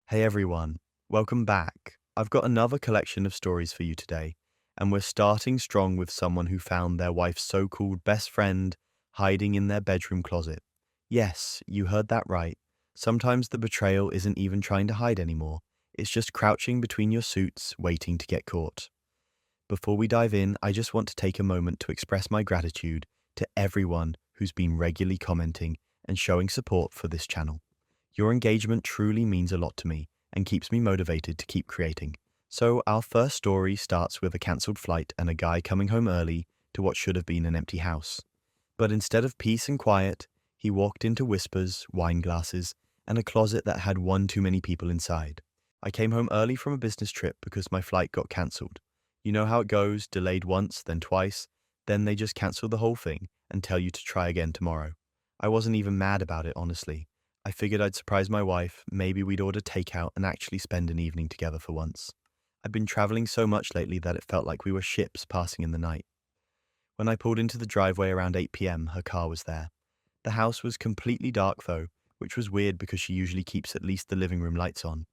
Hey everyone, welcome back. I've got another collection of stories for you today, and we're starting strong with someone who found their wife's so called best friend hiding in their bedroom closet. Yes, you heard that right. Sometimes the betrayal isn't even trying to hide anymore, it's just crouching between your suits, waiting to get caught. Before we dive in, I just want to take a moment to express my gratitude to everyone who's been regularly commenting and showing support for this channel. Your engagement truly means a lot to me and keeps me motivated to keep creating. So, our first story starts with a cancelled flight and a guy coming home early to what should have been an empty house. But instead of peace and quiet, he walked into whispers, wine glasses, and a closet that had one too many people inside. I came home early from a business trip because my flight got cancelled. You know how it goes, delayed once, then twice, then they just cancel the whole thing and tell you to try again tomorrow. I wasn't even mad about it, honestly. I figured I'd surprise my wife, maybe we'd order takeout and actually spend an evening together for once. I've been traveling so much lately that it felt like we were ships passing in the night. When I pulled into the driveway around 8 p.m., her car was there. The house was completely dark though, which was weird because she usually keeps at least the living room lights on.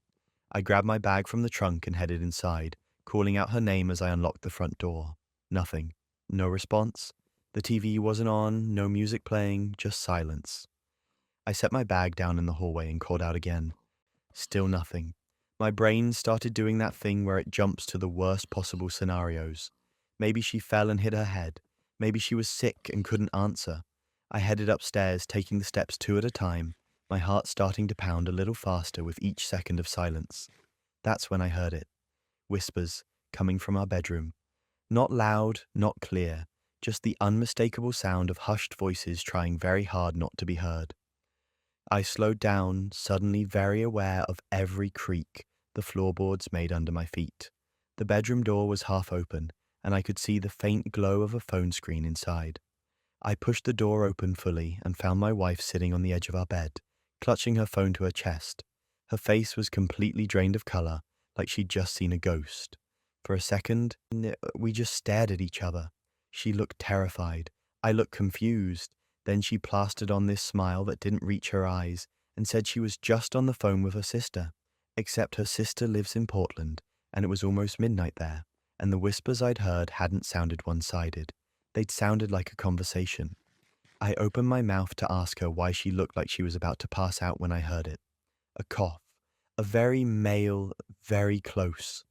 I grabbed my bag from the trunk and headed inside, calling out her name as I unlocked the front door. Nothing. No response. The TV wasn't on, no music playing, just silence. I set my bag down in the hallway and called out again. Still nothing. My brain started doing that thing where it jumps to the worst possible scenarios. Maybe she fell and hit her head. Maybe she was sick and couldn't answer. I headed upstairs, taking the steps two at a time, my heart starting to pound a little faster with each second of silence. That's when I heard it. Whispers, coming from our bedroom. Not loud, not clear, just the unmistakable sound of hushed voices trying very hard not to be heard. I slowed down, suddenly very aware of every creak the floorboards made under my feet. The bedroom door was half open, and I could see the faint glow of a phone screen inside. I pushed the door open fully and found my wife sitting on the edge of our bed, clutching her phone to her chest. Her face was completely drained of color, like she'd just seen a ghost. For a second, we just stared at each other. She looked terrified. I looked confused. Then she plastered on this smile that didn't reach her eyes and said she was just on the phone with her sister. Except her sister lives in Portland, and it was almost midnight there, and the whispers I'd heard hadn't sounded one-sided. They'd sounded like a conversation. I opened my mouth to ask her why she looked like she was about to pass out when I heard it. A cough. A very male, very close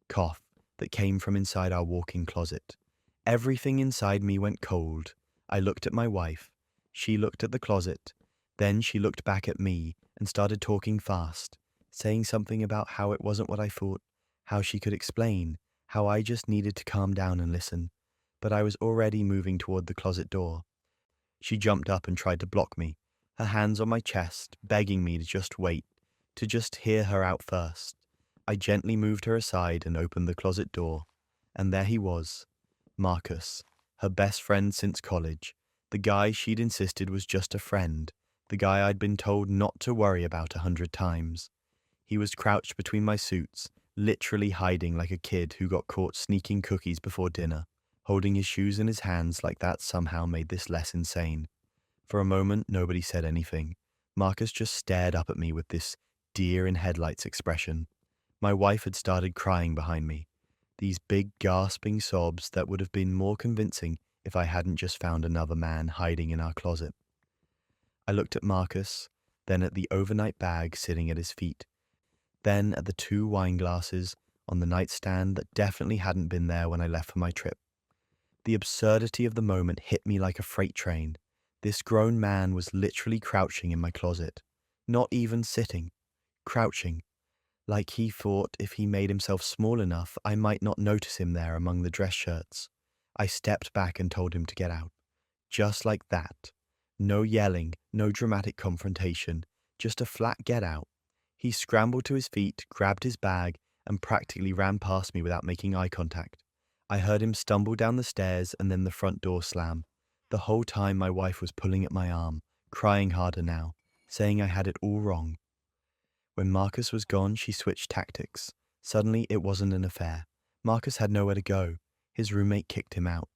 cough that came from inside our walk-in closet. Everything inside me went cold. I looked at my wife. She looked at the closet. Then she looked back at me and started talking fast, saying something about how it wasn't what I thought, how she could explain, how I just needed to calm down and listen. But I was already moving toward the closet door. She jumped up and tried to block me, her hands on my chest, begging me to just wait, to just hear her out first. I gently moved her aside and opened the closet door, and there he was, Marcus, her best friend since college, the guy she'd insisted was just a friend, the guy I'd been told not to worry about 100 times. He was crouched between my suits, literally hiding like a kid who got caught sneaking cookies before dinner, holding his shoes in his hands like that somehow made this less insane. For a moment, nobody said anything. Marcus just stared up at me with this deer in headlights expression. My wife had started crying behind me. These big gasping sobs that would have been more convincing if I hadn't just found another man hiding in our closet. I looked at Marcus, then at the overnight bag sitting at his feet, then at the two wine glasses on the nightstand that definitely hadn't been there when I left for my trip. The absurdity of the moment hit me like a freight train. This grown man was literally crouching in my closet, not even sitting, crouching. Like he thought if he made himself small enough, I might not notice him there among the dress shirts. I stepped back and told him to get out. Just like that. No yelling, no dramatic confrontation, just a flat get out. He scrambled to his feet, grabbed his bag, and practically ran past me without making eye contact. I heard him stumble down the stairs and then the front door slam. The whole time my wife was pulling at my arm, crying harder now, saying I had it all wrong. When Marcus was gone, she switched tactics. Suddenly, it wasn't an affair. Marcus had nowhere to go. His roommate kicked him out.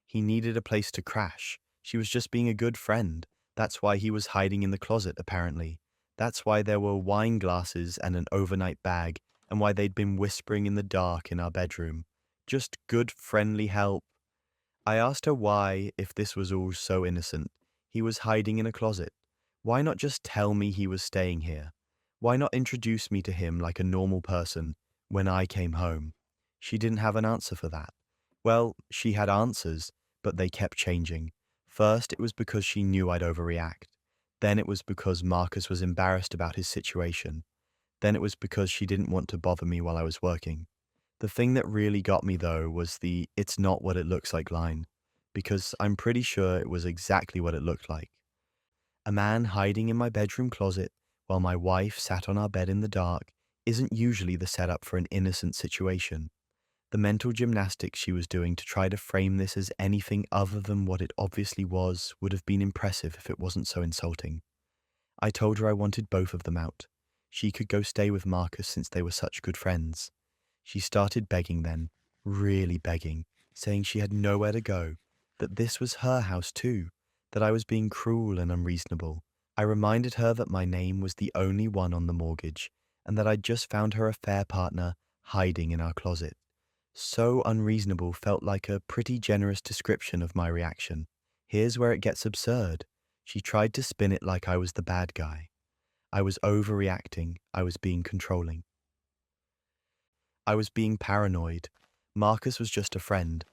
He needed a place to crash. She was just being a good friend. That's why he was hiding in the closet, apparently. That's why there were wine glasses and an overnight bag, and why they'd been whispering in the dark in our bedroom. Just good, friendly help. I asked her why, if this was all so innocent, he was hiding in a closet. Why not just tell me he was staying here? Why not introduce me to him like a normal person when I came home? She didn't have an answer for that. Well, she had answers, but they kept changing. First, it was because she knew I'd overreact. Then it was because Marcus was embarrassed about his situation. Then it was because she didn't want to bother me while I was working. The thing that really got me, though, was the "it's not what it looks like" line, because I'm pretty sure it was exactly what it looked like. A man hiding in my bedroom closet while my wife sat on our bed in the dark isn't usually the setup for an innocent situation. The mental gymnastics she was doing to try to frame this as anything other than what it obviously was would have been impressive if it wasn't so insulting. I told her I wanted both of them out. She could go stay with Marcus since they were such good friends. She started begging then, really begging, saying she had nowhere to go, that this was her house too, that I was being cruel and unreasonable. I reminded her that my name was the only one on the mortgage, and that I'd just found her a fair partner hiding in our closet. So unreasonable felt like a pretty generous description of my reaction. Here's where it gets absurd. She tried to spin it like I was the bad guy. I was overreacting. I was being controlling. I was being paranoid. Marcus was just a friend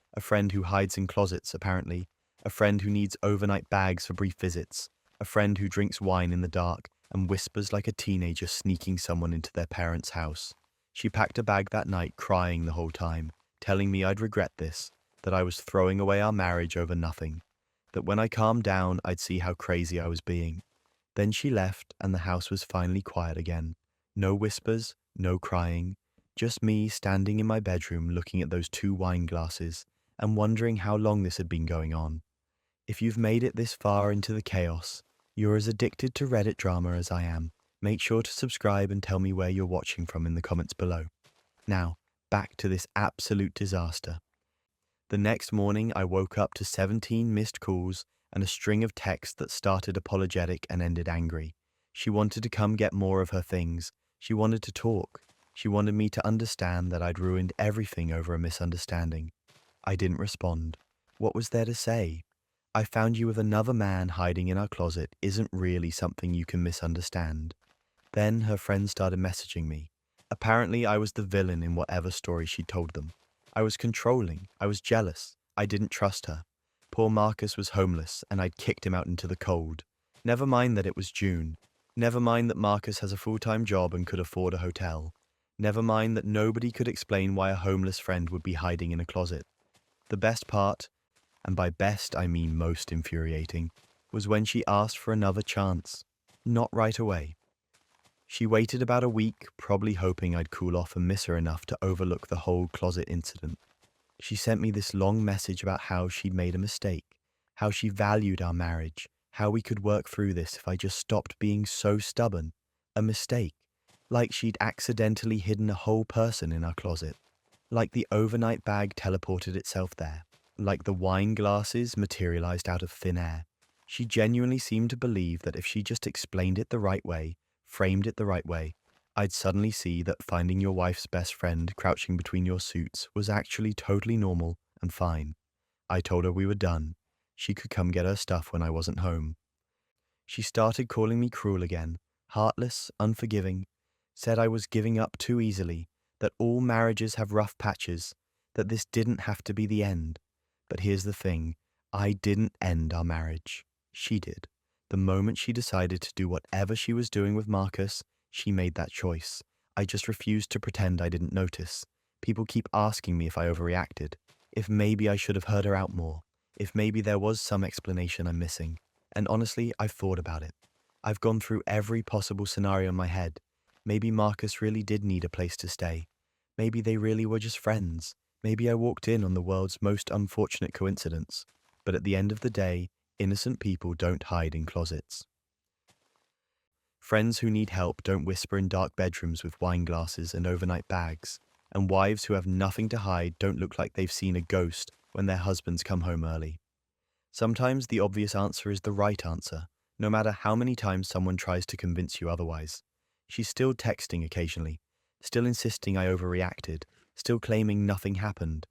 who hides in closets, apparently, a friend who needs overnight bags for brief visits, a friend who drinks wine in the dark and whispers like a teenager sneaking someone into their parents' house. She packed a bag that night, crying the whole time, telling me I'd regret this, that I was throwing away our marriage over nothing, that when I calmed down, I'd see how crazy I was being. Then she left, and the house was finally quiet again. No whispers, no crying, just me standing in my bedroom looking at those two wine glasses and wondering how long this had been going on. If you've made it this far into the chaos, you're as addicted to Reddit drama as I am. Make sure to subscribe and tell me where you're watching from in the comments below. Now, back to this absolute disaster. The next morning, I woke up to 17 missed calls and a string of texts that started apologetic and ended angry. She wanted to come get more of her things. She wanted to talk. She wanted me to understand that I'd ruined everything over a misunderstanding. I didn't respond. What was there to say? "I found you with another man hiding in our closet" isn't really something you can misunderstand. Then her friends started messaging me. Apparently, I was the villain in whatever story she told them. I was controlling. I was jealous. I didn't trust her. Poor Marcus was homeless, and I'd kicked him out into the cold. Never mind that it was June. Never mind that Marcus has a full-time job and could afford a hotel. Never mind that nobody could explain why a homeless friend would be hiding in a closet. The best part, and by best I mean most infuriating, was when she asked for another chance. Not right away. She waited about a week, probably hoping I'd cool off and miss her enough to overlook the whole closet incident. She sent me this long message about how she'd made a mistake, how she valued our marriage, how we could work through this if I just stopped being so stubborn. A mistake. Like she'd accidentally hidden a whole person in our closet. Like the overnight bag teleported itself there. Like the wine glasses materialized out of thin air. She genuinely seemed to believe that if she just explained it the right way, framed it the right way, I'd suddenly see that finding your wife's best friend crouching between your suits was actually totally normal and fine. I told her we were done. She could come get her stuff when I wasn't home. She started calling me cruel again, heartless, unforgiving, said I was giving up too easily, that all marriages have rough patches, that this didn't have to be the end. But here's the thing, I didn't end our marriage. She did. The moment she decided to do whatever she was doing with Marcus, she made that choice. I just refused to pretend I didn't notice. People keep asking me if I overreacted, if maybe I should have heard her out more, if maybe there was some explanation I'm missing. And honestly, I've thought about it. I've gone through every possible scenario in my head. Maybe Marcus really did need a place to stay. Maybe they really were just friends. Maybe I walked in on the world's most unfortunate coincidence. But at the end of the day, innocent people don't hide in closets. Friends who need help don't whisper in dark bedrooms with wine glasses and overnight bags. And wives who have nothing to hide don't look like they've seen a ghost when their husbands come home early. Sometimes the obvious answer is the right answer, no matter how many times someone tries to convince you otherwise. She's still texting occasionally, still insisting I overreacted, still claiming nothing happened.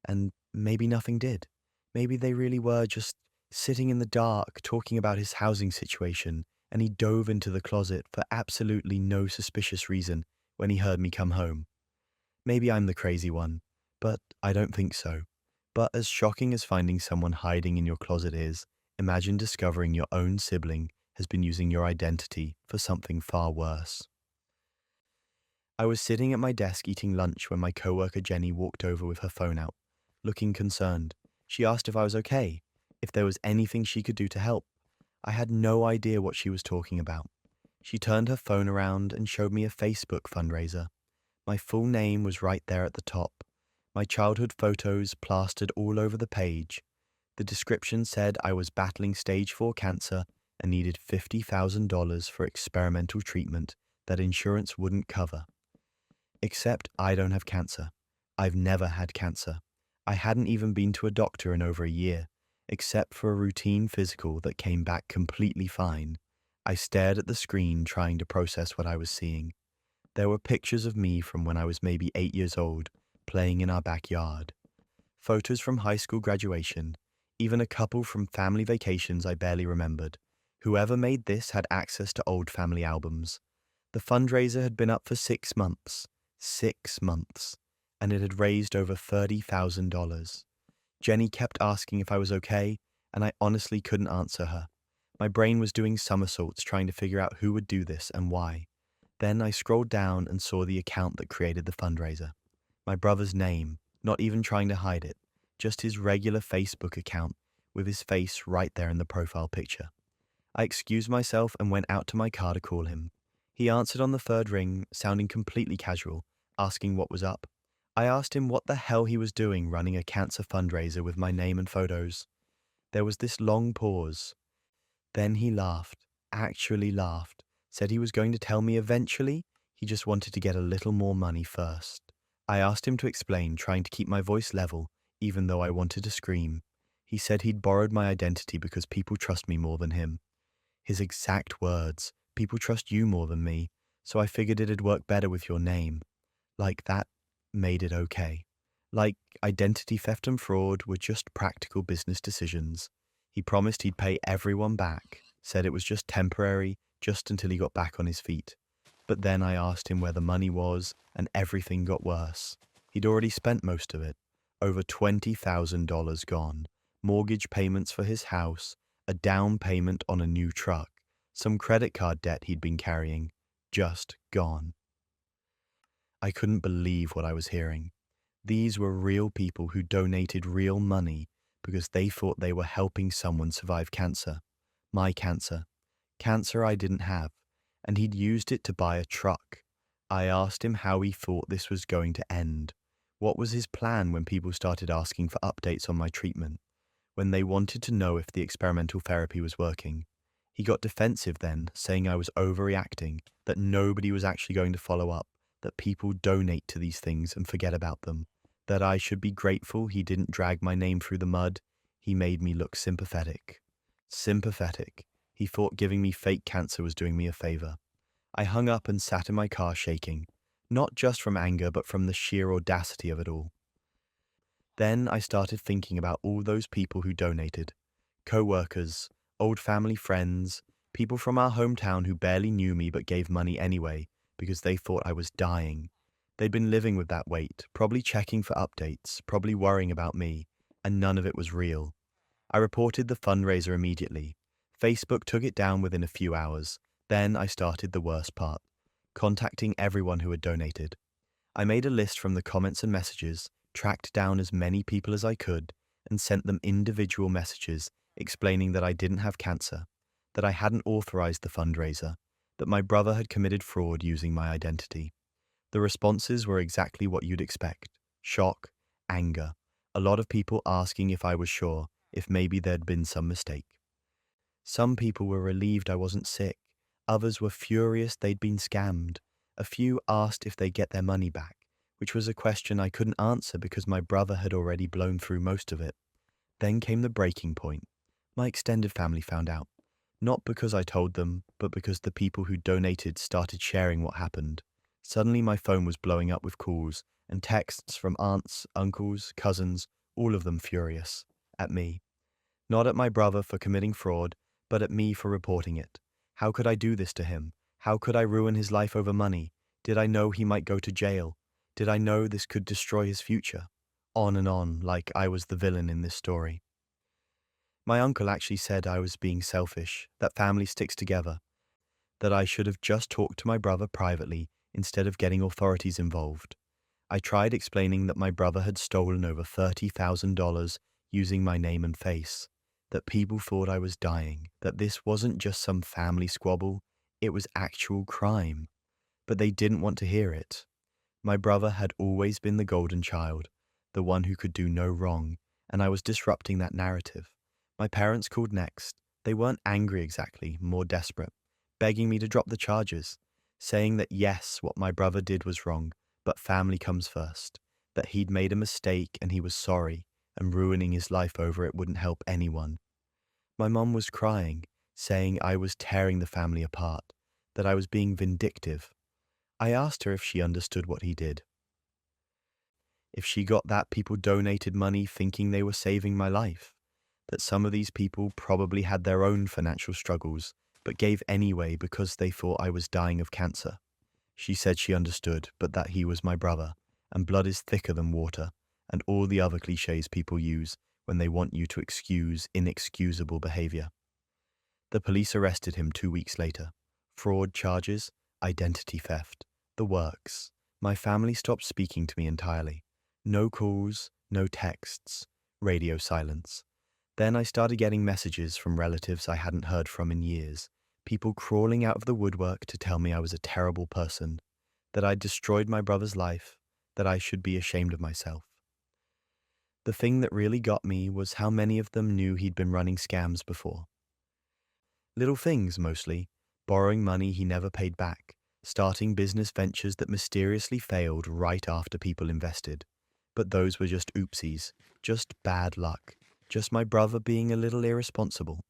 And maybe nothing did. Maybe they really were just sitting in the dark talking about his housing situation, and he dove into the closet for absolutely no suspicious reason when he heard me come home. Maybe I'm the crazy one, but I don't think so. But as shocking as finding someone hiding in your closet is, imagine discovering your own sibling has been using your identity for something far worse. I was sitting at my desk eating lunch when my coworker Jenny walked over with her phone out, looking concerned. She asked if I was okay, if there was anything she could do to help. I had no idea what she was talking about. She turned her phone around and showed me a Facebook fundraiser. My full name was right there at the top. My childhood photos plastered all over the page. The description said I was battling stage 4 cancer and needed $50,000 for experimental treatment that insurance wouldn't cover. Except I don't have cancer. I've never had cancer. I hadn't even been to a doctor in over a year, except for a routine physical that came back completely fine. I stared at the screen trying to process what I was seeing. There were pictures of me from when I was maybe 8 years old, playing in our backyard. Photos from high school graduation, even a couple from family vacations I barely remembered. Whoever made this had access to old family albums. The fundraiser had been up for 6 months. 6 months. And it had raised over $30,000. Jenny kept asking if I was okay, and I honestly couldn't answer her. My brain was doing somersaults trying to figure out who would do this and why. Then I scrolled down and saw the account that created the fundraiser. My brother's name, not even trying to hide it, just his regular Facebook account with his face right there in the profile picture. I excused myself and went out to my car to call him. He answered on the third ring, sounding completely casual, asking what was up. I asked him what the hell he was doing running a cancer fundraiser with my name and photos. There was this long pause. Then he laughed, actually laughed, said he was going to tell me eventually. He just wanted to get a little more money first. I asked him to explain, trying to keep my voice level, even though I wanted to scream. He said he'd borrowed my identity because people trust me more than him. His exact words, people trust you more than me, so I figured it'd work better with your name. Like that made it okay. Like identity theft and fraud were just practical business decisions. He promised he'd pay everyone back, said it was just temporary, just until he got back on his feet. But then I asked him where the money was, and everything got worse. He'd already spent most of it. Over $20,000 gone. Mortgage payments for his house, a down payment on a new truck, some credit card debt he'd been carrying. Just gone. I couldn't believe what I was hearing. These were real people who donated real money because they thought they were helping someone survive cancer. My cancer. Cancer I didn't have. And he'd used it to buy a truck. I asked him how he thought this was going to end. What was his plan when people started asking for updates on my treatment? When they wanted to know if the experimental therapy was working? He got defensive then, saying I was overreacting, that nobody was actually going to follow up, that people donate to these things and forget about them, that I should be grateful he didn't drag my name through the mud. He made me look sympathetic. Sympathetic. He thought giving me fake cancer was doing me a favor. I hung up and sat in my car shaking, not just from anger but from the sheer audacity of it all. Then I started thinking about all those people who donated. Co-workers, old family friends, people from our hometown who barely knew me but gave money anyway because they thought I was dying. They'd been living with that weight, probably checking for updates, probably worrying about me, and none of it was real. I reported the fundraiser immediately. Facebook took it down within a few hours. Then I started the worst part, contacting everyone who had donated. I made a list from the comments and messages, tracked down as many people as I could, and sent them individual messages explaining that I didn't have cancer, that I hadn't authorized the fundraiser, that my brother had committed fraud using my identity. The responses were exactly what you'd expect. Shock, anger, a lot of people asking if I was sure, if maybe there'd been some mistake. Some people were relieved I wasn't sick, others were furious they'd been scammed. A few asked if they'd get their money back, which was a question I couldn't answer because my brother had already blown through most of it. Then came the breaking point. My extended family found out. Not because I told them, but because the people who donated started sharing what happened. Suddenly my phone was blowing up with calls and texts from aunts, uncles, cousins, all of them furious at me. Not at my brother for committing fraud, but at me for reporting it. How could I do this to him? How could I ruin his life over money? Did I know he might go to jail? Did I know this could destroy his future? On and on, like I was the villain in this story. My uncle actually said I was being selfish, that family sticks together, that I should have just talked to my brother privately instead of getting authorities involved. I tried explaining that my brother had stolen over $30,000 using my name and face, that people thought I was dying, that this wasn't just some family squabble, it was actual crime. But they didn't want to hear it. My brother had always been the golden child, the one who could do no wrong, and I was disrupting that narrative. My parents called next. They weren't angry exactly, more desperate, begging me to drop the charges, saying that yes, what my brother did was wrong, but family comes first, that he'd made a mistake and he was sorry, and ruining his life over it wouldn't help anyone. My mum was crying, saying I was tearing the family apart, that I was being vindictive. I asked her if she understood what he did. If she got that people donated money thinking they were saving my life, that some of these people probably had their own financial struggles, but gave anyway because they thought I was dying of cancer. She said she understood, but that he was my brother, and blood is thicker than water, and all the other cliches people use when they want you to excuse inexcusable behavior. The police arrested him 2 weeks later. Fraud charges, identity theft, the works. My family stopped speaking to me entirely. No calls, no texts, radio silence. Then I started getting messages from relatives I hadn't heard from in years, people crawling out of the woodwork to tell me I was a terrible person, that I'd destroyed my brother's life, that I should be ashamed of myself. The thing that really got me was how many of them knew he'd been running scams before. Little things, mostly. Borrowing money he never paid back, starting business ventures that mysteriously failed right after people invested. But those were just oopsies, just bad luck, just my brother being a little irresponsible.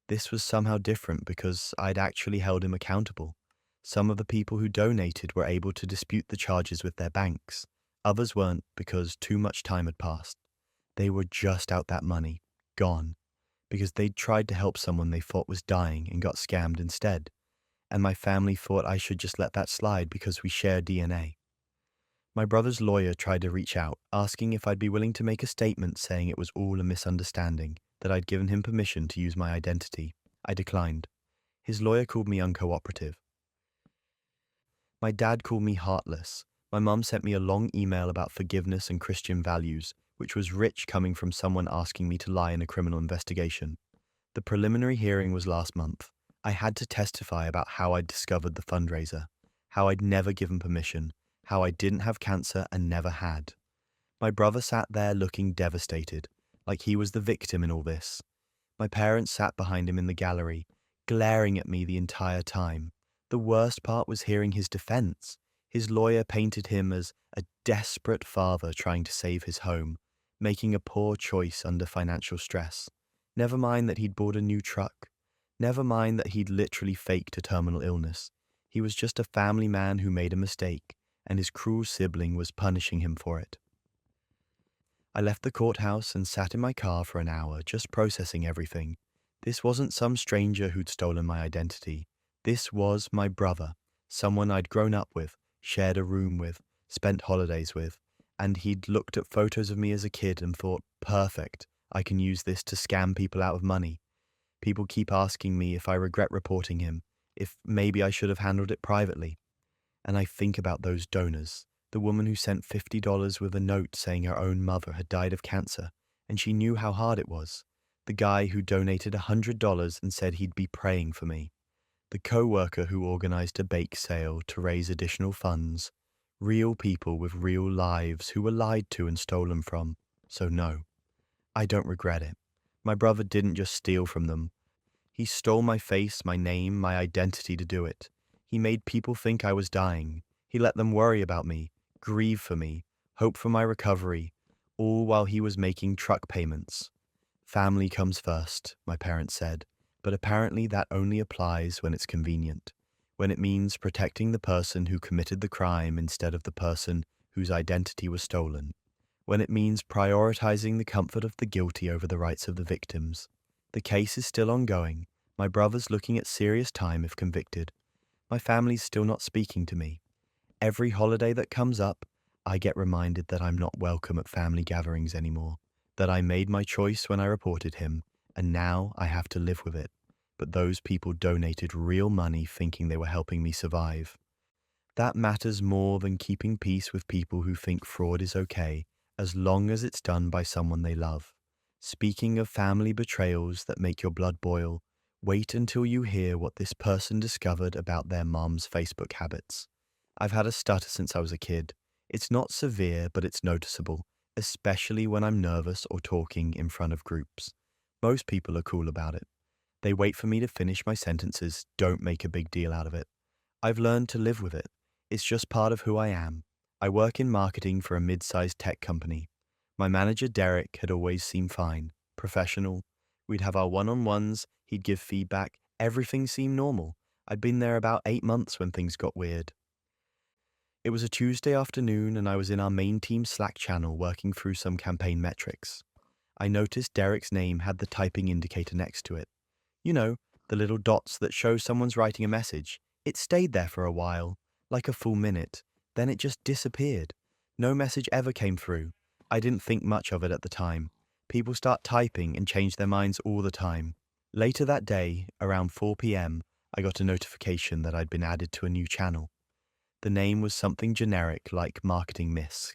This was somehow different because I'd actually held him accountable. Some of the people who donated were able to dispute the charges with their banks. Others weren't because too much time had passed. They were just out that money, gone, because they'd tried to help someone they thought was dying and got scammed instead. And my family thought I should just let that slide because we share DNA. My brother's lawyer tried to reach out, asking if I'd be willing to make a statement saying it was all a misunderstanding, that I'd given him permission to use my identity. I declined. His lawyer called me uncooperative. My dad called me heartless. My mum sent me a long email about forgiveness and Christian values, which was rich coming from someone asking me to lie in a criminal investigation. The preliminary hearing was last month. I had to testify about how I'd discovered the fundraiser, how I'd never given permission, how I didn't have cancer and never had. My brother sat there looking devastated, like he was the victim in all this. My parents sat behind him in the gallery, glaring at me the entire time. The worst part was hearing his defense. His lawyer painted him as a desperate father trying to save his home, making a poor choice under financial stress. Never mind that he'd bought a new truck. Never mind that he'd literally faked a terminal illness. He was just a family man who made a mistake, and his cruel sibling was punishing him for it. I left the courthouse and sat in my car for an hour, just processing everything. This wasn't some stranger who'd stolen my identity. This was my brother, someone I'd grown up with, shared a room with, spent holidays with, and he'd looked at photos of me as a kid and thought, perfect, I can use this to scam people out of money. People keep asking me if I regret reporting him, if maybe I should have handled it privately. And I think about those donors, the woman who sent $50 with a note saying her own mother had died of cancer, and she knew how hard it was. The guy who donated $100 and said he'd be praying for me. The co-worker who organized a bake sale to raise additional funds. Real people with real lives who were lied to and stolen from. So no, I don't regret it. My brother didn't just steal from them. He stole my face, my name, my identity to do it. He made people think I was dying. He let them worry about me, grieve for me, hope for my recovery, all while he was making truck payments. Family comes first, my parents said, But apparently that only applies when it's convenient, when it means protecting the person who committed the crime instead of the person whose identity was stolen, when it means prioritizing the comfort of the guilty over the rights of the victims. The case is still ongoing. My brother's looking at serious time if convicted. My family's still not speaking to me. Every holiday that comes up, I get reminded that I'm not welcome at family gatherings anymore, that I made my choice when I reported him, and now I have to live with it. But those people donated real money thinking they were helping me survive. That matters more than keeping peace with people who think fraud is okay, as long as it's done by someone they love. Speaking of family betrayals that make your blood boil, wait until you hear what this person discovered about their mom's Facebook habits. I've had a stutter since I was a kid. It's not severe, but it's noticeable, especially when I'm nervous or talking in front of groups. Most people are cool about it. They wait for me to finish my sentences, don't make a big deal out of it. I've learned to live with it. It's just part of who I am. I work in marketing for a mid-sized tech company. My manager, Derek, had always seemed fine, professional. We'd have our one-on-ones, he'd give feedback, everything seemed normal. I'd been there about 8 months when things got weird. It was a Tuesday afternoon and I was in our main team Slack channel working through some campaign metrics. I noticed Derek's name had the typing indicator next to it. You know, the little dots that show someone's writing a message. It stayed there for a while, like a full minute. Then it just disappeared. No message ever came through. I didn't think much of it at the time. People start typing and change their minds all the time. Later that day, around 4 p.m., I got a notification that I'd been added to a new channel. The name was something generic like Marketing Misc.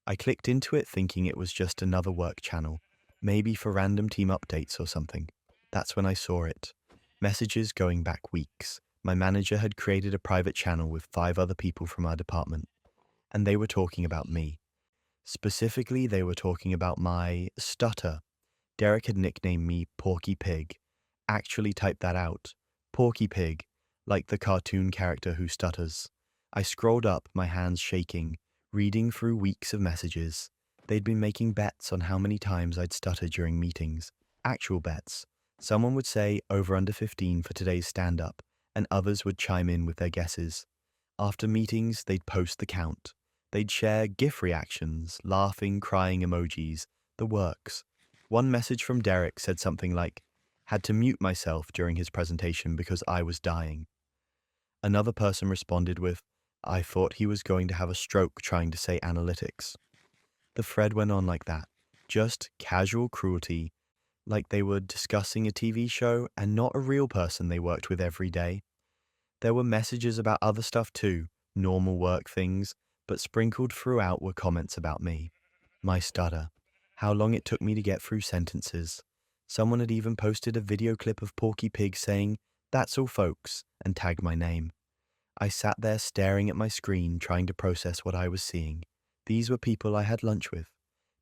I clicked into it thinking it was just another work channel, maybe for random team updates or something. That's when I saw it. Messages going back weeks. My manager had created a private channel with 5 other people from our department, and they were talking about me. Specifically, they were talking about my stutter. Derek had nicknamed me Porky Pig. Actually typed that out. Porky Pig, like the cartoon character who stutters. I scrolled up, my hands shaking, reading through weeks of messages. They'd been making bets on how many times I'd stutter during meetings. Actual bets. Someone would say over under 15 for today's stand-up, and others would chime in with their guesses. After meetings, they'd post the count. They'd share GIF reactions, laughing, crying emojis, the works. One message from Derek said something like, had to mute myself during his presentation because I was dying. Another person responded with, I thought he was going to have a stroke trying to say analytics. The thread went on like that. Just casual cruelty, like they were discussing a TV show and not a real person they worked with every day. There were messages about other stuff too, normal work things, but sprinkled throughout were comments about me. My stutter. How long it took me to get through sentences. Someone had even posted a video clip of Porky Pig saying, "That's all folks," and tagged my name. I sat there staring at my screen, trying to process what I was seeing. These were people I had lunch with,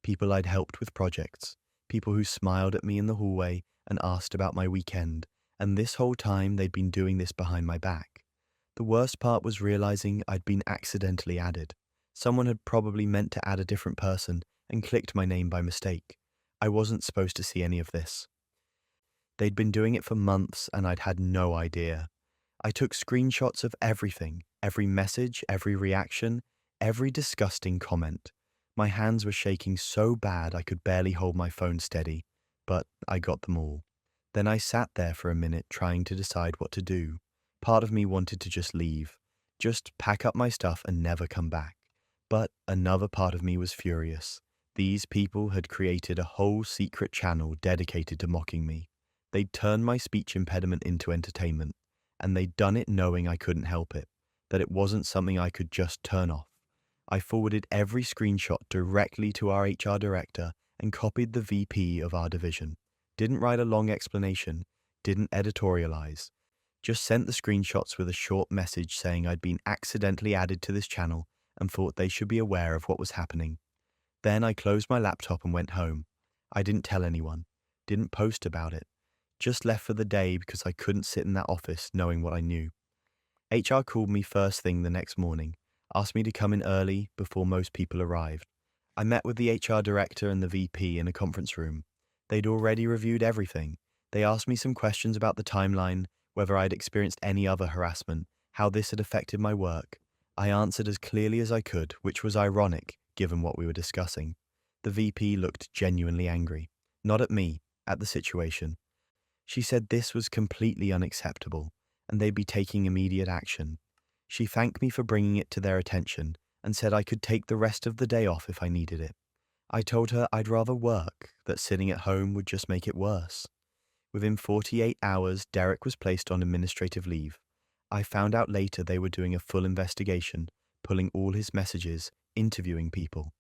people I'd helped with projects, people who smiled at me in the hallway and asked about my weekend, and this whole time they'd been doing this behind my back. The worst part was realizing I'd been accidentally added. Someone had probably meant to add a different person and clicked my name by mistake. I wasn't supposed to see any of this. They'd been doing it for months and I'd had no idea. I took screenshots of everything, every message, every reaction, every disgusting comment. My hands were shaking so bad I could barely hold my phone steady, but I got them all. Then I sat there for a minute trying to decide what to do. Part of me wanted to just leave, just pack up my stuff and never come back. But another part of me was furious. These people had created a whole secret channel dedicated to mocking me. They'd turned my speech impediment into entertainment, and they'd done it knowing I couldn't help it, that it wasn't something I could just turn off. I forwarded every screenshot directly to our HR director and copied the VP of our division. Didn't write a long explanation, didn't editorialize, just sent the screenshots with a short message saying I'd been accidentally added to this channel and thought they should be aware of what was happening. Then I closed my laptop and went home. I didn't tell anyone, didn't post about it, just left for the day because I couldn't sit in that office knowing what I knew. HR called me first thing the next morning, asked me to come in early before most people arrived. I met with the HR director and the VP in a conference room. They'd already reviewed everything. They asked me some questions about the timeline, whether I'd experienced any other harassment, how this had affected my work. I answered as clearly as I could, which was ironic, given what we were discussing. The VP looked genuinely angry. Not at me, at the situation. She said this was completely unacceptable, and they'd be taking immediate action. She thanked me for bringing it to their attention, and said I could take the rest of the day off if I needed it. I told her I'd rather work, that sitting at home would just make it worse. Within 48 hours, Derek was placed on administrative leave. I found out later they were doing a full investigation, pulling all his messages, interviewing people.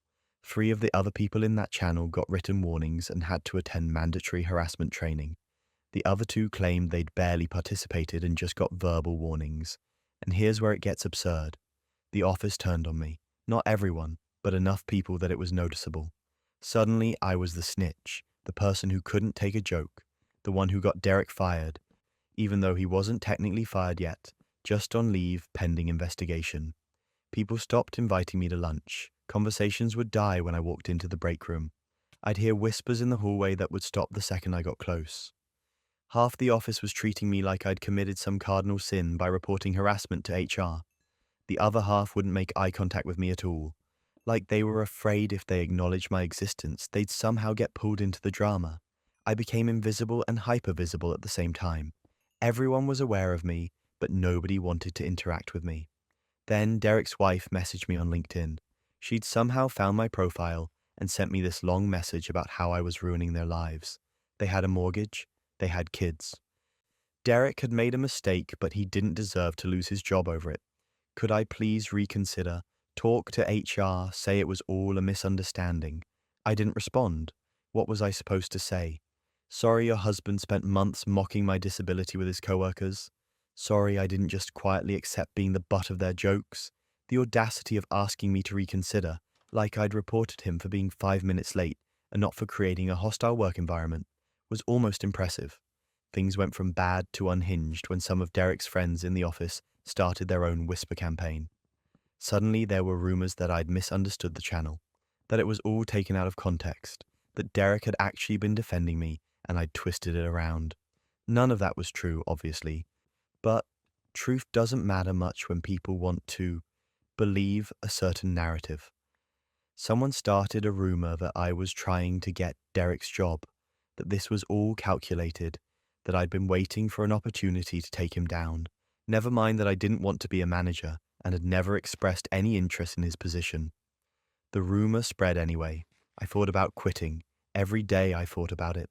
3 of the other people in that channel got written warnings and had to attend mandatory harassment training. The other 2 claimed they'd barely participated and just got verbal warnings. And here's where it gets absurd. The office turned on me. Not everyone, but enough people that it was noticeable. Suddenly, I was the snitch, the person who couldn't take a joke, the one who got Derek fired, even though he wasn't technically fired yet, just on leave pending investigation. People stopped inviting me to lunch. Conversations would die when I walked into the break room. I'd hear whispers in the hallway that would stop the second I got close. Half the office was treating me like I'd committed some cardinal sin by reporting harassment to HR. The other half wouldn't make eye contact with me at all, like they were afraid if they acknowledged my existence, they'd somehow get pulled into the drama. I became invisible and hypervisible at the same time. Everyone was aware of me, but nobody wanted to interact with me. Then Derek's wife messaged me on LinkedIn. She'd somehow found my profile and sent me this long message about how I was ruining their lives. They had a mortgage, they had kids. Derek had made a mistake, but he didn't deserve to lose his job over it. Could I please reconsider? Talk to HR, say it was all a misunderstanding. I didn't respond. What was I supposed to say? Sorry your husband spent months mocking my disability with his coworkers. Sorry I didn't just quietly accept being the butt of their jokes. The audacity of asking me to reconsider, like I'd reported him for being 5 minutes late and not for creating a hostile work environment, was almost impressive. Things went from bad to unhinged when some of Derek's friends in the office started their own whisper campaign. Suddenly there were rumors that I'd misunderstood the channel, that it was all taken out of context, that Derek had actually been defending me and I'd twisted it around. None of that was true, obviously, but truth doesn't matter much when people want to believe a certain narrative. Someone started a rumor that I was trying to get Derek's job, that this was all calculated, that I'd been waiting for an opportunity to take him down. Never mind that I didn't want to be a manager and had never expressed any interest in his position. The rumor spread anyway. I thought about quitting. Every day I thought about it.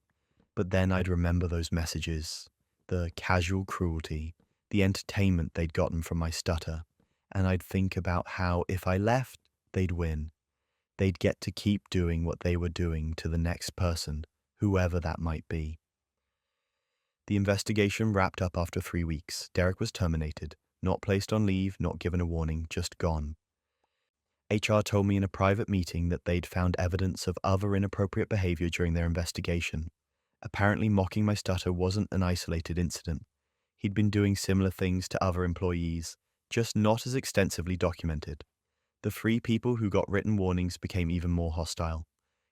But then I'd remember those messages, the casual cruelty, the entertainment they'd gotten from my stutter, and I'd think about how if I left, they'd win. They'd get to keep doing what they were doing to the next person, whoever that might be. The investigation wrapped up after 3 weeks. Derek was terminated, not placed on leave, not given a warning, just gone. HR told me in a private meeting that they'd found evidence of other inappropriate behavior during their investigation. Apparently mocking my stutter wasn't an isolated incident. He'd been doing similar things to other employees, just not as extensively documented. The 3 people who got written warnings became even more hostile.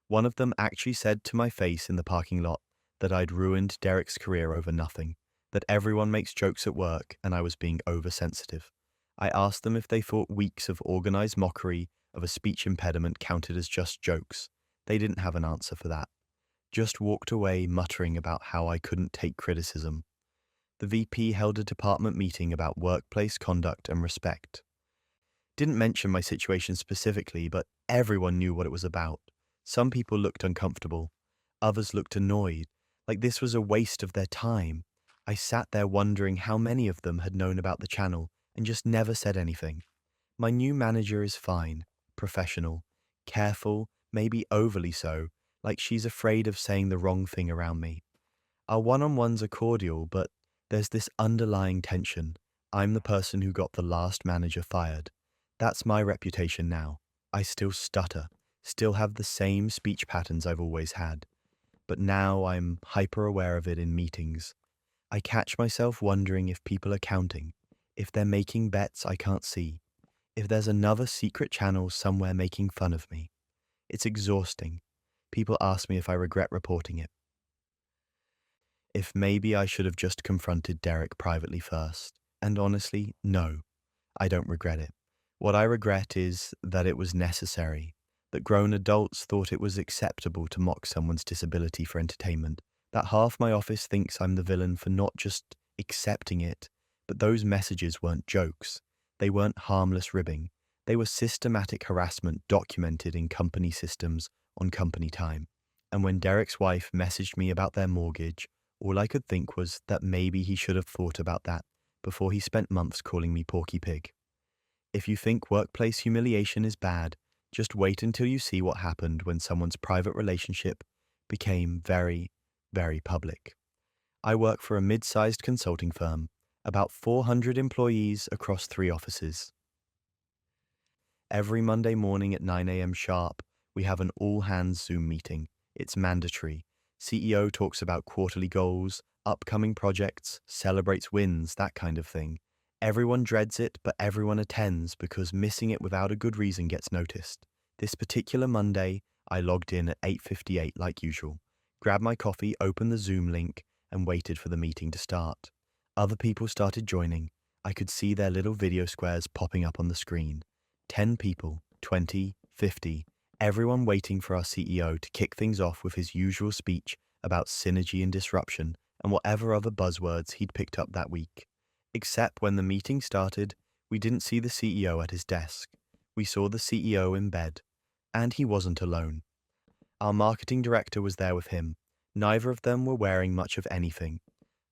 One of them actually said to my face in the parking lot that I'd ruined Derek's career over nothing, that everyone makes jokes at work and I was being oversensitive. I asked them if they thought weeks of organized mockery of a speech impediment counted as just jokes. They didn't have an answer for that. Just walked away muttering about how I couldn't take criticism. The VP held a department meeting about workplace conduct and respect. Didn't mention my situation specifically, but everyone knew what it was about. Some people looked uncomfortable. Others looked annoyed, like this was a waste of their time. I sat there wondering how many of them had known about the channel and just never said anything. My new manager is fine, professional, careful, maybe overly so, like she's afraid of saying the wrong thing around me. Our one-on-ones are cordial, but there's this underlying tension. I'm the person who got the last manager fired. That's my reputation now. I still stutter, still have the same speech patterns I've always had. But now I'm hyper-aware of it in meetings. I catch myself wondering if people are counting, if they're making bets I can't see, if there's another secret channel somewhere making fun of me. It's exhausting. People ask me if I regret reporting it. if maybe I should have just confronted Derek privately first. And honestly, no, I don't regret it. What I regret is that it was necessary, that grown adults thought it was acceptable to mock someone's disability for entertainment, that half my office thinks I'm the villain for not just accepting it, but those messages weren't jokes. They weren't harmless ribbing. They were systematic harassment documented in company systems on company time. And when Derek's wife messaged me about their mortgage, all I could think was that maybe he should have thought about that before he spent months calling me Porky Pig. If you think workplace humiliation is bad, just wait until you see what happened when someone's private relationship became very, very public. I work for a mid-sized consulting firm, about 400 employees across 3 offices. Every Monday morning at 9 a.m. sharp, we have an all-hands Zoom meeting. It's mandatory. CEO talks about quarterly goals, upcoming projects, celebrates wins, that kind of thing. Everyone dreads it, but everyone attends because missing it without a good reason gets noticed. This particular Monday, I logged in at 8:58 like usual, grabbed my coffee, opened the Zoom link, and waited for the meeting to start. Other people started joining. I could see their little video squares popping up on the screen. 10 people, 20, 50, everyone waiting for our CEO to kick things off with his usual speech about synergy and disruption and whatever other buzzwords he'd picked up that week. Except when the meeting started, we didn't see the CEO at his desk. We saw the CEO in bed. And he wasn't alone. Our marketing director was there with him. Neither of them were wearing much of anything.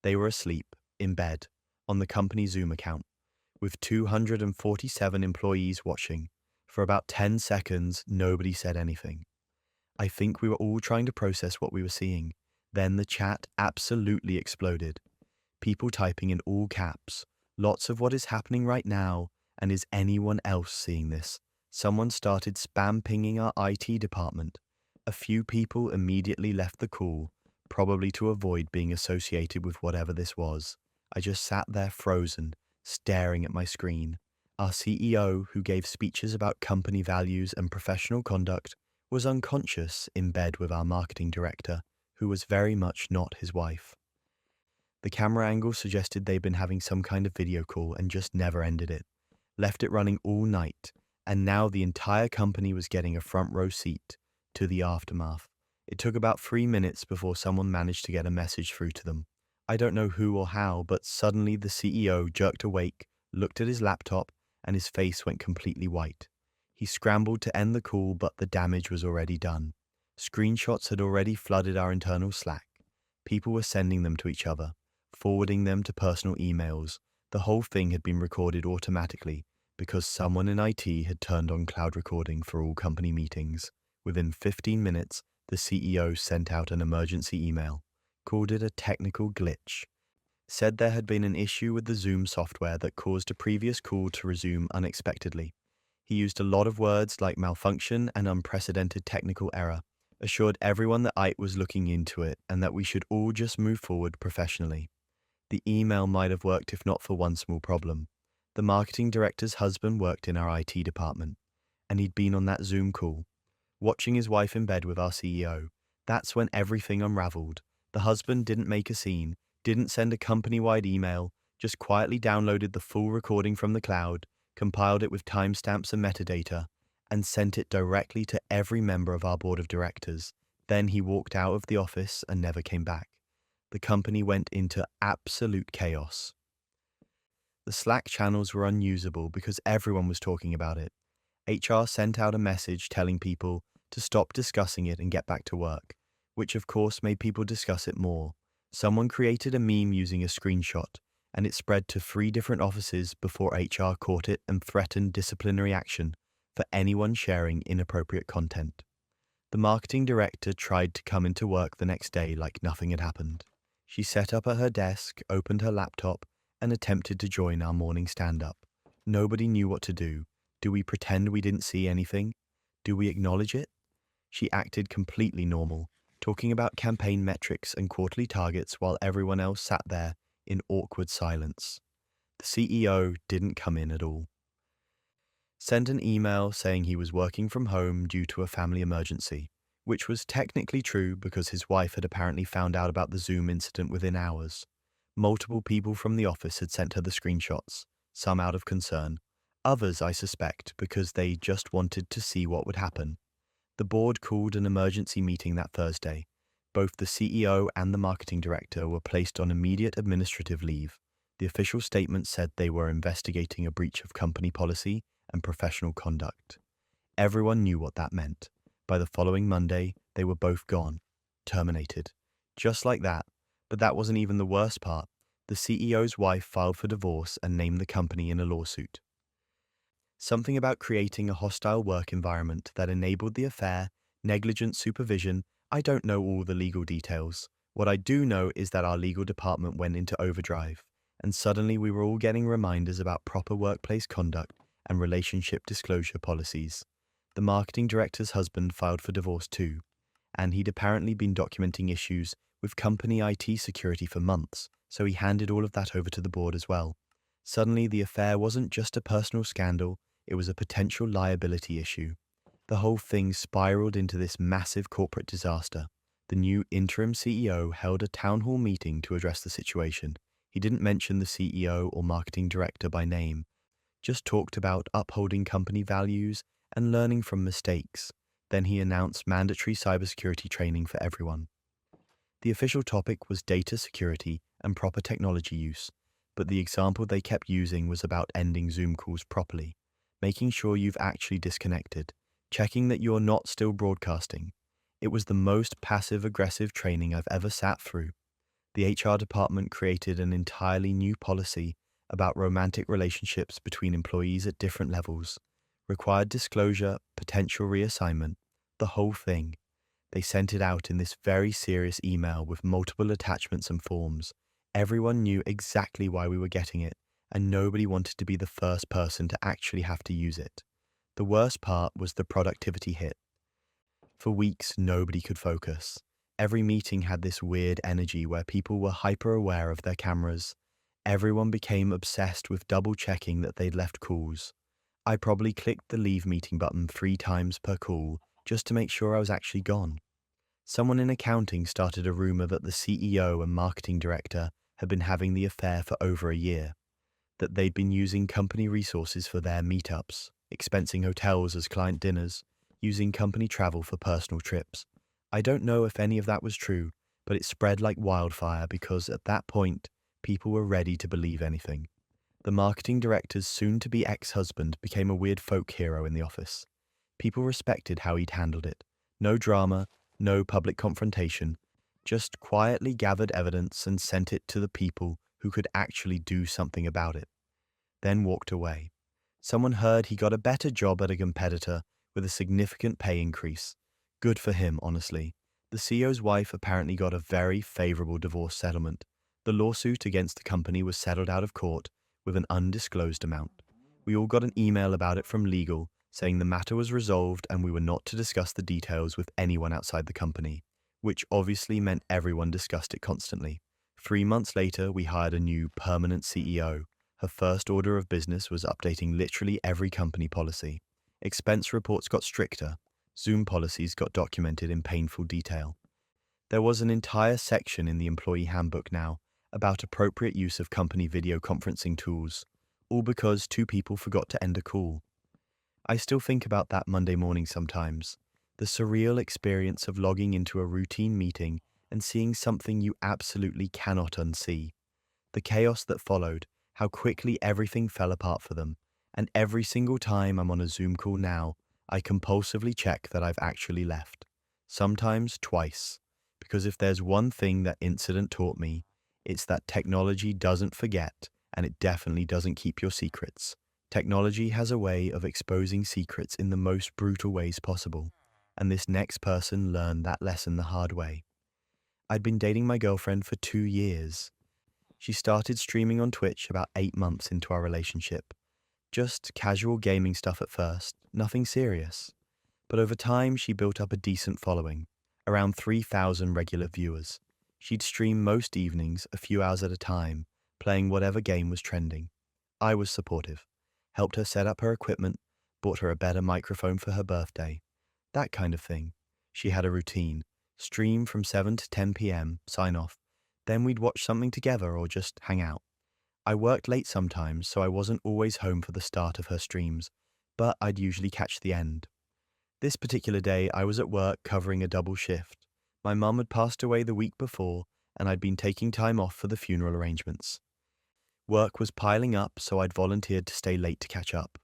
They were asleep, in bed, on the company Zoom account, with 247 employees watching. For about 10 seconds, nobody said anything. I think we were all trying to process what we were seeing. Then the chat absolutely exploded. People typing in all caps, lots of what is happening right now, and is anyone else seeing this? Someone started spam pinging our IT department. A few people immediately left the call, probably to avoid being associated with whatever this was. I just sat there frozen, staring at my screen. Our CEO, who gave speeches about company values and professional conduct, was unconscious in bed with our marketing director, who was very much not his wife. The camera angle suggested they'd been having some kind of video call and just never ended it. Left it running all night, and now the entire company was getting a front row seat to the aftermath. It took about 3 minutes before someone managed to get a message through to them. I don't know who or how, but suddenly the CEO jerked awake, looked at his laptop, and his face went completely white. He scrambled to end the call, but the damage was already done. Screenshots had already flooded our internal Slack. People were sending them to each other, forwarding them to personal emails. The whole thing had been recorded automatically because someone in IT had turned on cloud recording for all company meetings. Within 15 minutes, the CEO sent out an emergency email, called it a technical glitch, said there had been an issue with the Zoom software that caused a previous call to resume unexpectedly. He used a lot of words like malfunction and unprecedented technical error, assured everyone that IT was looking into it and that we should all just move forward professionally. The email might have worked if not for one small problem. The marketing director's husband worked in our IT department, and he'd been on that Zoom call, watching his wife in bed with our CEO. That's when everything unraveled. The husband didn't make a scene, didn't send a company-wide email, just quietly downloaded the full recording from the cloud, compiled it with timestamps and metadata, and sent it directly to every member of our board of directors. Then he walked out of the office and never came back. The company went into absolute chaos. The Slack channels were unusable because everyone was talking about it. HR sent out a message telling people to stop discussing it and get back to work, which of course made people discuss it more. Someone created a meme using a screenshot, and it spread to 3 different offices before HR caught it and threatened disciplinary action for anyone sharing inappropriate content. The marketing director tried to come into work the next day like nothing had happened. She sat up at her desk, opened her laptop, and attempted to join our morning stand-up. Nobody knew what to do. Do we pretend we didn't see anything? Do we acknowledge it? She acted completely normal, talking about campaign metrics and quarterly targets while everyone else sat there in awkward silence. The CEO didn't come in at all. Sent an email saying he was working from home due to a family emergency. which was technically true because his wife had apparently found out about the Zoom incident within hours. Multiple people from the office had sent her the screenshots, some out of concern, others, I suspect, because they just wanted to see what would happen. The board called an emergency meeting that Thursday. Both the CEO and the marketing director were placed on immediate administrative leave. The official statement said they were investigating a breach of company policy and professional conduct. Everyone knew what that meant. By the following Monday, they were both gone, terminated. Just like that. But that wasn't even the worst part. The CEO's wife filed for divorce and named the company in a lawsuit. Something about creating a hostile work environment that enabled the affair, negligent supervision. I don't know all the legal details. What I do know is that our legal department went into overdrive, and suddenly we were all getting reminders about proper workplace conduct and relationship disclosure policies. The marketing director's husband filed for divorce too, and he'd apparently been documenting issues with company IT security for months, so he handed all of that over to the board as well. Suddenly, the affair wasn't just a personal scandal, it was a potential liability issue. The whole thing spiraled into this massive corporate disaster. The new interim CEO held a town hall meeting to address the situation. He didn't mention the CEO or marketing director by name, just talked about upholding company values and learning from mistakes. Then he announced mandatory cybersecurity training for everyone. The official topic was data security and proper technology use, but the example they kept using was about ending Zoom calls properly, making sure you've actually disconnected, checking that you're not still broadcasting. It was the most passive-aggressive training I've ever sat through. The HR department created an entirely new policy about romantic relationships between employees at different levels, required disclosure, potential reassignment, the whole thing. They sent it out in this very serious email with multiple attachments and forms. Everyone knew exactly why we were getting it, and nobody wanted to be the first person to actually have to use it. The worst part was the productivity hit. For weeks, nobody could focus. Every meeting had this weird energy where people were hyper-aware of their cameras. Everyone became obsessed with double-checking that they'd left calls. I probably clicked the leave meeting button 3 times per call just to make sure I was actually gone. Someone in accounting started a rumor that the CEO and marketing director had been having the affair for over a year, that they'd been using company resources for their meetups, expensing hotels as client dinners, using company travel for personal trips. I don't know if any of that was true, but it spread like wildfire because at that point, people were ready to believe anything. The marketing director's soon-to-be ex-husband became a weird folk hero in the office. People respected how he'd handled it. No drama, no public confrontation, just quietly gathered evidence and sent it to the people who could actually do something about it. Then walked away. Someone heard he got a better job at a competitor with a significant pay increase. Good for him, honestly. The CEO's wife apparently got a very favorable divorce settlement. The lawsuit against the company was settled out of court with an undisclosed amount. We all got an email about it from legal, saying the matter was resolved and we were not to discuss the details with anyone outside the company, which obviously meant everyone discussed it constantly. 3 months later, we hired a new permanent CEO. Her first order of business was updating literally every company policy. Expense reports got stricter. Zoom policies got documented in painful detail. There was an entire section in the employee handbook now about appropriate use of company video conferencing tools, all because 2 people forgot to end a call. I still think about that Monday morning sometimes, the surreal experience of logging into a routine meeting and seeing something you absolutely cannot unsee. The chaos that followed, how quickly everything fell apart for them, and every single time I'm on a Zoom call now, I compulsively check that I've actually left. Sometimes twice, because if there's one thing that incident taught me, it's that technology doesn't forget, and it definitely doesn't keep your secrets. Technology has a way of exposing secrets in the most brutal ways possible, and this next person learned that lesson the hard way. I'd been dating my girlfriend for 2 years. She started streaming on Twitch about 8 months into our relationship. Just casual gaming stuff at first, nothing serious. But over time, she built up a decent following, around 3,000 regular viewers. She'd stream most evenings, a few hours at a time, playing whatever game was trending. I was supportive, helped her set up her equipment, bought her a better microphone for her birthday, that kind of thing. She had a routine: stream from 7 to 10 p.m., sign off, then we'd watch something together or just hang out. I worked late sometimes, so I wasn't always home for the start of her streams, but I'd usually catch the end. This particular day, I was at work covering a double shift. My mum had passed away the week before, and I'd been taking time off for the funeral arrangements. Work was piling up, so I'd volunteered to stay late to catch up.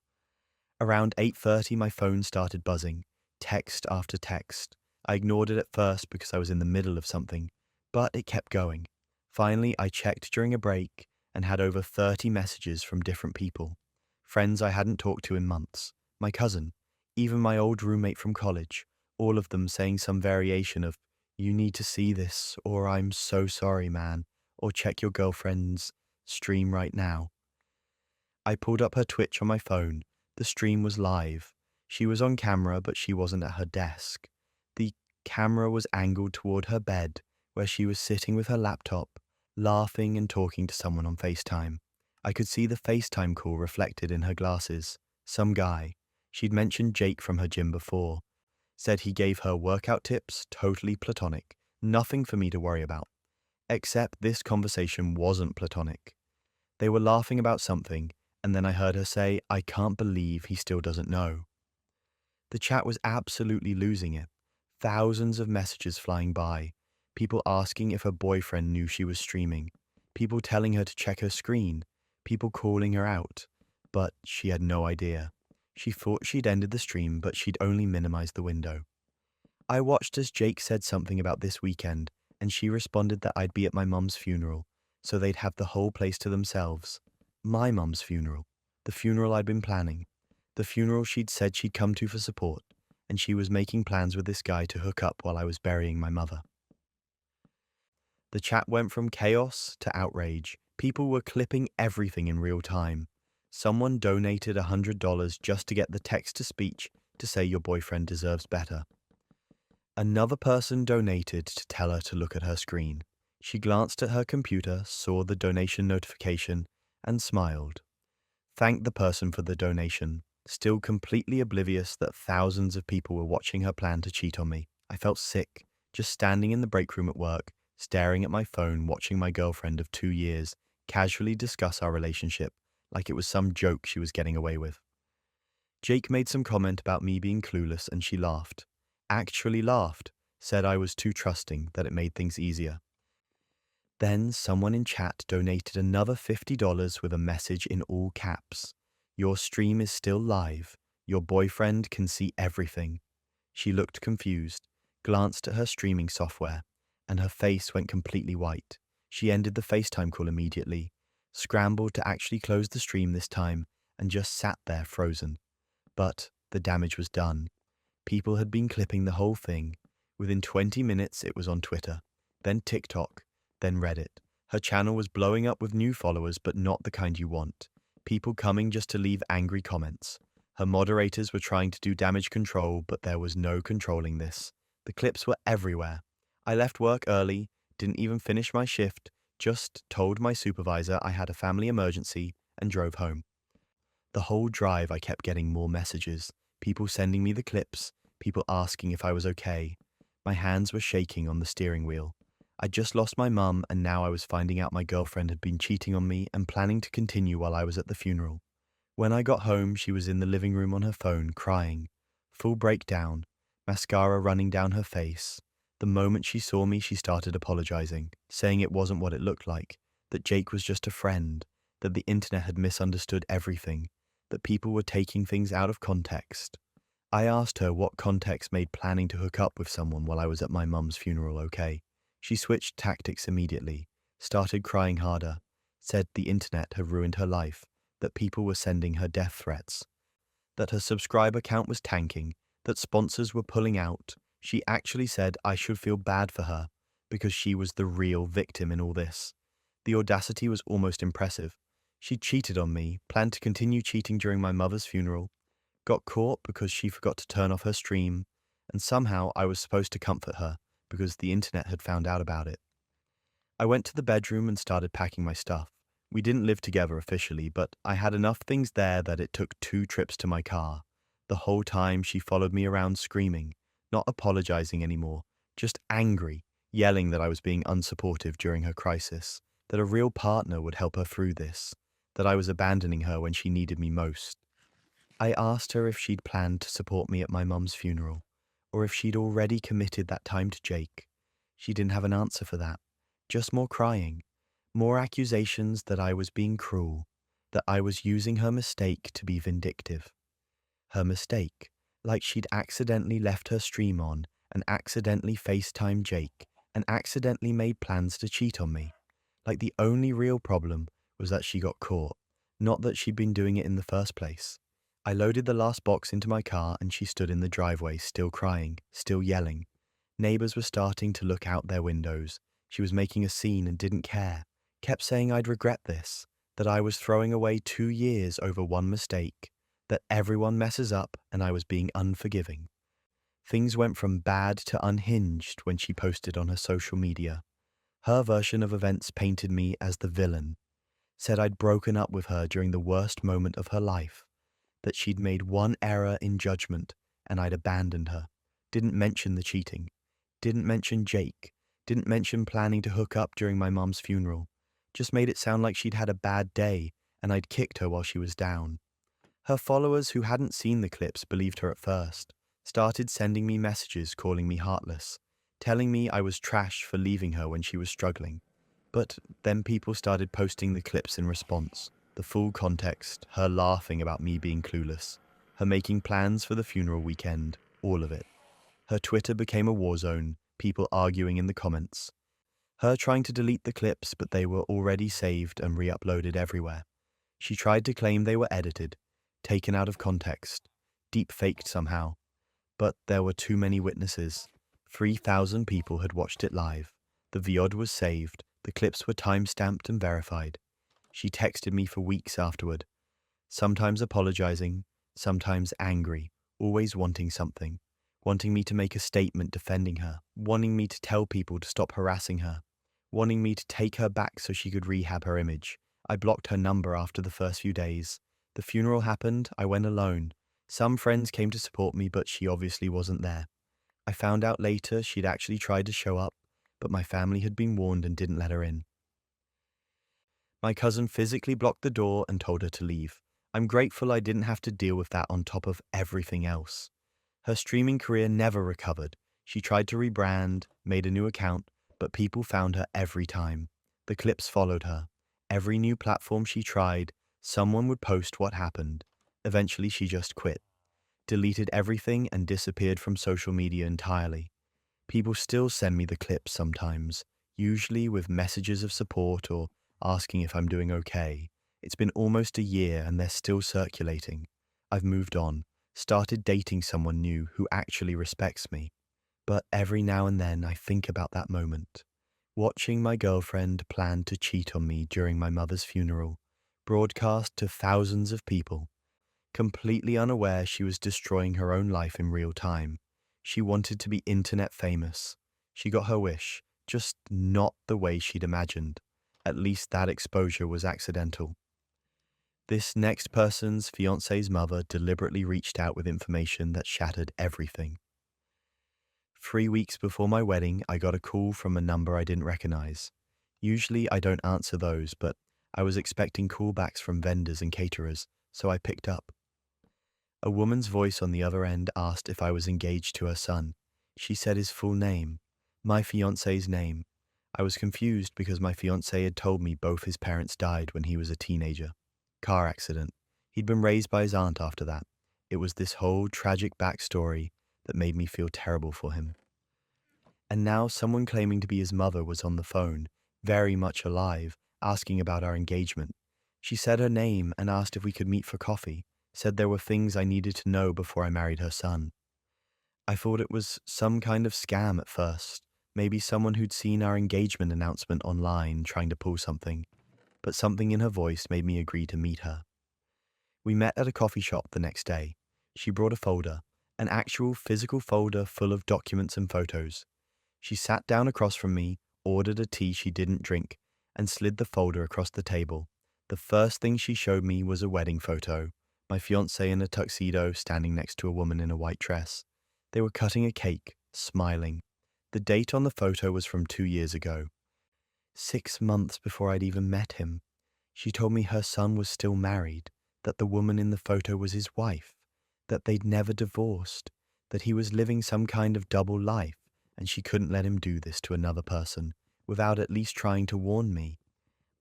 Around 8:30, my phone started buzzing, text after text. I ignored it at first because I was in the middle of something, but it kept going. Finally, I checked during a break and had over 30 messages from different people. Friends I hadn't talked to in months, my cousin, even my old roommate from college, all of them saying some variation of, "You need to see this," or "I'm so sorry, man," or "Check your girlfriend's stream right now." I pulled up her Twitch on my phone. The stream was live. She was on camera, but she wasn't at her desk. The camera was angled toward her bed, where she was sitting with her laptop, laughing and talking to someone on FaceTime. I could see the FaceTime call reflected in her glasses. Some guy. She'd mentioned Jake from her gym before. Said he gave her workout tips, totally platonic. Nothing for me to worry about. Except this conversation wasn't platonic. They were laughing about something, and then I heard her say, "I can't believe he still doesn't know." The chat was absolutely losing it. Thousands of messages flying by. People asking if her boyfriend knew she was streaming. People telling her to check her screen. People calling her out. But she had no idea. She thought she'd ended the stream, but she'd only minimized the window. I watched as Jake said something about this weekend, and she responded that I'd be at my mum's funeral, so they'd have the whole place to themselves. My mum's funeral. The funeral I'd been planning. The funeral she'd said she'd come to for support, and she was making plans with this guy to hook up while I was burying my mother. The chat went from chaos to outrage. People were clipping everything in real time. Someone donated $100 just to get the text-to-speech to say your boyfriend deserves better. Another person donated to tell her to look at her screen. She glanced at her computer, saw the donation notification, and smiled. Thanked the person for the donation, still completely oblivious that thousands of people were watching her plan to cheat on me. I felt sick, just standing in the break room at work, staring at my phone, watching my girlfriend of 2 years casually discuss our relationship like it was some joke she was getting away with. Jake made some comment about me being clueless, and she laughed. Actually laughed, said I was too trusting, that it made things easier. Then someone in chat donated another $50 with a message in all caps. "Your stream is still live. Your boyfriend can see everything." She looked confused, glanced at her streaming software, and her face went completely white. She ended the FaceTime call immediately, scrambled to actually close the stream this time, and just sat there frozen. But the damage was done. People had been clipping the whole thing. Within 20 minutes, it was on Twitter, then TikTok, then Reddit. Her channel was blowing up with new followers, but not the kind you want. People coming just to leave angry comments. Her moderators were trying to do damage control, but there was no controlling this. The clips were everywhere. I left work early, didn't even finish my shift, just told my supervisor I had a family emergency, and drove home. The whole drive I kept getting more messages, people sending me the clips, people asking if I was okay. My hands were shaking on the steering wheel. I'd just lost my mum, and now I was finding out my girlfriend had been cheating on me and planning to continue while I was at the funeral. When I got home, she was in the living room on her phone, crying. Full breakdown, mascara running down her face. The moment she saw me, she started apologizing, saying it wasn't what it looked like, that Jake was just a friend, that the internet had misunderstood everything, that people were taking things out of context. I asked her what context made planning to hook up with someone while I was at my mum's funeral okay. She switched tactics immediately, started crying harder, said the internet had ruined her life, that people were sending her death threats, that her subscriber count was tanking, that sponsors were pulling out. She actually said I should feel bad for her because she was the real victim in all this. The audacity was almost impressive. She cheated on me, planned to continue cheating during my mother's funeral, got caught because she forgot to turn off her stream, and somehow I was supposed to comfort her because the internet had found out about it. I went to the bedroom and started packing my stuff. We didn't live together officially, but I had enough things there that it took 2 trips to my car. The whole time she followed me around screaming, not apologizing anymore, just angry, yelling that I was being unsupportive during her crisis, that a real partner would help her through this, that I was abandoning her when she needed me most. I asked her if she'd planned to support me at my mum's funeral, or if she'd already committed that time to Jake. She didn't have an answer for that, just more crying, more accusations that I was being cruel, that I was using her mistake to be vindictive. Her mistake, like she'd accidentally left her stream on and accidentally FaceTimed Jake and accidentally made plans to cheat on me. Like the only real problem was that she got caught, not that she'd been doing it in the first place. I loaded the last box into my car and she stood in the driveway, still crying, still yelling. Neighbors were starting to look out their windows. She was making a scene and didn't care. Kept saying I'd regret this, that I was throwing away 2 years over one mistake, that everyone messes up and I was being unforgiving. Things went from bad to unhinged when she posted on her social media. Her version of events painted me as the villain, said I'd broken up with her during the worst moment of her life, that she'd made one error in judgment and I'd abandoned her, didn't mention the cheating, didn't mention Jake, didn't mention planning to hook up during my mum's funeral, just made it sound like she'd had a bad day and I'd kicked her while she was down. Her followers who hadn't seen the clips believed her at first, started sending me messages calling me heartless, telling me I was trash for leaving her when she was struggling. But then people started posting the clips in response, the full context, her laughing about me being clueless, her making plans for the funeral weekend, all of it. Her Twitter became a war zone, people arguing in the comments. Her trying to delete the clips, but they were already saved and re-uploaded everywhere. She tried to claim they were edited, taken out of context, deep-faked somehow. But there were too many witnesses. 3,000 people had watched it live. The VOD was saved, the clips were time-stamped and verified. She texted me for weeks afterward, sometimes apologizing, sometimes angry, always wanting something, wanting me to make a statement defending her, wanting me to tell people to stop harassing her, wanting me to take her back so she could rehab her image. I blocked her number after the first few days. The funeral happened, I went alone. Some friends came to support me, but she obviously wasn't there. I found out later she'd actually tried to show up, but my family had been warned and didn't let her in. My cousin physically blocked the door and told her to leave. I'm grateful I didn't have to deal with that on top of everything else. Her streaming career never recovered. She tried to rebrand, made a new account, but people found her every time. The clips followed her. Every new platform she tried, someone would post what happened. Eventually she just quit, deleted everything and disappeared from social media entirely. People still send me the clips sometimes, usually with messages of support or asking if I'm doing okay. It's been almost a year and they're still circulating. I've moved on, started dating someone new who actually respects me. But every now and then I think about that moment. Watching my girlfriend plan to cheat on me during my mother's funeral, broadcast to thousands of people, completely unaware she was destroying her own life in real time. She wanted to be internet famous. She got her wish, just not the way she'd imagined. At least that exposure was accidental. This next person's fiancé's mother deliberately reached out with information that shattered everything. 3 weeks before my wedding, I got a call from a number I didn't recognize. Usually I don't answer those, but I was expecting callbacks from vendors and caterers, so I picked up. A woman's voice on the other end asked if I was engaged to her son. She said his full name, my fiancé's name. I was confused because my fiancé had told me both his parents died when he was a teenager. Car accident. He'd been raised by his aunt after that. It was this whole tragic backstory that made me feel terrible for him. And now someone claiming to be his mother was on the phone, very much alive, asking about our engagement. She said her name and asked if we could meet for coffee, said there were things I needed to know before I married her son. I thought it was some kind of scam at first, maybe someone who'd seen our engagement announcement online trying to pull something, but something in her voice made me agree to meet her. We met at a coffee shop the next day. She brought a folder, an actual physical folder full of documents and photos. She sat down across from me, ordered a tea she didn't drink, and slid the folder across the table. The first thing she showed me was a wedding photo, my fiancé in a tuxedo standing next to a woman in a white dress. They were cutting a cake, smiling. The date on the photo was from 2 years ago, 6 months before I'd even met him. She told me her son was still married, that the woman in the photo was his wife, that they'd never divorced, that he was living some kind of double life, and she couldn't let him do this to another person without at least trying to warn me.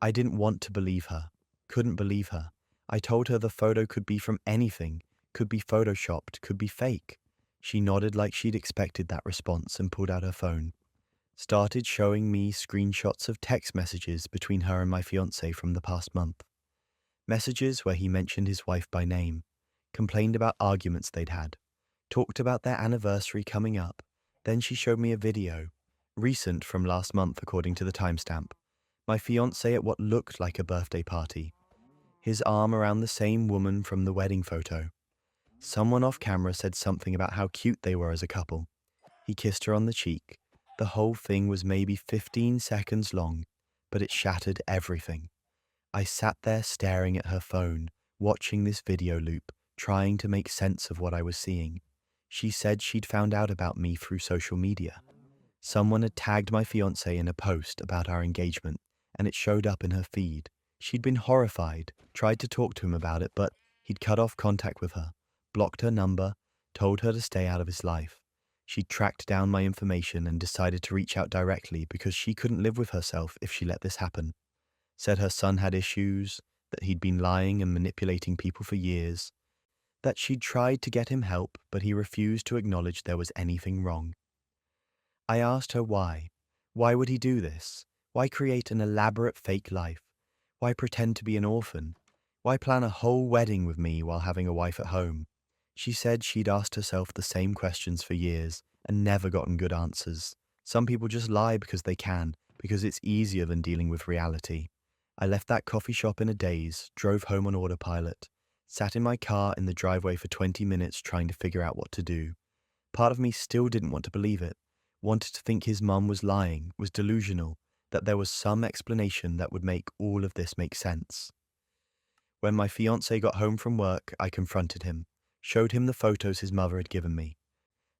I didn't want to believe her, couldn't believe her. I told her the photo could be from anything, could be photoshopped, could be fake. She nodded like she'd expected that response and pulled out her phone. Started showing me screenshots of text messages between her and my fiancé from the past month. Messages where he mentioned his wife by name, complained about arguments they'd had, talked about their anniversary coming up. Then she showed me a video, recent from last month according to the timestamp. My fiancé at what looked like a birthday party, his arm around the same woman from the wedding photo. Someone off camera said something about how cute they were as a couple. He kissed her on the cheek. The whole thing was maybe 15 seconds long, but it shattered everything. I sat there staring at her phone, watching this video loop, trying to make sense of what I was seeing. She said she'd found out about me through social media. Someone had tagged my fiancé in a post about our engagement, and it showed up in her feed. She'd been horrified, tried to talk to him about it, but he'd cut off contact with her, blocked her number, told her to stay out of his life. She'd tracked down my information and decided to reach out directly because she couldn't live with herself if she let this happen. Said her son had issues, that he'd been lying and manipulating people for years, that she'd tried to get him help, but he refused to acknowledge there was anything wrong. I asked her why. Why would he do this? Why create an elaborate fake life? Why pretend to be an orphan? Why plan a whole wedding with me while having a wife at home? She said she'd asked herself the same questions for years and never gotten good answers. Some people just lie because they can, because it's easier than dealing with reality. I left that coffee shop in a daze, drove home on autopilot, sat in my car in the driveway for 20 minutes trying to figure out what to do. Part of me still didn't want to believe it, wanted to think his mum was lying, was delusional, that there was some explanation that would make all of this make sense. When my fiancé got home from work, I confronted him, showed him the photos his mother had given me,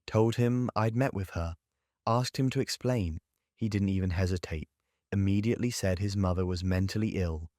told him I'd met with her, asked him to explain. He didn't even hesitate, immediately said his mother was mentally ill,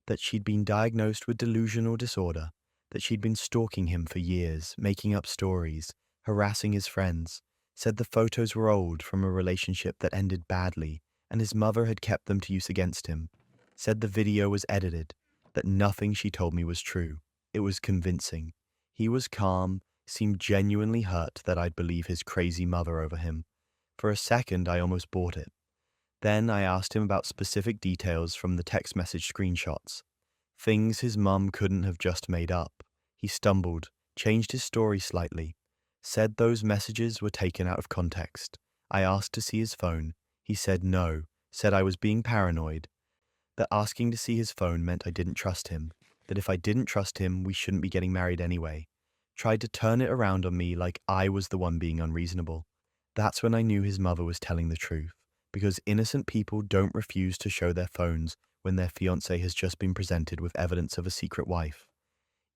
that she'd been diagnosed with delusional disorder, that she'd been stalking him for years, making up stories, harassing his friends, said the photos were old from a relationship that ended badly, and his mother had kept them to use against him, said the video was edited, that nothing she told me was true. It was convincing. He was calm, seemed genuinely hurt that I'd believe his crazy mother over him. For a second, I almost bought it. Then I asked him about specific details from the text message screenshots. Things his mum couldn't have just made up. He stumbled, changed his story slightly, said those messages were taken out of context. I asked to see his phone. He said no, said I was being paranoid, that asking to see his phone meant I didn't trust him, that if I didn't trust him, we shouldn't be getting married anyway. Tried to turn it around on me like I was the one being unreasonable. That's when I knew his mother was telling the truth, because innocent people don't refuse to show their phones when their fiancé has just been presented with evidence of a secret wife.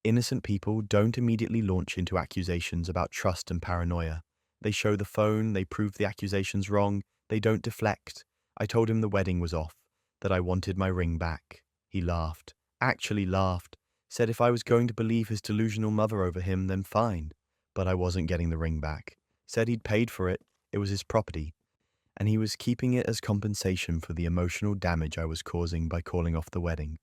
Innocent people don't immediately launch into accusations about trust and paranoia. They show the phone, they prove the accusations wrong, they don't deflect. I told him the wedding was off, that I wanted my ring back. He laughed, actually laughed, said if I was going to believe his delusional mother over him, then fine. But I wasn't getting the ring back. Said he'd paid for it, it was his property, and he was keeping it as compensation for the emotional damage I was causing by calling off the wedding.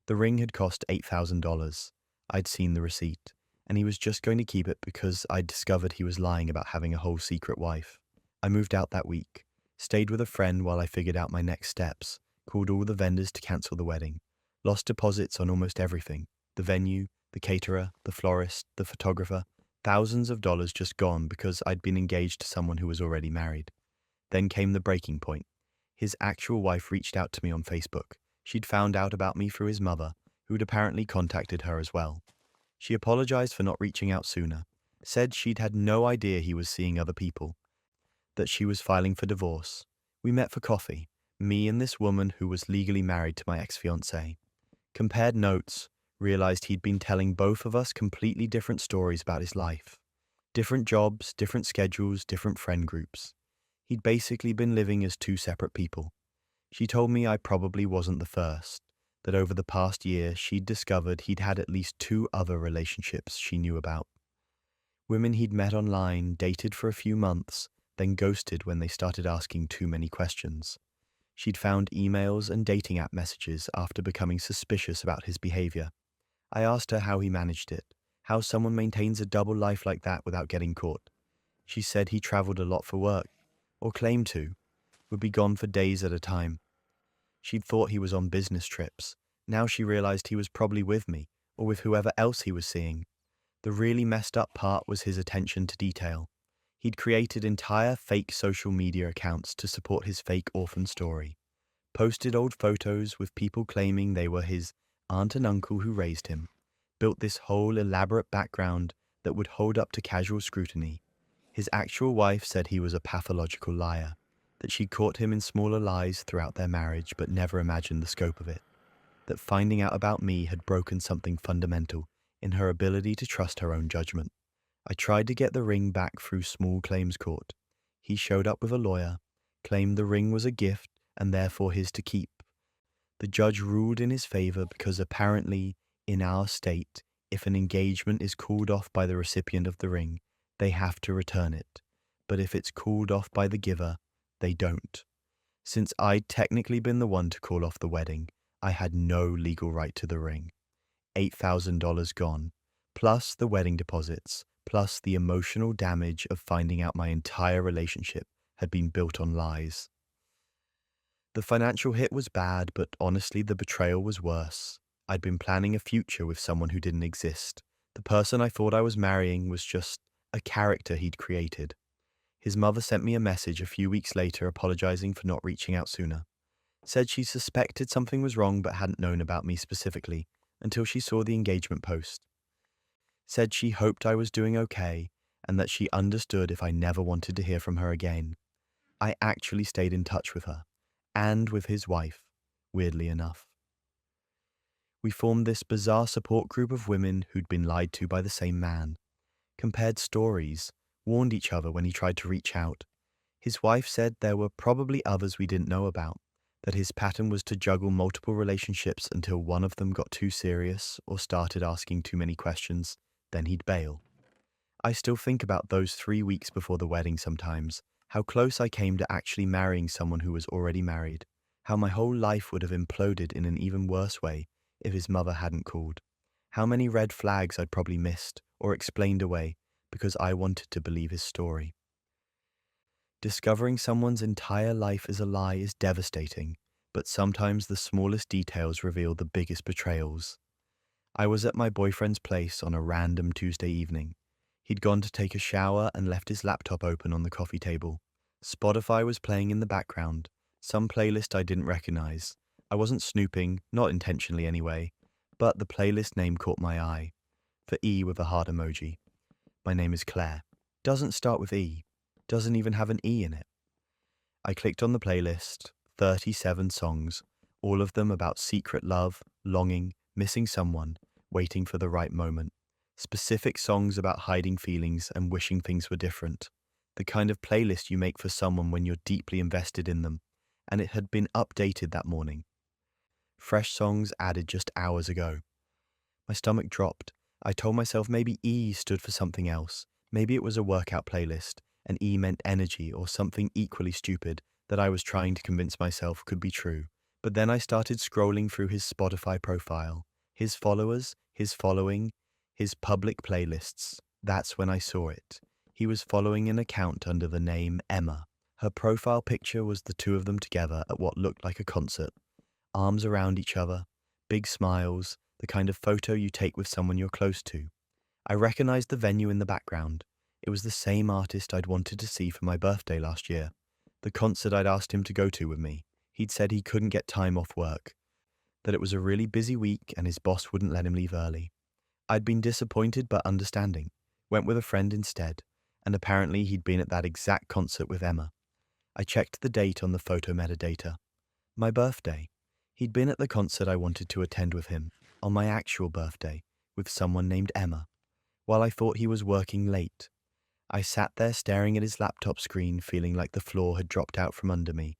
The ring had cost $8,000. I'd seen the receipt, and he was just going to keep it because I'd discovered he was lying about having a whole secret wife. I moved out that week, stayed with a friend while I figured out my next steps, called all the vendors to cancel the wedding, lost deposits on almost everything, the venue, the caterer, the florist, the photographer, thousands of dollars just gone because I'd been engaged to someone who was already married. Then came the breaking point. His actual wife reached out to me on Facebook. She'd found out about me through his mother, who'd apparently contacted her as well. She apologized for not reaching out sooner, said she'd had no idea he was seeing other people, that she was filing for divorce. We met for coffee, me and this woman who was legally married to my ex-fiancé. Compared notes, realized he'd been telling both of us completely different stories about his life. Different jobs, different schedules, different friend groups. He'd basically been living as two separate people. She told me I probably wasn't the first, that over the past year she'd discovered he'd had at least two other relationships she knew about. Women he'd met online, dated for a few months, then ghosted when they started asking too many questions. She'd found emails and dating app messages after becoming suspicious about his behavior. I asked her how he managed it, how someone maintains a double life like that without getting caught. She said he traveled a lot for work, or claimed to, would be gone for days at a time. She'd thought he was on business trips. Now she realized he was probably with me, or with whoever else he was seeing. The really messed up part was his attention to detail. He'd created entire fake social media accounts to support his fake orphan story, posted old photos with people claiming they were his aunt and uncle who raised him, built this whole elaborate background that would hold up to casual scrutiny. His actual wife said he was a pathological liar, that she'd caught him in smaller lies throughout their marriage but never imagined the scope of it, that finding out about me had broken something fundamental in her ability to trust her own judgment. I tried to get the ring back through small claims court. He showed up with a lawyer, claimed the ring was a gift and therefore his to keep. The judge ruled in his favor because apparently, in our state, if an engagement is called off by the recipient of the ring, they have to return it. But if it's called off by the giver, they don't. Since I'd technically been the one to call off the wedding, I had no legal right to the ring. $8,000 gone, plus the wedding deposits, plus the emotional damage of finding out my entire relationship had been built on lies. The financial hit was bad, but honestly, the betrayal was worse. I'd been planning a future with someone who didn't exist. The person I thought I was marrying was just a character he'd created. His mother sent me a message a few weeks later apologizing for not reaching out sooner. Said she suspected something was wrong but hadn't known about me specifically until she saw the engagement post. Said she hoped I was doing okay and that she understood if I never wanted to hear from her again. I actually stayed in touch with her, and with his wife, weirdly enough. We formed this bizarre support group of women who'd been lied to by the same man, compared stories, warned each other when he tried to reach out. His wife said there were probably others we didn't know about, that his pattern was to juggle multiple relationships until one of them got too serious or started asking too many questions, then he'd bail. I still think about those 3 weeks before the wedding sometimes, how close I came to actually marrying someone who was already married, how my whole life would have imploded in an even worse way if his mother hadn't called, how many red flags I'd probably missed or explained away because I wanted to believe his story. Discovering someone's entire life is a lie is devastating, but sometimes the smallest details reveal the biggest betrayals. I was at my boyfriend's place on a random Tuesday evening. He'd gone to take a shower and left his laptop open on the coffee table. Spotify was playing in the background, some playlist I didn't recognize. I wasn't snooping, not intentionally anyway, but the playlist name caught my eye. For E with a heart emoji. My name is Claire. Doesn't start with E. Doesn't even have an E in it. I clicked on the playlist, 37 songs, all of them about secret love, longing, missing someone, waiting for the right moment. Specific songs about hiding feelings and wishing things were different. The kind of playlist you make for someone when you're deeply invested in them, and it had been updated that morning. Fresh songs added just hours ago. My stomach dropped. I told myself maybe E stood for something else. Maybe it was a workout playlist, and E meant energy or something equally stupid that I was trying to convince myself could be true. But then I started scrolling through his Spotify profile, his followers, his following, his public playlists. That's when I saw it. He was following an account under the name Emma. Her profile picture was the two of them together at what looked like a concert. Arms around each other, big smiles, the kind of photo you take with someone you're close to. I recognized the venue in the background. It was the same artist I'd wanted to see for my birthday last year. The concert I'd asked him to go to with me. He'd said he couldn't get time off work, that it was a really busy week and his boss wouldn't let him leave early. I'd been disappointed but understanding, went with a friend instead, and apparently he'd been at that exact concert with Emma. I checked the date on the photo metadata. My birthday. He'd been at the concert I wanted to attend with him, on my actual birthday, with someone named Emma, while I thought he was working late. I sat there staring at his laptop screen, feeling like the floor had dropped out from under me.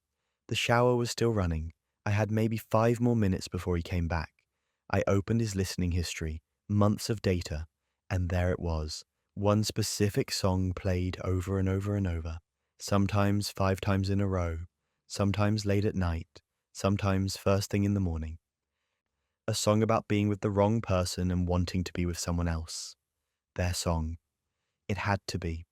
The shower was still running. I had maybe 5 more minutes before he came back. I opened his listening history, months of data, and there it was. One specific song played over and over and over, sometimes 5 times in a row, sometimes late at night, sometimes first thing in the morning. A song about being with the wrong person and wanting to be with someone else. Their song. It had to be.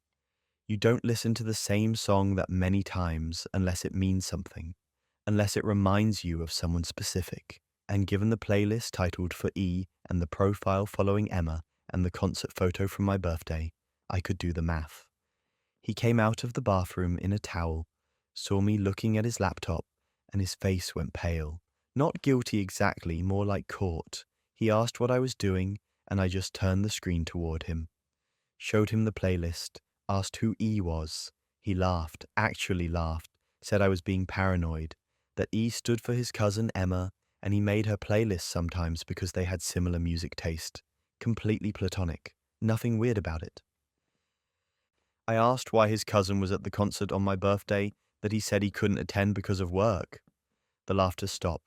You don't listen to the same song that many times unless it means something, unless it reminds you of someone specific. And given the playlist titled For E and the profile following Emma and the concert photo from my birthday, I could do the math. He came out of the bathroom in a towel, saw me looking at his laptop, and his face went pale. Not guilty exactly, more like caught. He asked what I was doing, and I just turned the screen toward him. Showed him the playlist, asked who E was. He laughed, actually laughed, said I was being paranoid, that E stood for his cousin Emma, and he made her playlists sometimes because they had similar music taste. Completely platonic. Nothing weird about it. I asked why his cousin was at the concert on my birthday, that he said he couldn't attend because of work. The laughter stopped.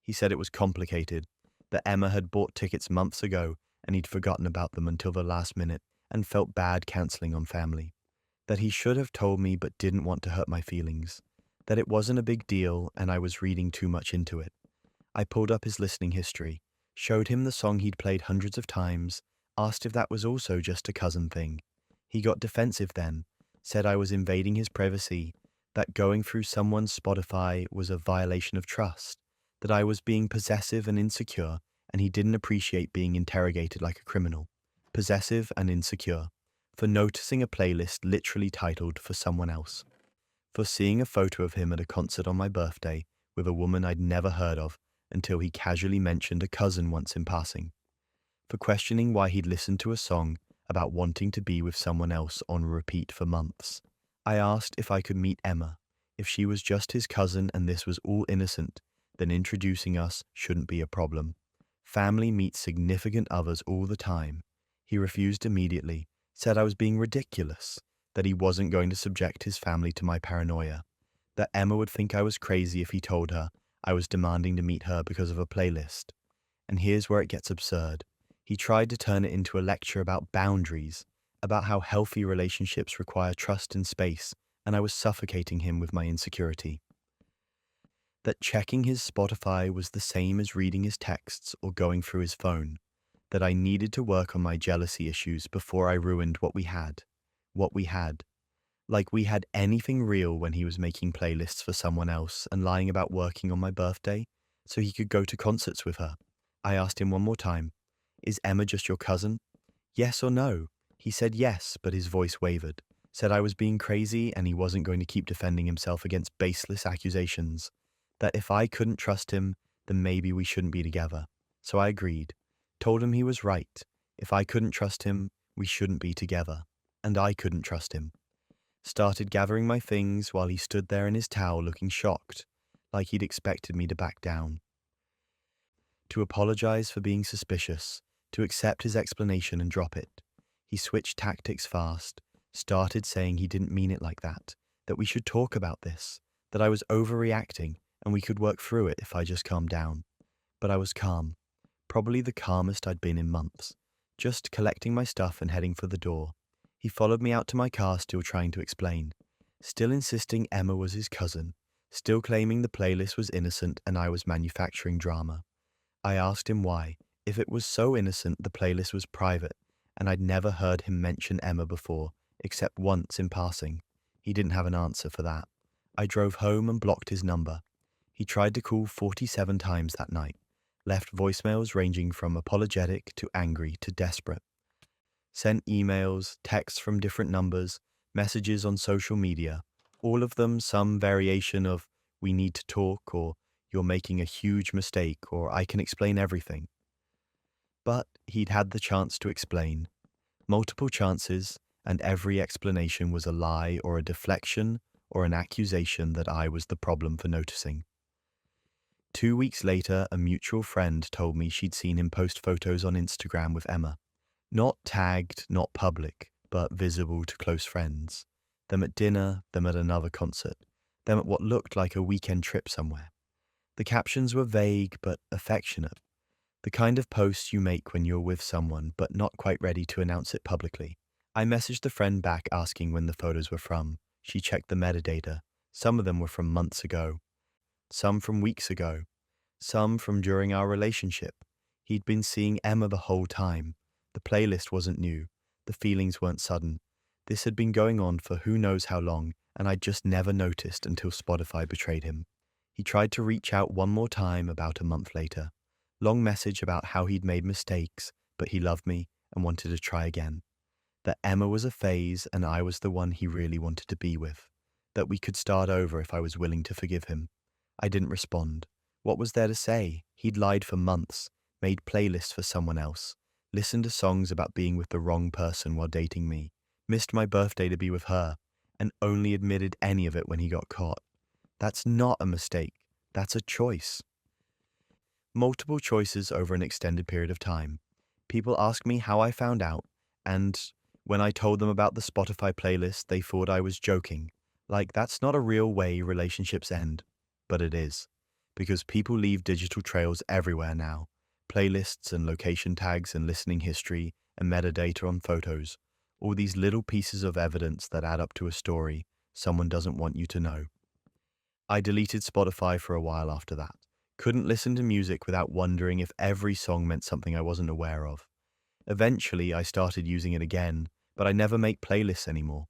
He said it was complicated, that Emma had bought tickets months ago and he'd forgotten about them until the last minute and felt bad cancelling on family. That he should have told me but didn't want to hurt my feelings. That it wasn't a big deal and I was reading too much into it. I pulled up his listening history, showed him the song he'd played hundreds of times, asked if that was also just a cousin thing. He got defensive then, said I was invading his privacy, that going through someone's Spotify was a violation of trust, that I was being possessive and insecure, and he didn't appreciate being interrogated like a criminal. Possessive and insecure, for noticing a playlist literally titled For Someone Else, for seeing a photo of him at a concert on my birthday with a woman I'd never heard of until he casually mentioned a cousin once in passing, for questioning why he'd listened to a song about wanting to be with someone else on repeat for months. I asked if I could meet Emma, if she was just his cousin and this was all innocent, then introducing us shouldn't be a problem. Family meets significant others all the time. He refused immediately, said I was being ridiculous, that he wasn't going to subject his family to my paranoia, that Emma would think I was crazy if he told her I was demanding to meet her because of a playlist. And here's where it gets absurd. He tried to turn it into a lecture about boundaries, about how healthy relationships require trust and space, and I was suffocating him with my insecurity. That checking his Spotify was the same as reading his texts or going through his phone, that I needed to work on my jealousy issues before I ruined what we had. What we had. Like we had anything real when he was making playlists for someone else and lying about working on my birthday so he could go to concerts with her. I asked him one more time, is Emma just your cousin? Yes or no? He said yes, but his voice wavered, said I was being crazy and he wasn't going to keep defending himself against baseless accusations, that if I couldn't trust him, then maybe we shouldn't be together. So I agreed, told him he was right. If I couldn't trust him, we shouldn't be together. And I couldn't trust him. Started gathering my things while he stood there in his towel looking shocked, like he'd expected me to back down. To apologize for being suspicious, to accept his explanation and drop it. He switched tactics fast, started saying he didn't mean it like that we should talk about this, that I was overreacting and we could work through it if I just calmed down. But I was calm, probably the calmest I'd been in months, just collecting my stuff and heading for the door. He followed me out to my car, still trying to explain, still insisting Emma was his cousin, still claiming the playlist was innocent and I was manufacturing drama. I asked him why, if it was so innocent the playlist was private, and I'd never heard him mention Emma before, except once in passing. He didn't have an answer for that. I drove home and blocked his number. He tried to call 47 times that night, left voicemails ranging from apologetic to angry to desperate. Sent emails, texts from different numbers, messages on social media, all of them some variation of "we need to talk" or "you're making a huge mistake" or "I can explain everything." But he'd had the chance to explain. Multiple chances, and every explanation was a lie or a deflection or an accusation that I was the problem for noticing. 2 weeks later, a mutual friend told me she'd seen him post photos on Instagram with Emma. Not tagged, not public, but visible to close friends. Them at dinner, them at another concert, them at what looked like a weekend trip somewhere. The captions were vague but affectionate, the kind of posts you make when you're with someone but not quite ready to announce it publicly. I messaged the friend back asking when the photos were from. She checked the metadata. Some of them were from months ago, some from weeks ago, some from during our relationship. He'd been seeing Emma the whole time. The playlist wasn't new. The feelings weren't sudden. This had been going on for who knows how long, and I'd just never noticed until Spotify betrayed him. He tried to reach out one more time about a month later. Long message about how he'd made mistakes, but he loved me and wanted to try again. That Emma was a phase and I was the one he really wanted to be with. That we could start over if I was willing to forgive him. I didn't respond. What was there to say? He'd lied for months, made playlists for someone else, listened to songs about being with the wrong person while dating me, missed my birthday to be with her, and only admitted any of it when he got caught. That's not a mistake. That's a choice. Multiple choices over an extended period of time. People ask me how I found out, and when I told them about the Spotify playlist, they thought I was joking. Like, that's not a real way relationships end. But it is. Because people leave digital trails everywhere now. Playlists and location tags and listening history and metadata on photos. All these little pieces of evidence that add up to a story someone doesn't want you to know. I deleted Spotify for a while after that. Couldn't listen to music without wondering if every song meant something I wasn't aware of. Eventually, I started using it again, but I never make playlists anymore.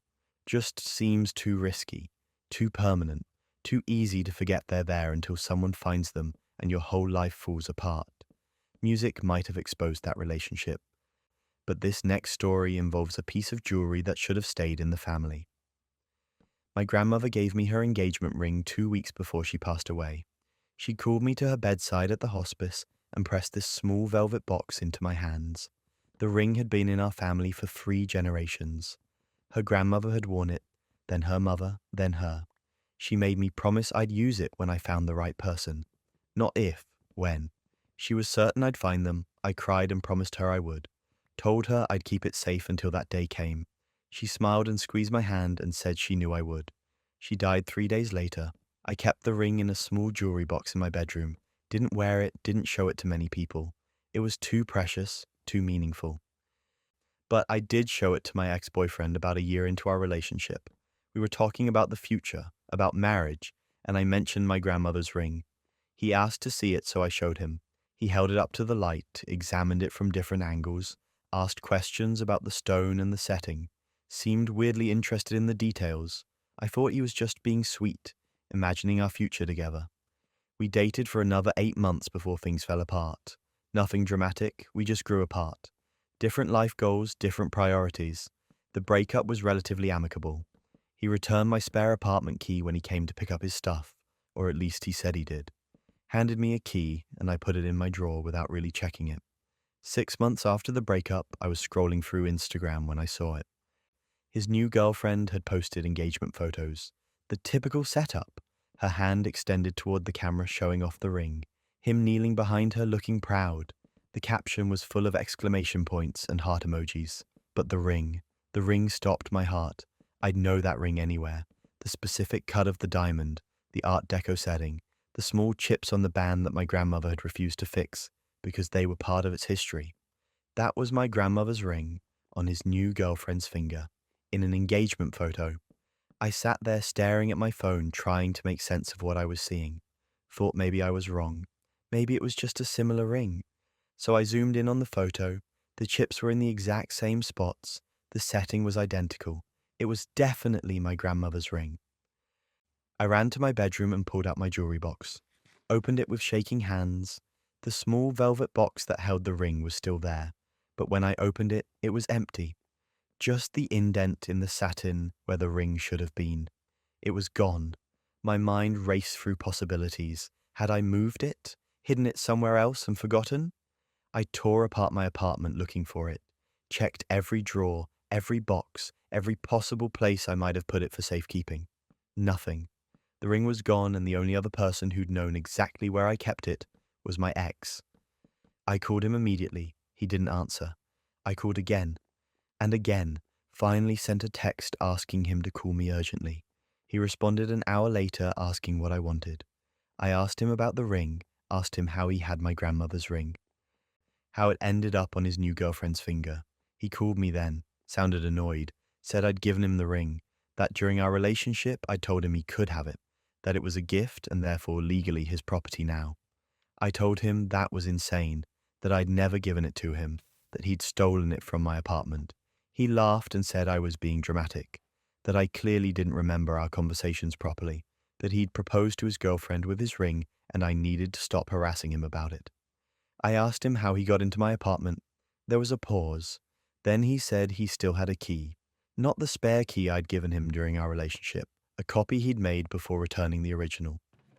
Just seems too risky, too permanent, too easy to forget they're there until someone finds them and your whole life falls apart. Music might have exposed that relationship, but this next story involves a piece of jewelry that should have stayed in the family. My grandmother gave me her engagement ring 2 weeks before she passed away. She called me to her bedside at the hospice and pressed this small velvet box into my hands. The ring had been in our family for 3 generations. Her grandmother had worn it, then her mother, then her. She made me promise I'd use it when I found the right person. Not if, when. She was certain I'd find them. I cried and promised her I would. Told her I'd keep it safe until that day came. She smiled and squeezed my hand and said she knew I would. She died 3 days later. I kept the ring in a small jewelry box in my bedroom. Didn't wear it, didn't show it to many people. It was too precious, too meaningful. But I did show it to my ex-boyfriend about a year into our relationship. We were talking about the future, about marriage, and I mentioned my grandmother's ring. He asked to see it, so I showed him. He held it up to the light, examined it from different angles, asked questions about the stone and the setting, seemed weirdly interested in the details. I thought he was just being sweet, imagining our future together. We dated for another 8 months before things fell apart. Nothing dramatic, we just grew apart. Different life goals, different priorities. The breakup was relatively amicable. He returned my spare apartment key when he came to pick up his stuff, or at least he said he did. Handed me a key, and I put it in my drawer without really checking it. 6 months after the breakup, I was scrolling through Instagram when I saw it. His new girlfriend had posted engagement photos. The typical setup. Her hand extended toward the camera showing off the ring. Him kneeling behind her looking proud. The caption was full of exclamation points and heart emojis. But the ring stopped my heart. I'd know that ring anywhere. The specific cut of the diamond, the Art Deco setting, the small chips on the band that my grandmother had refused to fix because they were part of its history. That was my grandmother's ring on his new girlfriend's finger, in an engagement photo. I sat there staring at my phone trying to make sense of what I was seeing. Thought maybe I was wrong. Maybe it was just a similar ring. So I zoomed in on the photo. The chips were in the exact same spots. The setting was identical. It was definitely my grandmother's ring. I ran to my bedroom and pulled out my jewelry box. Opened it with shaking hands. The small velvet box that held the ring was still there, but when I opened it, it was empty. Just the indent in the satin where the ring should have been. It was gone. My mind raced through possibilities. Had I moved it? Hidden it somewhere else and forgotten? I tore apart my apartment looking for it. Checked every drawer, every box, every possible place I might have put it for safekeeping. Nothing. The ring was gone, and the only other person who'd known exactly where I kept it was my ex. I called him immediately. He didn't answer. I called again and again, Finally sent a text asking him to call me urgently. He responded an hour later asking what I wanted. I asked him about the ring, asked him how he had my grandmother's ring, how it ended up on his new girlfriend's finger. He called me then, sounded annoyed, said I'd given him the ring, that during our relationship I told him he could have it, that it was a gift and therefore legally his property now. I told him that was insane, that I'd never given it to him, that he'd stolen it from my apartment. He laughed and said I was being dramatic, that I clearly didn't remember our conversations properly, that he'd proposed to his girlfriend with his ring and I needed to stop harassing him about it. I asked him how he got into my apartment. There was a pause. Then he said he still had a key. Not the spare key I'd given him during our relationship, a copy he'd made before returning the original.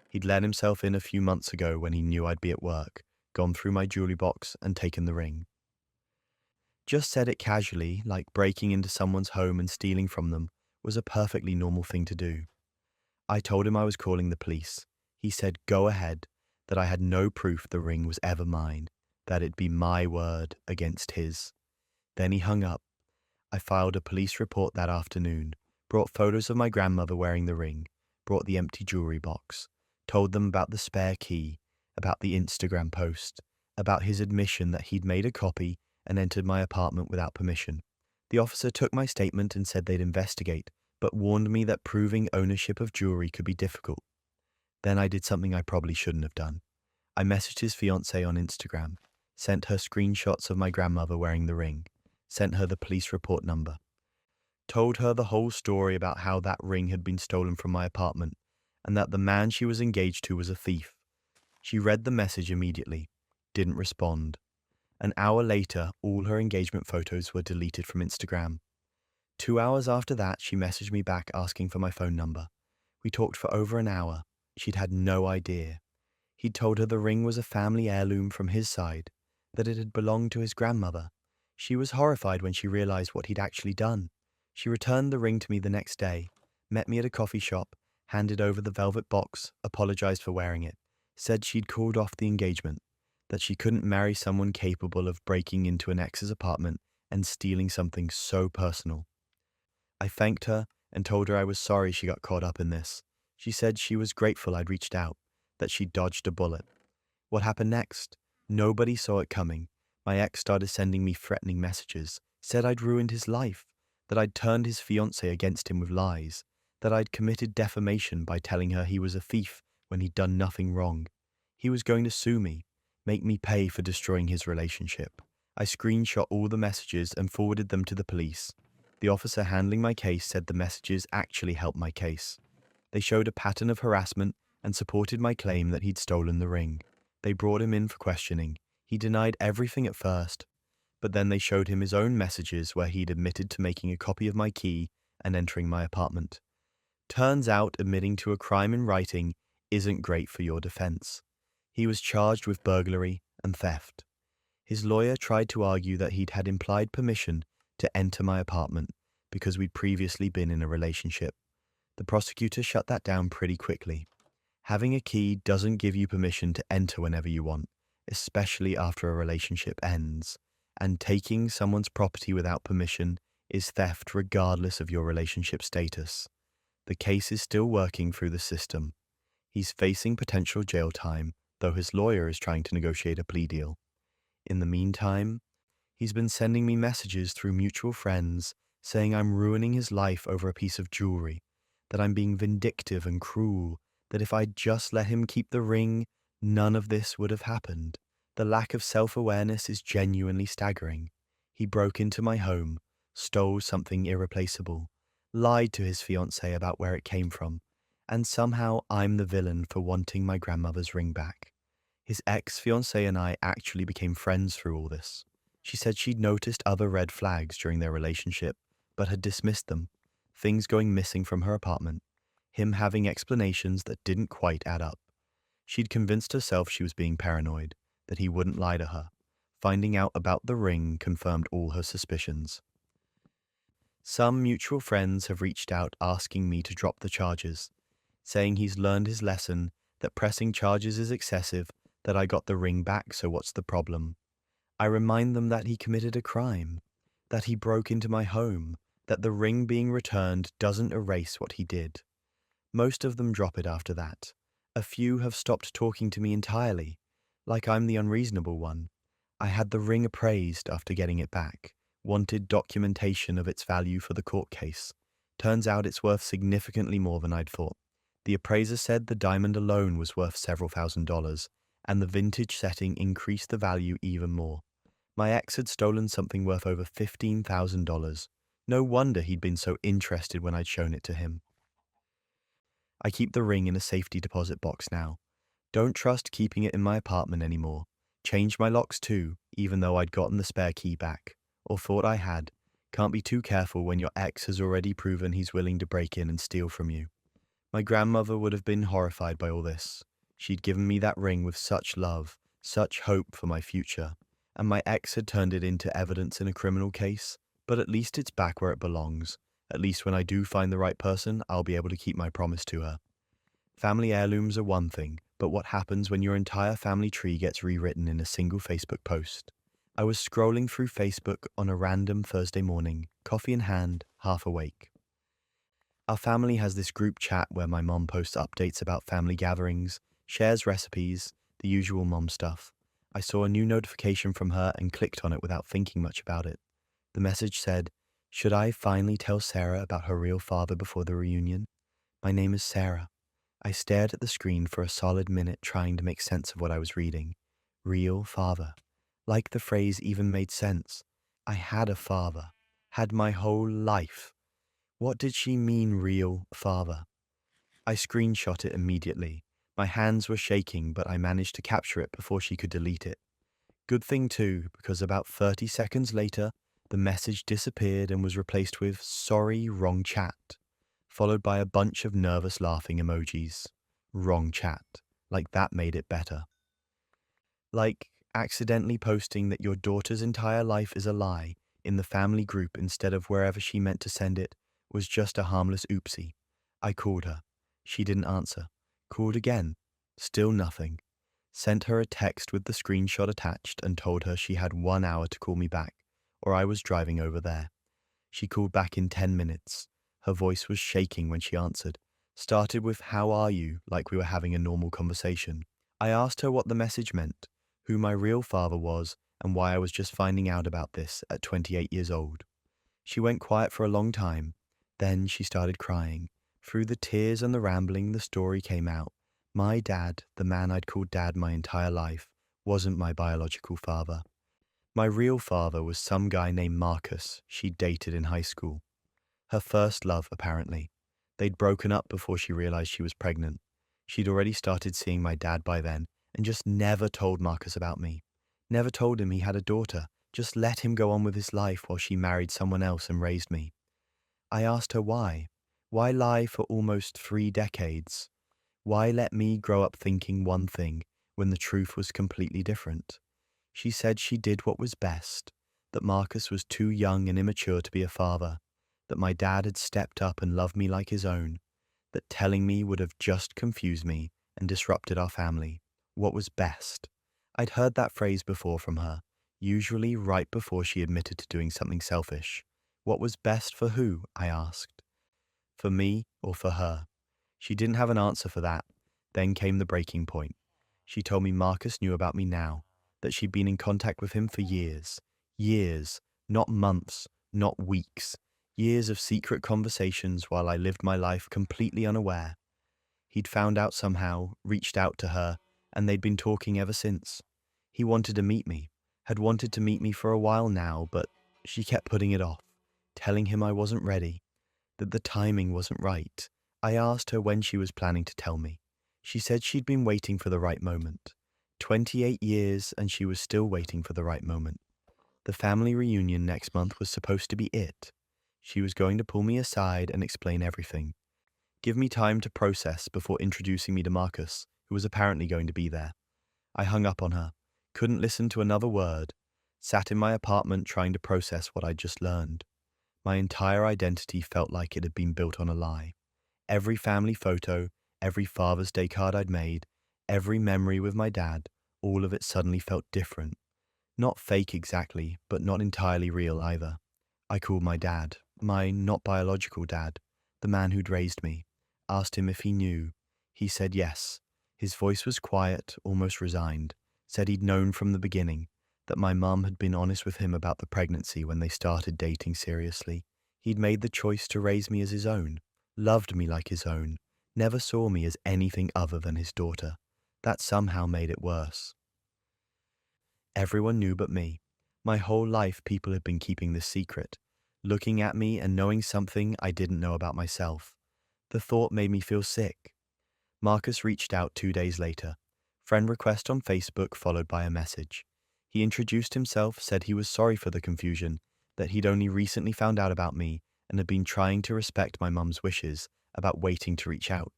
He'd let himself in a few months ago when he knew I'd be at work, gone through my jewelry box and taken the ring. Just said it casually, like breaking into someone's home and stealing from them was a perfectly normal thing to do. I told him I was calling the police. He said, go ahead, that I had no proof the ring was ever mine, that it'd be my word against his. Then he hung up. I filed a police report that afternoon, brought photos of my grandmother wearing the ring, brought the empty jewelry box, told them about the spare key, about the Instagram post, about his admission that he'd made a copy and entered my apartment without permission. The officer took my statement and said they'd investigate, but warned me that proving ownership of jewelry could be difficult. Then I did something I probably shouldn't have done. I messaged his fiancée on Instagram, sent her screenshots of my grandmother wearing the ring, sent her the police report number, told her the whole story about how that ring had been stolen from my apartment and that the man she was engaged to was a thief. She read the message immediately, didn't respond. An hour later, all her engagement photos were deleted from Instagram. 2 hours after that, she messaged me back asking for my phone number. We talked for over an hour. She'd had no idea. He'd told her the ring was a family heirloom from his side, that it had belonged to his grandmother. She was horrified when she realized what he'd actually done. She returned the ring to me the next day, met me at a coffee shop, handed over the velvet box, apologized for wearing it, said she'd called off the engagement, that she couldn't marry someone capable of breaking into an ex's apartment and stealing something so personal. I thanked her and told her I was sorry she got caught up in this. She said she was grateful I'd reached out, that she dodged a bullet. What happened next? Nobody saw it coming. My ex started sending me threatening messages, said I'd ruined his life, that I'd turned his fiancée against him with lies, that I'd committed defamation by telling her he was a thief when he'd done nothing wrong. He was going to sue me, make me pay for destroying his relationship. I screenshot all the messages and forwarded them to the police. The officer handling my case said the messages actually helped my case. They showed a pattern of harassment and supported my claim that he'd stolen the ring. They brought him in for questioning. He denied everything at first, but then they showed him his own messages where he'd admitted to making a copy of my key and entering my apartment. Turns out admitting to a crime in writing isn't great for your defense. He was charged with burglary and theft. His lawyer tried to argue that he'd had implied permission to enter my apartment because we'd previously been in a relationship. The prosecutor shut that down pretty quickly. Having a key doesn't give you permission to enter whenever you want, especially after a relationship ends. And taking someone's property without permission is theft regardless of your relationship status. The case is still working through the system. He's facing potential jail time, though his lawyer is trying to negotiate a plea deal. In the meantime, he's been sending me messages through mutual friends saying I'm ruining his life over a piece of jewelry, that I'm being vindictive and cruel, that if I'd just let him keep the ring, none of this would have happened. The lack of self-awareness is genuinely staggering. He broke into my home, stole something irreplaceable, lied to his fiancée about where it came from, and somehow I'm the villain for wanting my grandmother's ring back. His ex-fiancée and I actually became friends through all this. She said she'd noticed other red flags during their relationship, but had dismissed them. Things going missing from her apartment, him having explanations that didn't quite add up. She'd convinced herself she was being paranoid, that he wouldn't lie to her. Finding out about the ring confirmed all her suspicions. Some mutual friends have reached out asking me to drop the charges, saying he's learned his lesson, that pressing charges is excessive, that I got the ring back, so what's the problem? I remind them that he committed a crime, that he broke into my home, that the ring being returned doesn't erase what he did. Most of them drop it after that. A few have stopped talking to me entirely, like I'm the unreasonable one. I had the ring appraised after getting it back, wanted documentation of its value for the court case. Turns out it's worth significantly more than I'd thought. The appraiser said the diamond alone was worth several $1,000s, and the vintage setting increased the value even more. My ex had stolen something worth over $15,000. No wonder he'd been so interested when I'd shown it to him. I keep the ring in a safety deposit box now. Don't trust keeping it in my apartment anymore. Changed my locks too, even though I'd gotten the spare key back. Or thought I had. Can't be too careful when your ex has already proven he's willing to break in and steal from you. My grandmother would have been horrified by all this. She'd given me that ring with such love, such hope for my future. And my ex had turned it into evidence in a criminal case. But at least it's back where it belongs. At least when I do find the right person, I'll be able to keep my promise to her. Family heirlooms are one thing, but what happens when your entire family tree gets rewritten in a single Facebook post? I was scrolling through Facebook on a random Thursday morning, coffee in hand, half awake. Our family has this group chat where my mom posts updates about family gatherings, shares recipes, the usual mom stuff. I saw a new notification from her and clicked on it without thinking much about it. The message said, "Should I finally tell Sarah about her real father before the reunion? My name is Sarah." I stared at the screen for a solid minute trying to make sense of what I was reading. Real father. Like the phrase even made sense. I had a father. Had my whole life. What did she mean, real father? I screenshot it immediately. My hands were shaking, but I managed to capture it before she could delete it. Good thing too, because about 30 seconds later, the message disappeared and was replaced with "sorry, wrong chat," followed by a bunch of nervous laughing emojis. Wrong chat. Like that made it better. Like accidentally posting that your daughter's entire life is a lie in the family group instead of wherever she meant to send it was just a harmless oopsie. I called her. She didn't answer. Called again. Still nothing. Sent her a text with the screenshot attached and told her she had 1 hour to call me back, or I was driving over there. She called back in 10 minutes. Her voice was shaking when she answered. Started with "how are you," like we were having a normal conversation. I asked her what the message meant, who my real father was, and why I was just finding out about this at 28 years old. She went quiet for a long time. Then she started crying. Through the tears and the rambling, the story came out. My dad, the man I'd called dad my entire life, wasn't my biological father. My real father was some guy named Marcus she'd dated in high school. Her first love, apparently. They'd broken up before she realized she was pregnant. She'd already started seeing my dad by then and just never told Marcus about me. Never told him he had a daughter, just let him go on with his life while she married someone else and raised me. I asked her why. Why lie for almost 3 decades? Why let me grow up thinking one thing when the truth was completely different? She said she did what was best, that Marcus was too young and immature to be a father, that my dad had stepped up and loved me like his own, that telling me would have just confused me and disrupted our family. What was best? I'd heard that phrase before from her, usually right before she admitted to doing something selfish. What was best for who? I asked. For me or for her? She didn't have an answer for that. Then came the breaking point. She told me Marcus knew about me now, that she'd been in contact with him for years. Years, not months, not weeks. Years of secret conversations while I lived my life completely unaware. He'd found out somehow, reached out to her, and they'd been talking ever since. He wanted to meet me, had wanted to meet me for a while now, but she kept putting it off, telling him I wasn't ready, that the timing wasn't right. I asked her when she was planning to tell me. She said she'd been waiting for the right moment. 28 years and she was still waiting for the right moment. The family reunion next month was supposed to be it. She was going to pull me aside and explain everything. Give me time to process before introducing me to Marcus, who was apparently going to be there. I hung up on her, couldn't listen to another word, sat in my apartment trying to process what I'd just learned. My entire identity felt like it had been built on a lie. Every family photo, every Father's Day card I'd made, every memory with my dad, all of it suddenly felt different. Not fake exactly, but not entirely real either. I called my dad. My not biological dad, the man who'd raised me, asked him if he knew. He said yes. His voice was quiet, almost resigned. Said he'd known from the beginning that my mum had been honest with him about the pregnancy when they started dating seriously. He'd made the choice to raise me as his own, loved me like his own, never saw me as anything other than his daughter. That somehow made it worse. Everyone knew but me. My whole life people had been keeping this secret, looking at me and knowing something I didn't know about myself. The thought made me feel sick. Marcus reached out 2 days later. Friend request on Facebook followed by a message. He introduced himself, said he was sorry for the confusion, that he'd only recently found out about me and had been trying to respect my mum's wishes about waiting to reach out.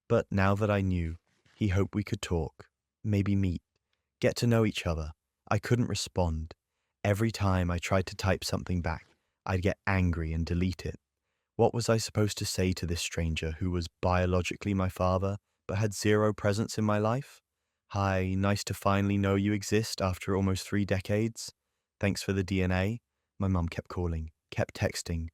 But now that I knew, he hoped we could talk, maybe meet, get to know each other. I couldn't respond. Every time I tried to type something back, I'd get angry and delete it. What was I supposed to say to this stranger who was biologically my father, but had zero presence in my life? Hi, nice to finally know you exist after almost 3 decades. Thanks for the DNA. My mum kept calling, kept texting.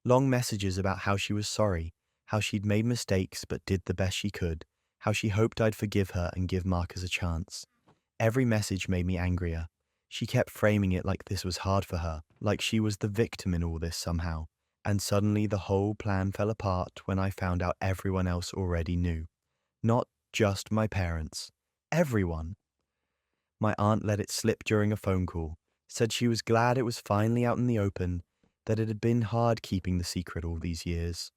Long messages about how she was sorry, how she'd made mistakes but did the best she could, how she hoped I'd forgive her and give Marcus a chance. Every message made me angrier. She kept framing it like this was hard for her, like she was the victim in all this somehow. And suddenly the whole plan fell apart when I found out everyone else already knew. Not just my parents. Everyone. My aunt let it slip during a phone call, said she was glad it was finally out in the open, that it had been hard keeping the secret all these years.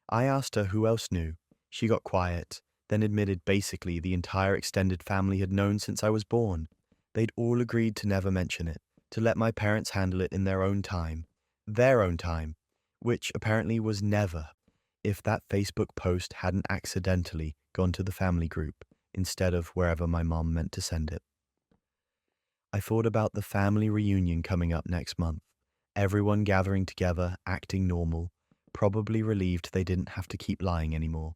I asked her who else knew. She got quiet, then admitted basically the entire extended family had known since I was born. They'd all agreed to never mention it, to let my parents handle it in their own time, which apparently was never, if that Facebook post hadn't accidentally gone to the family group instead of wherever my mom meant to send it. I thought about the family reunion coming up next month. Everyone gathering together, acting normal, probably relieved they didn't have to keep lying anymore.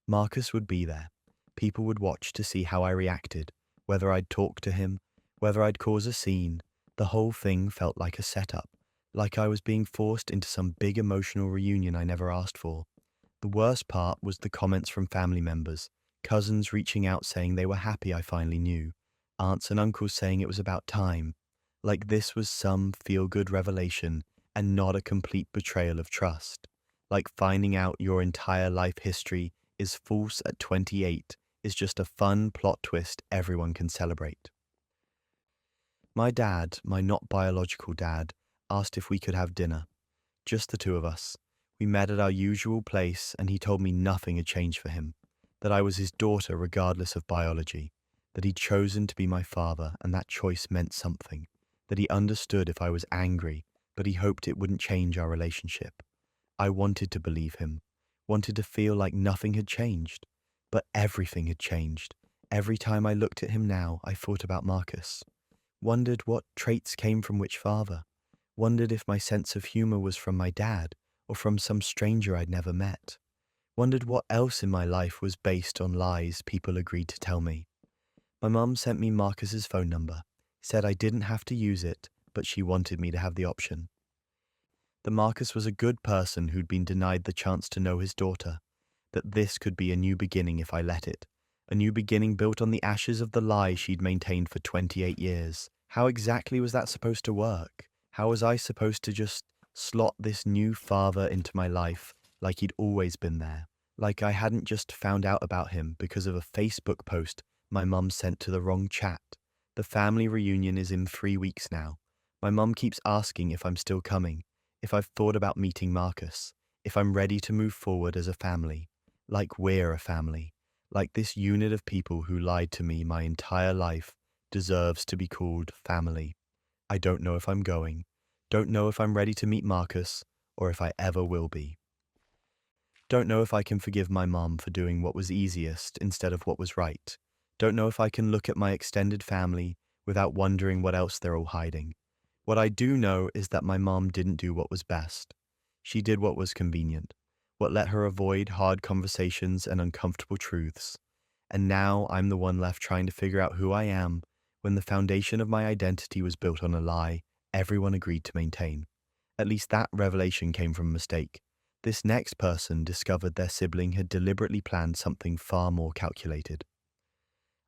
Marcus would be there. People would watch to see how I reacted, whether I'd talk to him, whether I'd cause a scene. The whole thing felt like a setup, like I was being forced into some big emotional reunion I never asked for. The worst part was the comments from family members, cousins reaching out saying they were happy I finally knew, aunts and uncles saying it was about time, like this was some feel-good revelation and not a complete betrayal of trust, like finding out your entire life history is false at 28 is just a fun plot twist everyone can celebrate. My dad, my not biological dad, asked if we could have dinner. Just the two of us. We met at our usual place and he told me nothing had changed for him, that I was his daughter regardless of biology, that he'd chosen to be my father and that choice meant something, that he understood if I was angry, but he hoped it wouldn't change our relationship. I wanted to believe him, wanted to feel like nothing had changed, but everything had changed. Every time I looked at him now, I thought about Marcus. Wondered what traits came from which father. Wondered if my sense of humor was from my dad or from some stranger I'd never met. Wondered what else in my life was based on lies people agreed to tell me. My mum sent me Marcus's phone number, said I didn't have to use it, but she wanted me to have the option. That Marcus was a good person who'd been denied the chance to know his daughter, that this could be a new beginning if I let it, a new beginning built on the ashes of the lie she'd maintained for 28 years. How exactly was that supposed to work? How was I supposed to just slot this new father into my life like he'd always been there? Like I hadn't just found out about him because of a Facebook post my mum sent to the wrong chat. The family reunion is in 3 weeks now. My mum keeps asking if I'm still coming, if I've thought about meeting Marcus, if I'm ready to move forward as a family, like we're a family, like this unit of people who lied to me my entire life deserves to be called family. I don't know if I'm going, don't know if I'm ready to meet Marcus, or if I ever will be. Don't know if I can forgive my mom for doing what was easiest instead of what was right. Don't know if I can look at my extended family without wondering what else they're all hiding. What I do know is that my mom didn't do what was best. She did what was convenient, what let her avoid hard conversations and uncomfortable truths. And now I'm the one left trying to figure out who I am when the foundation of my identity was built on a lie everyone agreed to maintain. At least that revelation came from a mistake. This next person discovered their sibling had deliberately planned something far more calculated.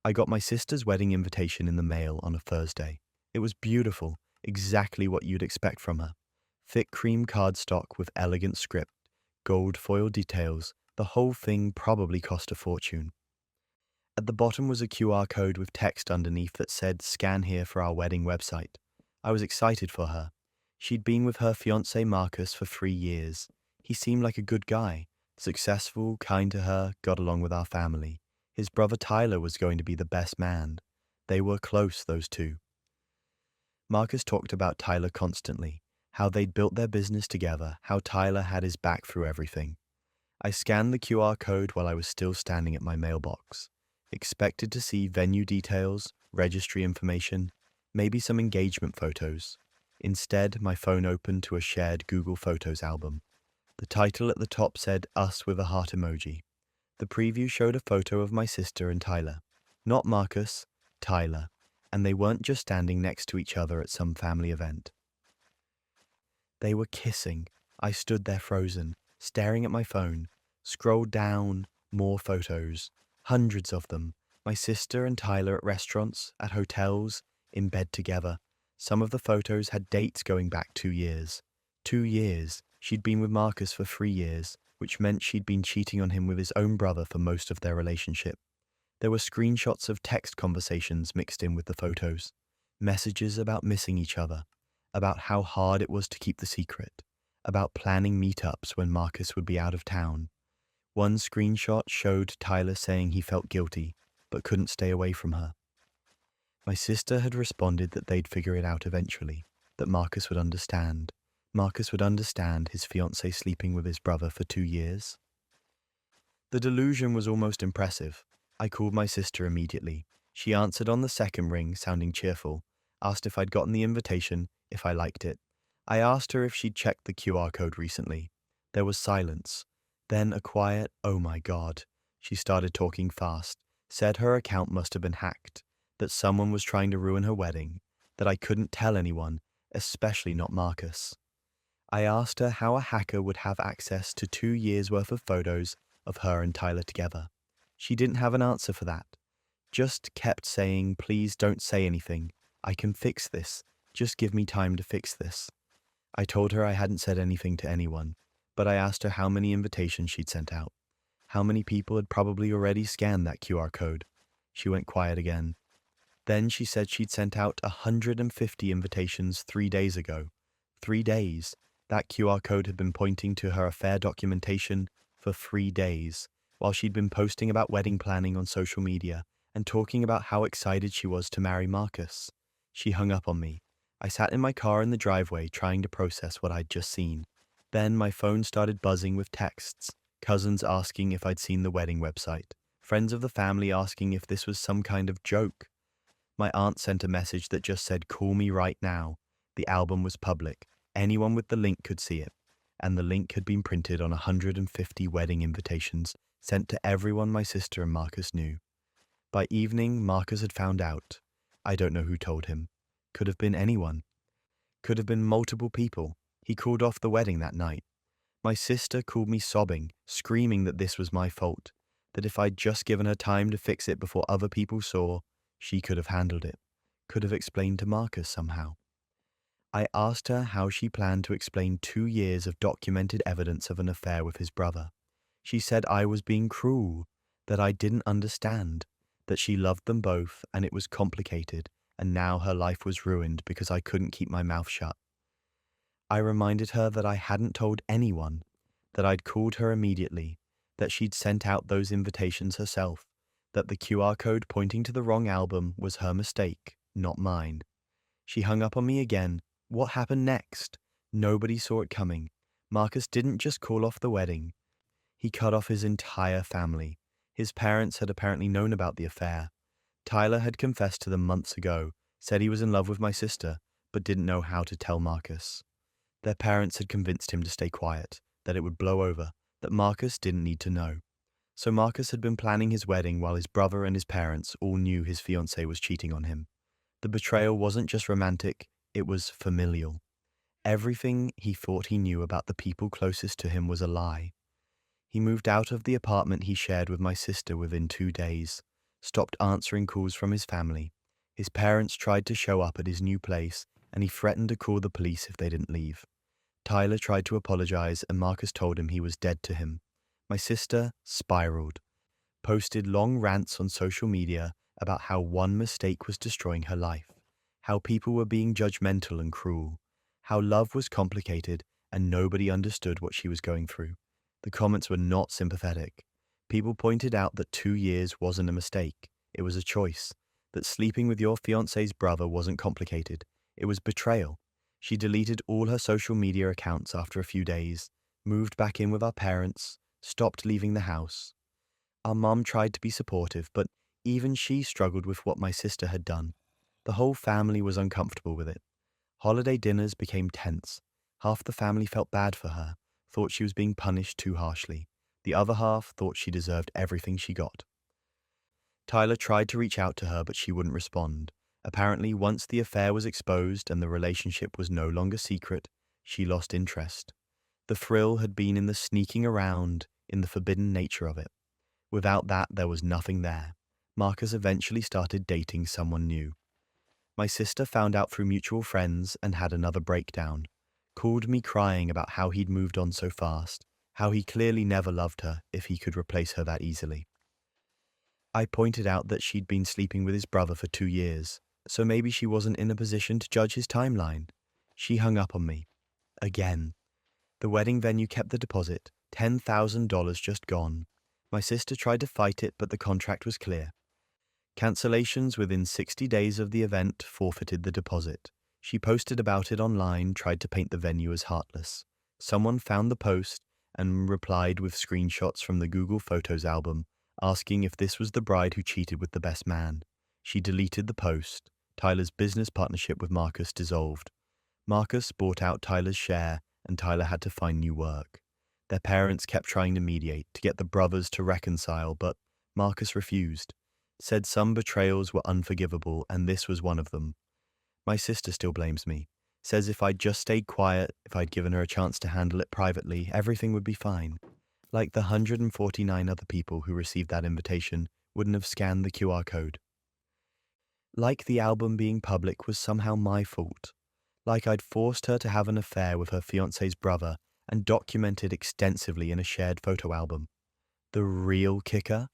I got my sister's wedding invitation in the mail on a Thursday. It was beautiful, exactly what you'd expect from her. Thick cream cardstock with elegant script, gold foil details, the whole thing probably cost a fortune. At the bottom was a QR code with text underneath that said, "Scan here for our wedding website." I was excited for her. She'd been with her fiancé Marcus for 3 years. He seemed like a good guy, successful, kind to her, got along with our family. His brother Tyler was going to be the best man. They were close, those two. Marcus talked about Tyler constantly, how they'd built their business together, how Tyler had his back through everything. I scanned the QR code while I was still standing at my mailbox. Expected to see venue details, registry information, maybe some engagement photos. Instead, my phone opened to a shared Google Photos album. The title at the top said "Us" with a heart emoji. The preview showed a photo of my sister and Tyler. Not Marcus, Tyler. And they weren't just standing next to each other at some family event. They were kissing. I stood there frozen, staring at my phone. Scrolled down, more photos. Hundreds of them. My sister and Tyler at restaurants, at hotels, in bed together. Some of the photos had dates going back 2 years. 2 years. She'd been with Marcus for 3 years, which meant she'd been cheating on him with his own brother for most of their relationship. There were screenshots of text conversations mixed in with the photos. Messages about missing each other, about how hard it was to keep the secret, about planning meetups when Marcus would be out of town. One screenshot showed Tyler saying he felt guilty, but couldn't stay away from her. My sister had responded that they'd figure it out eventually, that Marcus would understand. Marcus would understand his fiancée sleeping with his brother for 2 years. The delusion was almost impressive. I called my sister immediately. She answered on the second ring, sounding cheerful, asked if I'd gotten the invitation, if I liked it. I asked her if she'd checked the QR code recently. There was silence. Then a quiet, "Oh my God." She started talking fast, said her account must have been hacked, that someone was trying to ruin her wedding, that I couldn't tell anyone, especially not Marcus. I asked her how a hacker would have access to 2 years' worth of photos of her and Tyler together. She didn't have an answer for that. Just kept saying, "Please don't say anything. I can fix this. Just give me time to fix this." I told her I hadn't said anything to anyone, but I asked her how many invitations she'd sent out. How many people had probably already scanned that QR code. She went quiet again. Then she said she'd sent out 150 invitations 3 days ago. 3 days. That QR code had been pointing to her affair documentation for 3 days, while she'd been posting about wedding planning on social media and talking about how excited she was to marry Marcus. She hung up on me. I sat in my car in the driveway trying to process what I'd just seen. Then my phone started buzzing with texts, cousins asking if I'd seen the wedding website, friends of the family asking if this was some kind of joke. My aunt sent a message that just said, "Call me right now." The album was public. Anyone with the link could see it. And the link had been printed on 150 wedding invitations sent to everyone my sister and Marcus knew. By evening, Marcus had found out. I don't know who told him. Could have been anyone. Could have been multiple people. He called off the wedding that night. My sister called me sobbing, screaming that this was my fault, that if I'd just given her time to fix it before other people saw, she could have handled it, could have explained to Marcus somehow. I asked her how she planned to explain 2 years of documented evidence of an affair with his brother. She said I was being cruel, that I didn't understand, that she loved them both and it was complicated, and now her life was ruined because I couldn't keep my mouth shut. I reminded her that I hadn't told anyone, that I'd called her immediately, that she'd sent out those invitations herself, that the QR code pointing to the wrong album was her mistake, not mine. She hung up on me again. What happened next? Nobody saw it coming. Marcus didn't just call off the wedding. He cut off his entire family. His parents had apparently known about the affair. Tyler had confessed to them months ago, said he was in love with my sister, but didn't know how to tell Marcus. Their parents had convinced him to stay quiet, that it would blow over, that Marcus didn't need to know. So Marcus had been planning his wedding while his brother and his parents all knew his fiancée was cheating on him. The betrayal wasn't just romantic, it was familial. Everything he thought he knew about the people closest to him was a lie. He moved out of the apartment he shared with my sister within 2 days, stopped answering calls from his family. His parents tried to show up at his new place, and he threatened to call the police if they didn't leave. Tyler tried to apologize, and Marcus told him he was dead to him. My sister spiraled, posted long rants on social media about how one mistake was destroying her life, how people were being judgmental and cruel, how love was complicated and nobody understood what she was going through. The comments were not sympathetic. People pointed out that 2 years wasn't a mistake, it was a choice, that sleeping with your fiancé's brother wasn't complicated, it was betrayal. She deleted all her social media accounts after a few days, moved back in with our parents, stopped leaving the house. Our mum tried to be supportive, but even she struggled with what my sister had done. The whole family was uncomfortable with it. Holiday dinners became tense. Half the family felt bad for her, thought she was being punished too harshly. The other half thought she deserved everything she got. Tyler tried to reach out to her, but she wouldn't respond. Apparently, once the affair was exposed and the relationship was no longer secret, she lost interest. The thrill had been in the sneaking around, in the forbidden nature of it. Without that, there was nothing there. Marcus eventually started dating someone new. My sister found out through mutual friends and had another breakdown. Called me crying about how he'd moved on so fast, how he clearly never loved her if he could replace her that easily. I pointed out that she'd been sleeping with his brother for 2 years, so maybe she wasn't in a position to judge his timeline. She hung up on me. Again. The wedding venue kept the deposit, $10,000 just gone. My sister tried to fight it, but the contract was clear. Cancellations within 60 days of the event forfeited the deposit. She posted about it online, tried to paint the venue as heartless. Someone found the post and replied with screenshots from the Google Photos album, asking if this was the bride who cheated with the best man. She deleted the post. Tyler's business partnership with Marcus dissolved. Marcus bought out Tyler's share, and Tyler had to find new work. Their parents kept trying to mediate, to get the brothers to reconcile, but Marcus refused. Said some betrayals were unforgivable, and this was one of them. My sister still blames me. Says if I'd just stayed quiet, if I'd given her a chance to handle it privately, everything would be fine. Like the 149 other people who received that invitation wouldn't have scanned the QR code. Like the album being public was somehow my fault. Like I'd forced her to have an affair with her fiancé's brother and documented extensively in a shared photo album. The real kicker?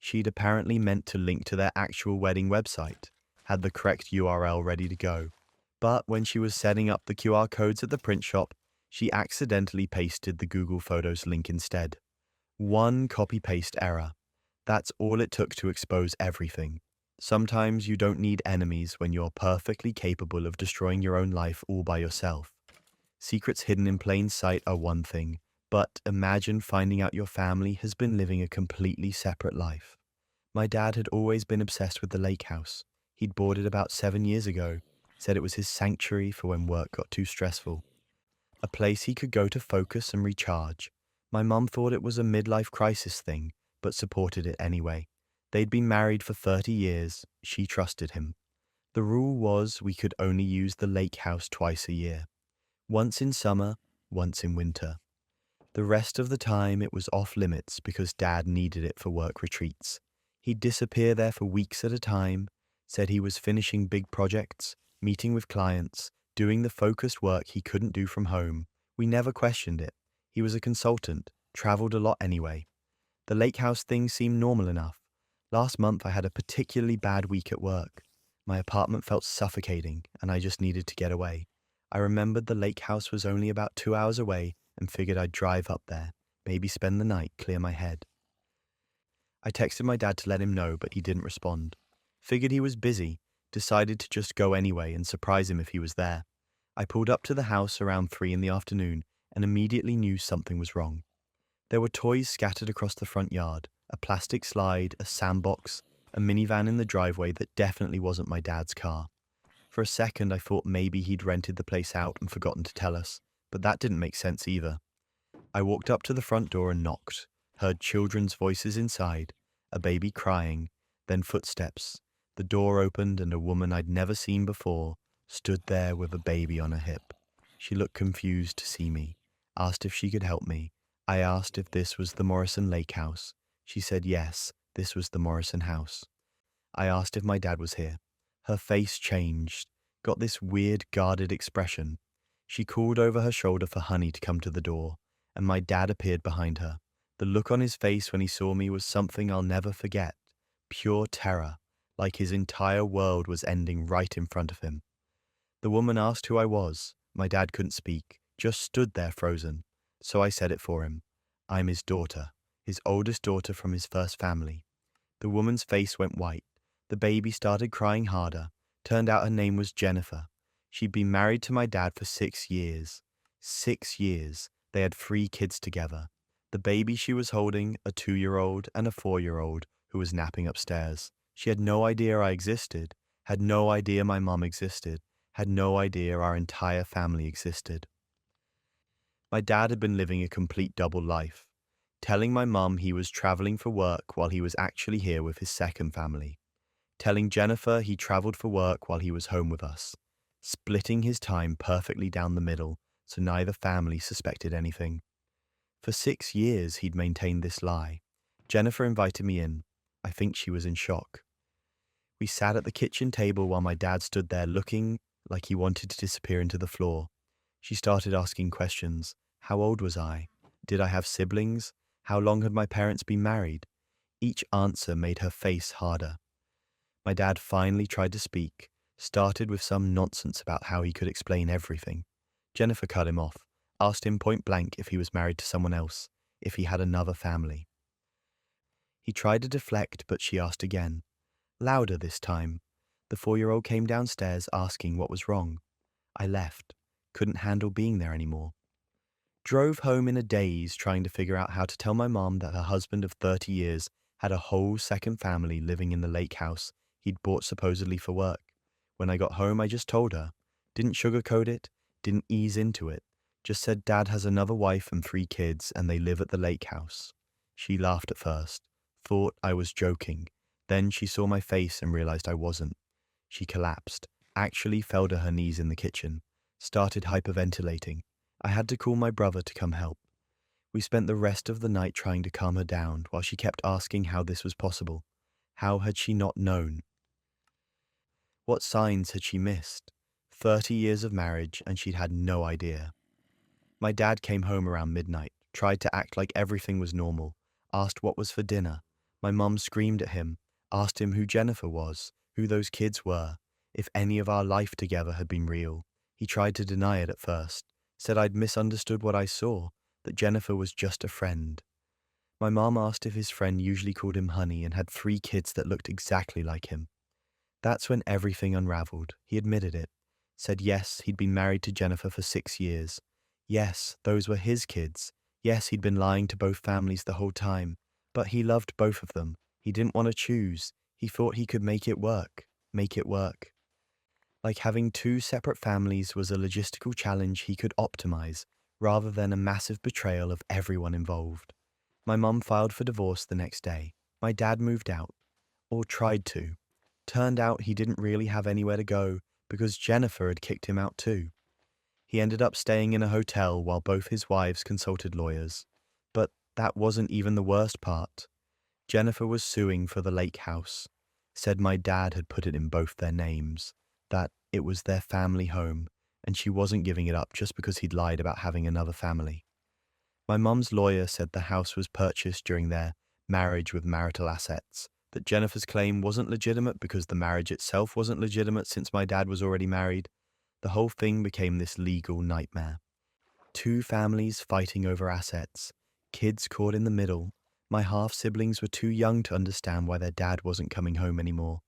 She'd apparently meant to link to their actual wedding website, had the correct URL ready to go. But when she was setting up the QR codes at the print shop, she accidentally pasted the Google Photos link instead. One copy-paste error. That's all it took to expose everything. Sometimes you don't need enemies when you're perfectly capable of destroying your own life all by yourself. Secrets hidden in plain sight are one thing, but imagine finding out your family has been living a completely separate life. My dad had always been obsessed with the lake house. He'd bought it about 7 years ago, said it was his sanctuary for when work got too stressful. A place he could go to focus and recharge. My mum thought it was a midlife crisis thing, but supported it anyway. They'd been married for 30 years. She trusted him. The rule was we could only use the lake house twice a year. Once in summer, once in winter. The rest of the time it was off limits because Dad needed it for work retreats. He'd disappear there for weeks at a time, said he was finishing big projects, meeting with clients, doing the focused work he couldn't do from home. We never questioned it. He was a consultant, traveled a lot anyway. The lake house thing seemed normal enough. Last month I had a particularly bad week at work. My apartment felt suffocating and I just needed to get away. I remembered the lake house was only about 2 hours away and figured I'd drive up there, maybe spend the night, clear my head. I texted my dad to let him know, but he didn't respond. Figured he was busy, decided to just go anyway and surprise him if he was there. I pulled up to the house around 3 in the afternoon and immediately knew something was wrong. There were toys scattered across the front yard, a plastic slide, a sandbox, a minivan in the driveway that definitely wasn't my dad's car. For a second I thought maybe he'd rented the place out and forgotten to tell us, but that didn't make sense either. I walked up to the front door and knocked, heard children's voices inside, a baby crying, then footsteps. The door opened and a woman I'd never seen before stood there with a baby on her hip. She looked confused to see me, asked if she could help me. I asked if this was the Morrison Lake House. She said yes, this was the Morrison house. I asked if my dad was here. Her face changed, got this weird guarded expression. She called over her shoulder for Honey to come to the door, and my dad appeared behind her. The look on his face when he saw me was something I'll never forget. Pure terror, like his entire world was ending right in front of him. The woman asked who I was. My dad couldn't speak, just stood there frozen. So I said it for him. I'm his daughter, his oldest daughter from his first family. The woman's face went white. The baby started crying harder. Turned out her name was Jennifer. She'd been married to my dad for 6 years. 6 years. They had 3 kids together. The baby she was holding, a 2-year-old and a 4-year-old who was napping upstairs. She had no idea I existed, had no idea my mom existed, had no idea our entire family existed. My dad had been living a complete double life, telling my mum he was traveling for work while he was actually here with his second family, telling Jennifer he traveled for work while he was home with us, splitting his time perfectly down the middle so neither family suspected anything. For 6 years he'd maintained this lie. Jennifer invited me in. I think she was in shock. We sat at the kitchen table while my dad stood there looking like he wanted to disappear into the floor. She started asking questions. How old was I? Did I have siblings? How long had my parents been married? Each answer made her face harder. My dad finally tried to speak, started with some nonsense about how he could explain everything. Jennifer cut him off, asked him point blank if he was married to someone else, if he had another family. He tried to deflect, but she asked again. Louder this time. The 4-year-old came downstairs asking what was wrong. I left. Couldn't handle being there anymore. Drove home in a daze trying to figure out how to tell my mom that her husband of 30 years had a whole second family living in the lake house he'd bought supposedly for work. When I got home, I just told her. Didn't sugarcoat it, didn't ease into it. Just said Dad has another wife and 3 kids and they live at the lake house. She laughed at first, thought I was joking. Then she saw my face and realized I wasn't. She collapsed, actually fell to her knees in the kitchen, started hyperventilating. I had to call my brother to come help. We spent the rest of the night trying to calm her down while she kept asking how this was possible. How had she not known? What signs had she missed? 30 years of marriage and she'd had no idea. My dad came home around midnight, tried to act like everything was normal, asked what was for dinner. My mum screamed at him, asked him who Jennifer was, who those kids were, if any of our life together had been real. He tried to deny it at first, said I'd misunderstood what I saw, that Jennifer was just a friend. My mom asked if his friend usually called him Honey and had 3 kids that looked exactly like him. That's when everything unraveled. He admitted it, said yes, he'd been married to Jennifer for 6 years. Yes, those were his kids. Yes, he'd been lying to both families the whole time, but he loved both of them. He didn't want to choose. He thought he could make it work. Make it work. Like having 2 separate families was a logistical challenge he could optimize, rather than a massive betrayal of everyone involved. My mum filed for divorce the next day. My dad moved out, or tried to. Turned out he didn't really have anywhere to go because Jennifer had kicked him out too. He ended up staying in a hotel while both his wives consulted lawyers. But that wasn't even the worst part. Jennifer was suing for the lake house, said my dad had put it in both their names, that it was their family home, and she wasn't giving it up just because he'd lied about having another family. My mum's lawyer said the house was purchased during their marriage with marital assets, that Jennifer's claim wasn't legitimate because the marriage itself wasn't legitimate since my dad was already married. The whole thing became this legal nightmare. 2 families fighting over assets, kids caught in the middle. My half-siblings were too young to understand why their dad wasn't coming home anymore.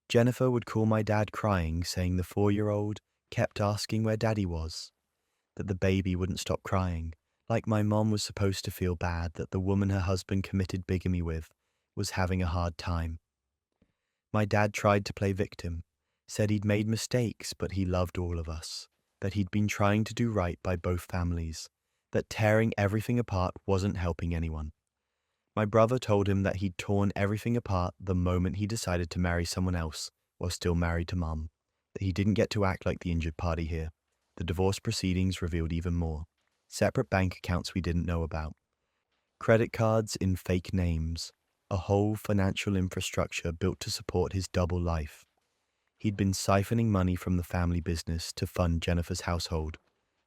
Jennifer would call my dad crying, saying the 4-year-old kept asking where daddy was, that the baby wouldn't stop crying, like my mom was supposed to feel bad that the woman her husband committed bigamy with was having a hard time. My dad tried to play victim, said he'd made mistakes but he loved all of us, that he'd been trying to do right by both families, that tearing everything apart wasn't helping anyone. My brother told him that he'd torn everything apart the moment he decided to marry someone else while still married to Mum, that he didn't get to act like the injured party here. The divorce proceedings revealed even more. Separate bank accounts we didn't know about. Credit cards in fake names. A whole financial infrastructure built to support his double life. He'd been siphoning money from the family business to fund Jennifer's household.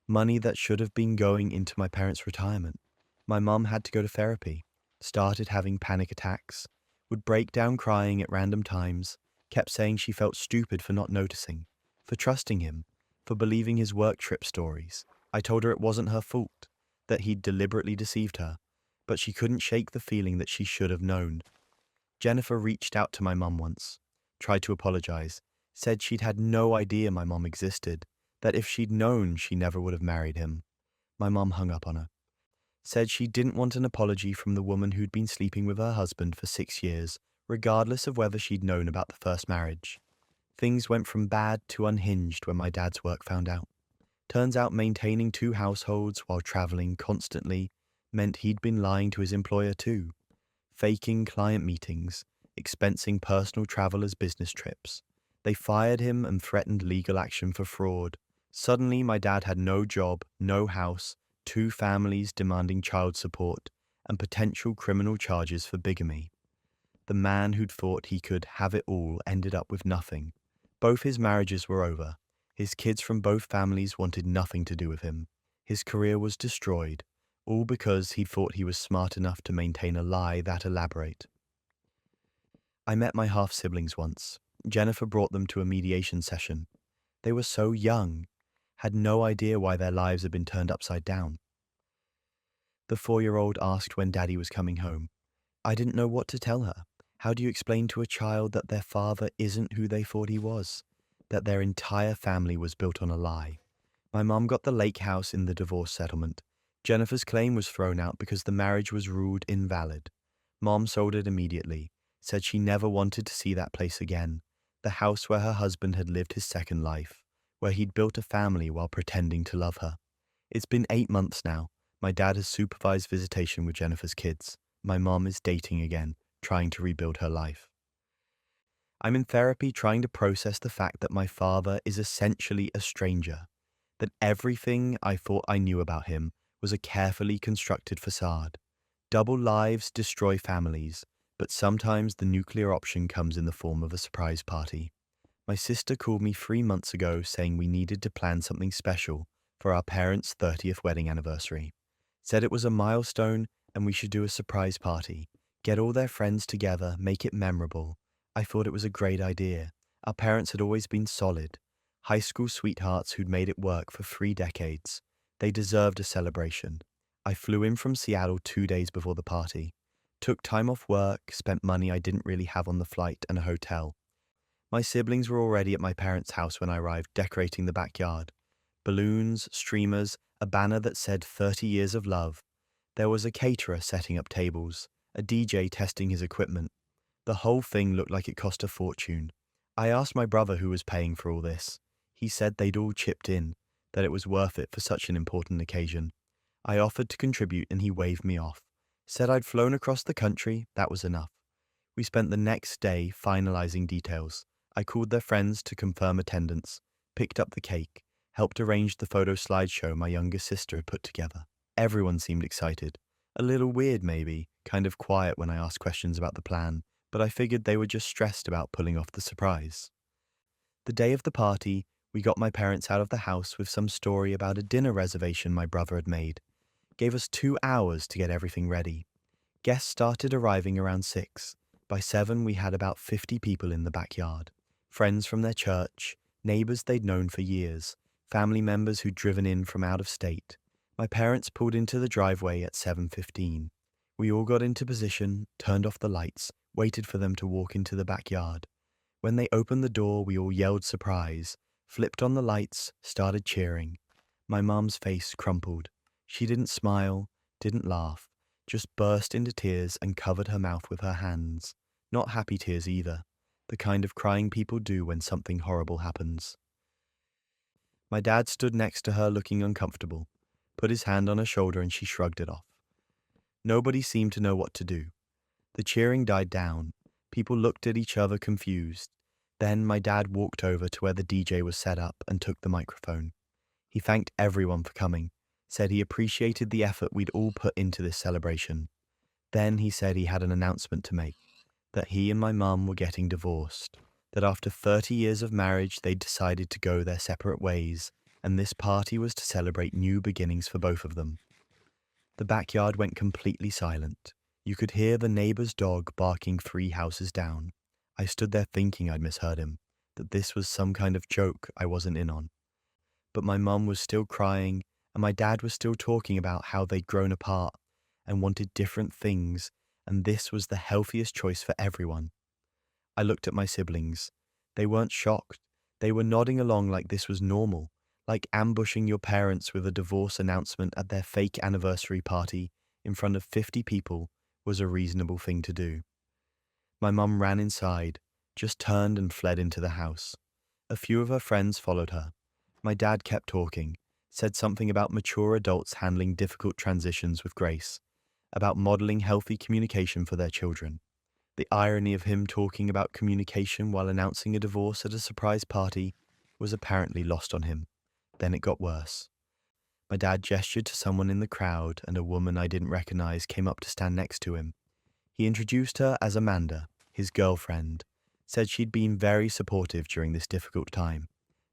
Money that should have been going into my parents' retirement. My mum had to go to therapy, started having panic attacks, would break down crying at random times, kept saying she felt stupid for not noticing, for trusting him, for believing his work trip stories. I told her it wasn't her fault, that he'd deliberately deceived her, but she couldn't shake the feeling that she should have known. Jennifer reached out to my mum once, tried to apologize, said she'd had no idea my mom existed, that if she'd known, she never would have married him. My mom hung up on her. Said she didn't want an apology from the woman who'd been sleeping with her husband for 6 years, regardless of whether she'd known about the first marriage. Things went from bad to unhinged when my dad's work found out. Turns out maintaining 2 households while traveling constantly meant he'd been lying to his employer too, faking client meetings, expensing personal travel as business trips. They fired him and threatened legal action for fraud. Suddenly, my dad had no job, no house, 2 families demanding child support, and potential criminal charges for bigamy. The man who'd thought he could have it all ended up with nothing. Both his marriages were over. His kids from both families wanted nothing to do with him. His career was destroyed, all because he thought he was smart enough to maintain a lie that elaborate. I met my half-siblings once. Jennifer brought them to a mediation session. They were so young, had no idea why their lives had been turned upside down. The 4-year-old asked when Daddy was coming home. I didn't know what to tell her. How do you explain to a child that their father isn't who they thought he was? That their entire family was built on a lie? My mum got the lake house in the divorce settlement. Jennifer's claim was thrown out because the marriage was ruled invalid. Mom sold it immediately, said she never wanted to see that place again, the house where her husband had lived his second life, where he'd built a family while pretending to love her. It's been 8 months now. My dad has supervised visitation with Jennifer's kids. My mom is dating again, trying to rebuild her life. I'm in therapy trying to process the fact that my father is essentially a stranger, that everything I thought I knew about him was a carefully constructed facade. Double lives destroy families, but sometimes the nuclear option comes in the form of a surprise party. My sister called me 3 months ago saying we needed to plan something special for our parents' 30th wedding anniversary. Said it was a milestone and we should do a surprise party, get all their friends together, make it memorable. I thought it was a great idea. Our parents had always been solid, high school sweethearts who'd made it work for 3 decades. They deserved a celebration. I flew in from Seattle 2 days before the party, took time off work, spent money I didn't really have on the flight and a hotel. My siblings were already at my parents' house when I arrived, decorating the backyard. Balloons, streamers, a banner that said 30 years of love. There was a caterer setting up tables, a DJ testing his equipment. The whole thing looked like it cost a fortune. I asked my brother who was paying for all this. He said they'd all chipped in, that it was worth it for such an important occasion. I offered to contribute and he waved me off. Said I'd flown across the country, that was enough. We spent the next day finalizing details. I called their friends to confirm attendance, picked up the cake, helped arrange the photo slideshow my younger sister had put together. Everyone seemed excited. A little weird maybe, kind of quiet when I asked questions about the plan, but I figured they were just stressed about pulling off the surprise. The day of the party, we got my parents out of the house with some story about a dinner reservation my brother had made. Gave us 2 hours to get everything ready. Guests started arriving around 6. By 7, we had about 50 people in the backyard. Friends from their church, neighbors they'd known for years, family members who'd driven in from out of state. My parents pulled into the driveway at 7:15. We all got into position, turned off the lights, waited for them to walk into the backyard. When they opened the door, we all yelled surprise, flipped on the lights, started cheering. My mom's face crumpled. She didn't smile, didn't laugh, just burst into tears and covered her mouth with her hands. Not happy tears either, the kind of crying people do when something horrible happens. My dad stood next to her looking uncomfortable, put his hand on her shoulder and she shrugged it off. Nobody seemed to know what to do. The cheering died down. People looked at each other confused. Then my dad walked over to where the DJ was set up and took the microphone. He thanked everyone for coming, said he appreciated the effort we'd all put into this celebration. Then he said he had an announcement to make, that he and my mum were getting divorced, that after 30 years of marriage they'd decided to go their separate ways, and this party was to celebrate new beginnings for both of them. The backyard went completely silent. You could hear the neighbor's dog barking 3 houses down. I stood there thinking I'd misheard him, that this was some kind of joke I wasn't in on. But my mum was still crying, and my dad was still talking about how they'd grown apart and wanted different things, and this was the healthiest choice for everyone. I looked at my siblings. They weren't shocked. They were nodding along like this was normal, like ambushing your parents with a divorce announcement at their fake anniversary party in front of 50 people was a reasonable thing to do. My mum ran inside, just turned and fled into the house. A few of her friends followed her. My dad kept talking, said something about mature adults handling difficult transitions with grace, about modeling healthy communication for their children. The irony of him talking about communication while announcing a divorce at a surprise party was apparently lost on him. Then it got worse. My dad gestured to someone in the crowd, and a woman I didn't recognize came up to stand next to him. He introduced her as Amanda, his girlfriend, said she'd been very supportive during this difficult time,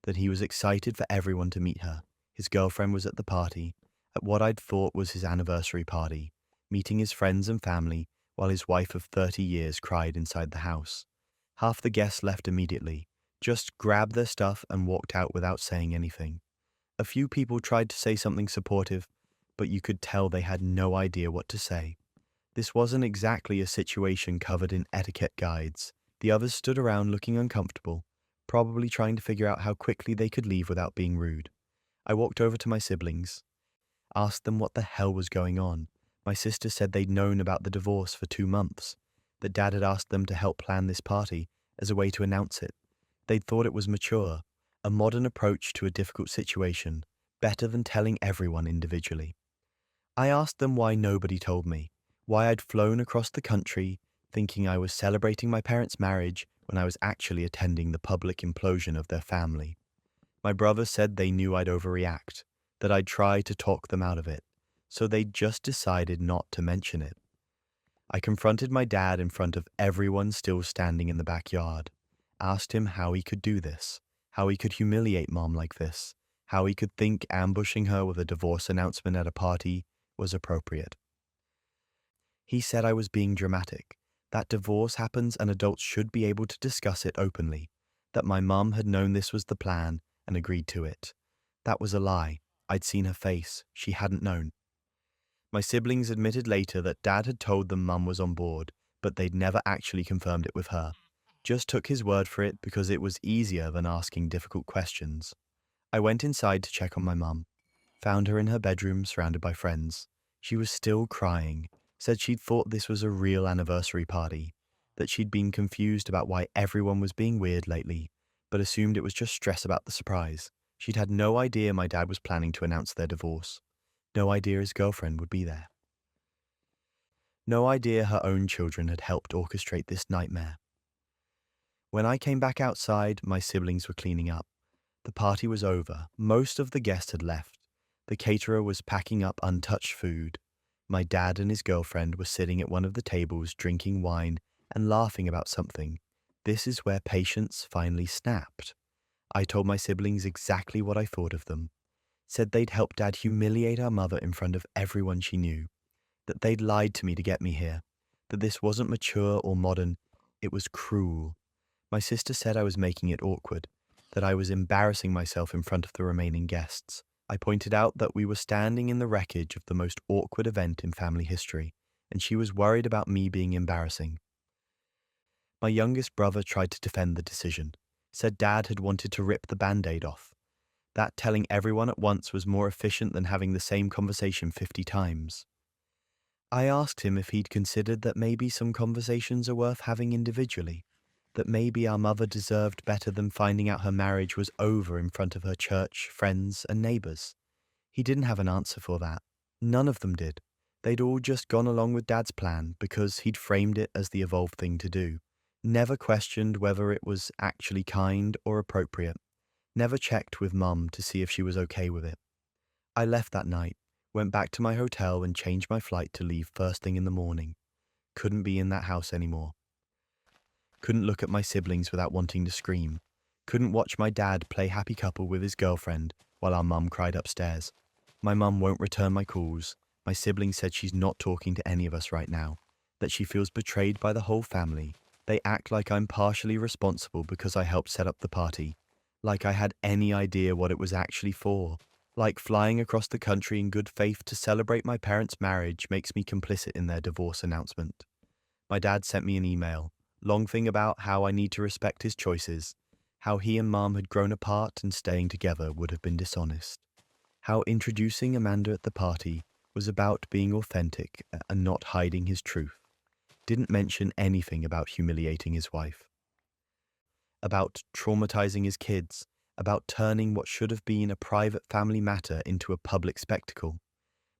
that he was excited for everyone to meet her. His girlfriend was at the party, at what I'd thought was his anniversary party, meeting his friends and family, while his wife of 30 years cried inside the house. Half the guests left immediately, just grabbed their stuff and walked out without saying anything. A few people tried to say something supportive, but you could tell they had no idea what to say. This wasn't exactly a situation covered in etiquette guides. The others stood around looking uncomfortable, probably trying to figure out how quickly they could leave without being rude. I walked over to my siblings, asked them what the hell was going on. My sister said they'd known about the divorce for 2 months, that Dad had asked them to help plan this party as a way to announce it. They'd thought it was mature, a modern approach to a difficult situation, better than telling everyone individually. I asked them why nobody told me, why I'd flown across the country thinking I was celebrating my parents' marriage when I was actually attending the public implosion of their family. My brother said they knew I'd overreact, that I'd try to talk them out of it, so they'd just decided not to mention it. I confronted my dad in front of everyone still standing in the backyard, asked him how he could do this, how he could humiliate Mom like this, how he could think ambushing her with a divorce announcement at a party was appropriate. He said I was being dramatic, that divorce happens and adults should be able to discuss it openly, that my mum had known this was the plan and agreed to it. That was a lie. I'd seen her face. She hadn't known. My siblings admitted later that Dad had told them Mum was on board, but they'd never actually confirmed it with her. Just took his word for it because it was easier than asking difficult questions. I went inside to check on my mum. Found her in her bedroom surrounded by friends. She was still crying, said she'd thought this was a real anniversary party, that she'd been confused about why everyone was being weird lately, but assumed it was just stress about the surprise. She'd had no idea my dad was planning to announce their divorce. No idea his girlfriend would be there. No idea her own children had helped orchestrate this nightmare. When I came back outside, my siblings were cleaning up. The party was over. Most of the guests had left. The caterer was packing up untouched food. My dad and his girlfriend were sitting at one of the tables drinking wine and laughing about something. This is where patience finally snapped. I told my siblings exactly what I thought of them. Said they'd helped Dad humiliate our mother in front of everyone she knew. That they'd lied to me to get me here. That this wasn't mature or modern. It was cruel. My sister said I was making it awkward. That I was embarrassing myself in front of the remaining guests. I pointed out that we were standing in the wreckage of the most awkward event in family history, and she was worried about me being embarrassing. My youngest brother tried to defend the decision, said Dad had wanted to rip the Band-Aid off. That telling everyone at once was more efficient than having the same conversation 50 times. I asked him if he'd considered that maybe some conversations are worth having individually, that maybe our mother deserved better than finding out her marriage was over in front of her church, friends, and neighbors. He didn't have an answer for that. None of them did. They'd all just gone along with Dad's plan because he'd framed it as the evolved thing to do. Never questioned whether it was actually kind or appropriate. Never checked with Mum to see if she was okay with it. I left that night, went back to my hotel and changed my flight to leave first thing in the morning. Couldn't be in that house anymore. Couldn't look at my siblings without wanting to scream. Couldn't watch my dad play happy couple with his girlfriend while our mum cried upstairs. My mum won't return my calls. My sibling said she's not talking to any of us right now, that she feels betrayed by the whole family. They act like I'm partially responsible because I helped set up the party, like I had any idea what it was actually for. Like flying across the country in good faith to celebrate my parents' marriage makes me complicit in their divorce announcement. My dad sent me an email, long thing about how I need to respect his choices, how he and Mom had grown apart and staying together would have been dishonest, how introducing Amanda at the party was about being authentic and not hiding his truth. Didn't mention anything about humiliating his wife, about traumatizing his kids, about turning what should have been a private family matter into a public spectacle.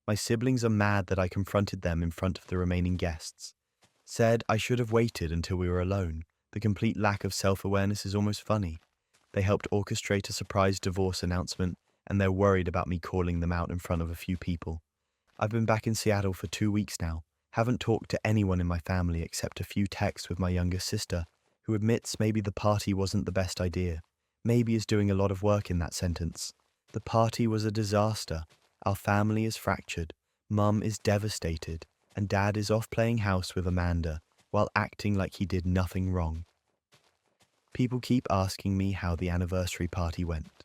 My siblings are mad that I confronted them in front of the remaining guests. Said I should have waited until we were alone. The complete lack of self-awareness is almost funny. They helped orchestrate a surprise divorce announcement, and they're worried about me calling them out in front of a few people. I've been back in Seattle for 2 weeks now. Haven't talked to anyone in my family except a few texts with my younger sister, who admits maybe the party wasn't the best idea. Maybe is doing a lot of work in that sentence. The party was a disaster. Our family is fractured. Mum is devastated. And Dad is off playing house with Amanda while acting like he did nothing wrong. People keep asking me how the anniversary party went.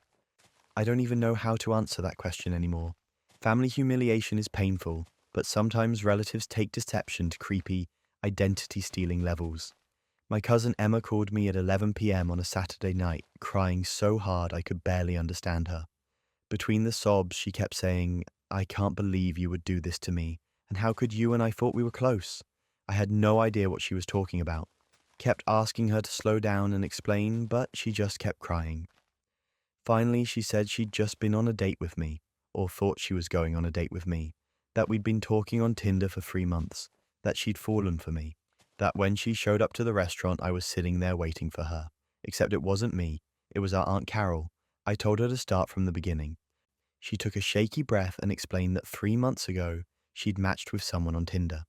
I don't even know how to answer that question anymore. Family humiliation is painful, but sometimes relatives take deception to creepy, identity-stealing levels. My cousin Emma called me at 11 p.m. on a Saturday night, crying so hard I could barely understand her. Between the sobs, she kept saying, "I can't believe you would do this to me. And how could you and I thought we were close?" I had no idea what she was talking about. Kept asking her to slow down and explain, but she just kept crying. Finally, she said she'd just been on a date with me, or thought she was going on a date with me, that we'd been talking on Tinder for 3 months, that she'd fallen for me, that when she showed up to the restaurant I was sitting there waiting for her. Except it wasn't me, it was our Aunt Carol. I told her to start from the beginning. She took a shaky breath and explained that 3 months ago, she'd matched with someone on Tinder.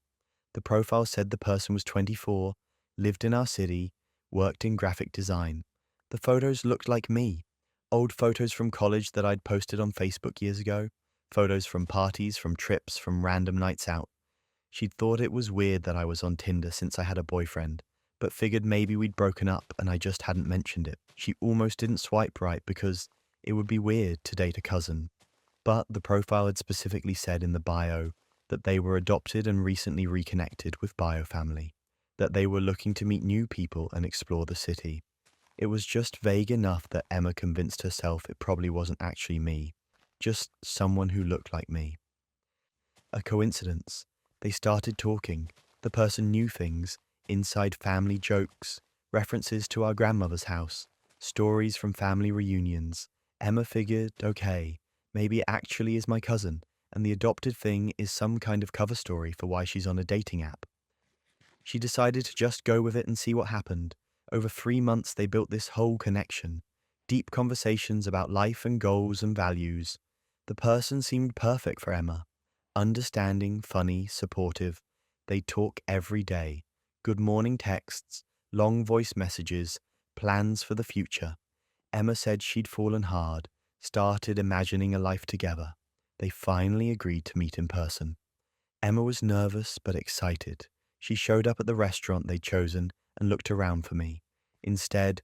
The profile said the person was 24, lived in our city, worked in graphic design. The photos looked like me. Old photos from college that I'd posted on Facebook years ago. Photos from parties, from trips, from random nights out. She'd thought it was weird that I was on Tinder since I had a boyfriend, but figured maybe we'd broken up and I just hadn't mentioned it. She almost didn't swipe right because it would be weird to date a cousin. But the profile had specifically said in the bio that they were adopted and recently reconnected with bio family, that they were looking to meet new people and explore the city. It was just vague enough that Emma convinced herself it probably wasn't actually me, just someone who looked like me. A coincidence. They started talking. The person knew things, inside family jokes, references to our grandmother's house, stories from family reunions. Emma figured, okay, maybe it actually is my cousin, and the adopted thing is some kind of cover story for why she's on a dating app. She decided to just go with it and see what happened. Over 3 months, they built this whole connection. Deep conversations about life and goals and values. The person seemed perfect for Emma. Understanding, funny, supportive. They talk every day. Good morning texts, long voice messages, plans for the future. Emma said she'd fallen hard, started imagining a life together. They finally agreed to meet in person. Emma was nervous but excited. She showed up at the restaurant they'd chosen and looked around for me. Instead,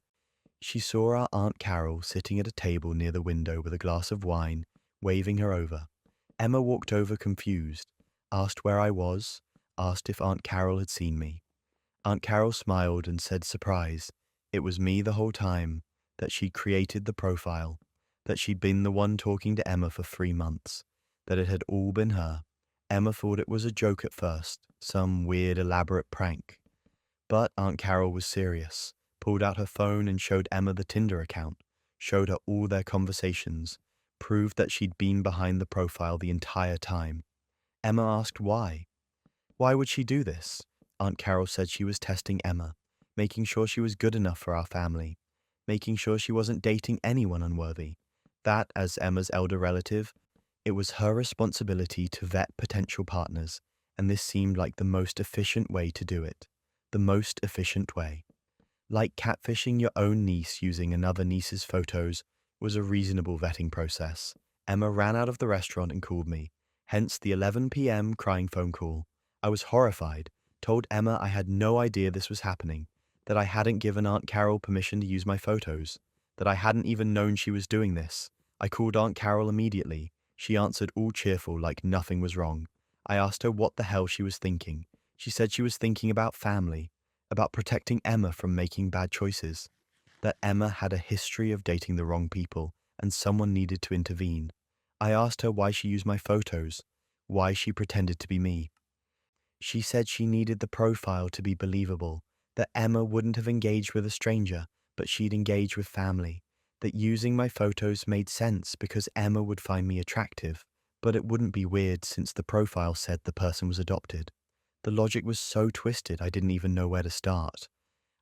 she saw our Aunt Carol sitting at a table near the window with a glass of wine, waving her over. Emma walked over confused, asked where I was, asked if Aunt Carol had seen me. Aunt Carol smiled and said, surprised, it was me the whole time, that she'd created the profile, that she'd been the one talking to Emma for 3 months, that it had all been her. Emma thought it was a joke at first, some weird elaborate prank. But Aunt Carol was serious, pulled out her phone and showed Emma the Tinder account, showed her all their conversations, proved that she'd been behind the profile the entire time. Emma asked why. Why would she do this? Aunt Carol said she was testing Emma, making sure she was good enough for our family. making sure she wasn't dating anyone unworthy. That, as Emma's elder relative, it was her responsibility to vet potential partners, and this seemed like the most efficient way to do it. The most efficient way. Like catfishing your own niece using another niece's photos was a reasonable vetting process. Emma ran out of the restaurant and called me, hence the 11 p.m. crying phone call. I was horrified, told Emma I had no idea this was happening, that I hadn't given Aunt Carol permission to use my photos, that I hadn't even known she was doing this. I called Aunt Carol immediately. She answered all cheerful like nothing was wrong. I asked her what the hell she was thinking. She said she was thinking about family, about protecting Emma from making bad choices, that Emma had a history of dating the wrong people and someone needed to intervene. I asked her why she used my photos, why she pretended to be me. She said she needed the profile to be believable, that Emma wouldn't have engaged with a stranger, but she'd engage with family, that using my photos made sense because Emma would find me attractive, but it wouldn't be weird since the profile said the person was adopted. The logic was so twisted I didn't even know where to start.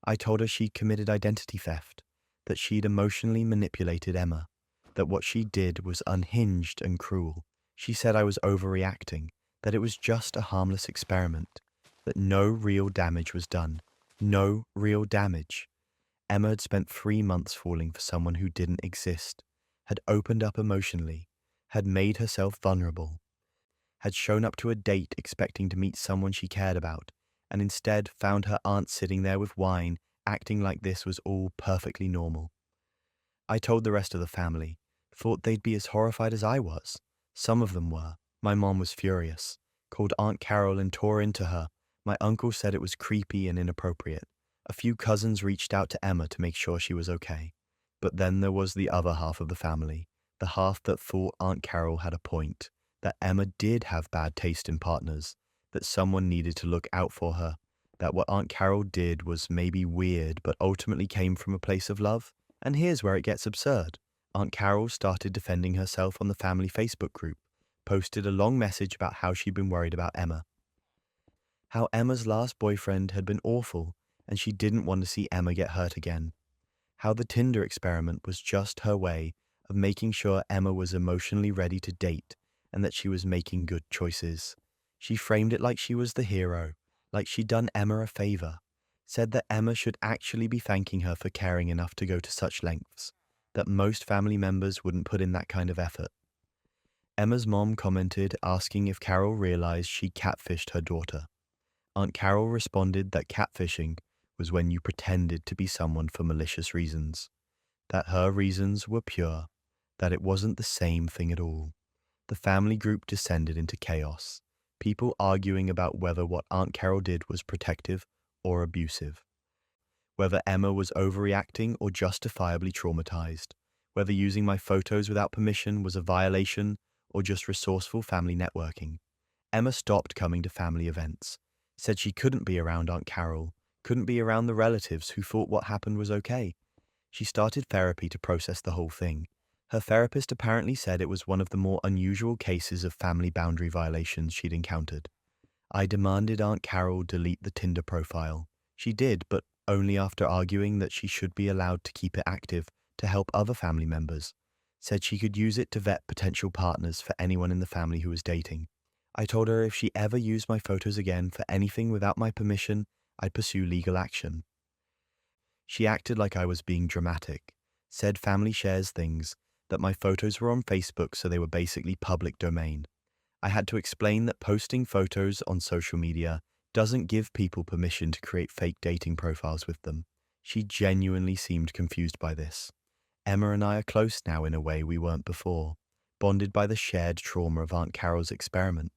I told her she'd committed identity theft, that she'd emotionally manipulated Emma, that what she did was unhinged and cruel. She said I was overreacting, that it was just a harmless experiment, that no real damage was done. No real damage. Emma had spent 3 months falling for someone who didn't exist, had opened up emotionally, had made herself vulnerable, had shown up to a date expecting to meet someone she cared about, and instead found her aunt sitting there with wine, acting like this was all perfectly normal. I told the rest of the family, thought they'd be as horrified as I was. Some of them were. My mom was furious, called Aunt Carol and tore into her. My uncle said it was creepy and inappropriate. A few cousins reached out to Emma to make sure she was okay. But then there was the other half of the family, the half that thought Aunt Carol had a point, that Emma did have bad taste in partners, that someone needed to look out for her, that what Aunt Carol did was maybe weird but ultimately came from a place of love. And here's where it gets absurd. Aunt Carol started defending herself on the family Facebook group, posted a long message about how she'd been worried about Emma, how Emma's last boyfriend had been awful and she didn't want to see Emma get hurt again, how the Tinder experiment was just her way of making sure Emma was emotionally ready to date and that she was making good choices. She framed it like she was the hero, like she'd done Emma a favor, said that Emma should actually be thanking her for caring enough to go to such lengths, that most family members wouldn't put in that kind of effort. Emma's mom commented asking if Carol realized she catfished her daughter. Aunt Carol responded that catfishing was when you pretended to be someone for malicious reasons, that her reasons were pure, that it wasn't the same thing at all. The family group descended into chaos, people arguing about whether what Aunt Carol did was protective or abusive, whether Emma was overreacting or justifiably traumatized, whether using my photos without permission was a violation or just resourceful family networking. Emma stopped coming to family events, said she couldn't be around Aunt Carol, couldn't be around the relatives who thought what happened was okay. She started therapy to process the whole thing. Her therapist apparently said it was one of the more unusual cases of family boundary violations she'd encountered. I demanded Aunt Carol delete the Tinder profile. She did, but only after arguing that she should be allowed to keep it active to help other family members. Said she could use it to vet potential partners for anyone in the family who was dating. I told her if she ever used my photos again for anything without my permission, I'd pursue legal action. She acted like I was being dramatic, said family shares things, that my photos were on Facebook so they were basically public domain. I had to explain that posting photos on social media doesn't give people permission to create fake dating profiles with them. She genuinely seemed confused by this. Emma and I are close now in a way we weren't before, bonded by the shared trauma of Aunt Carol's experiment.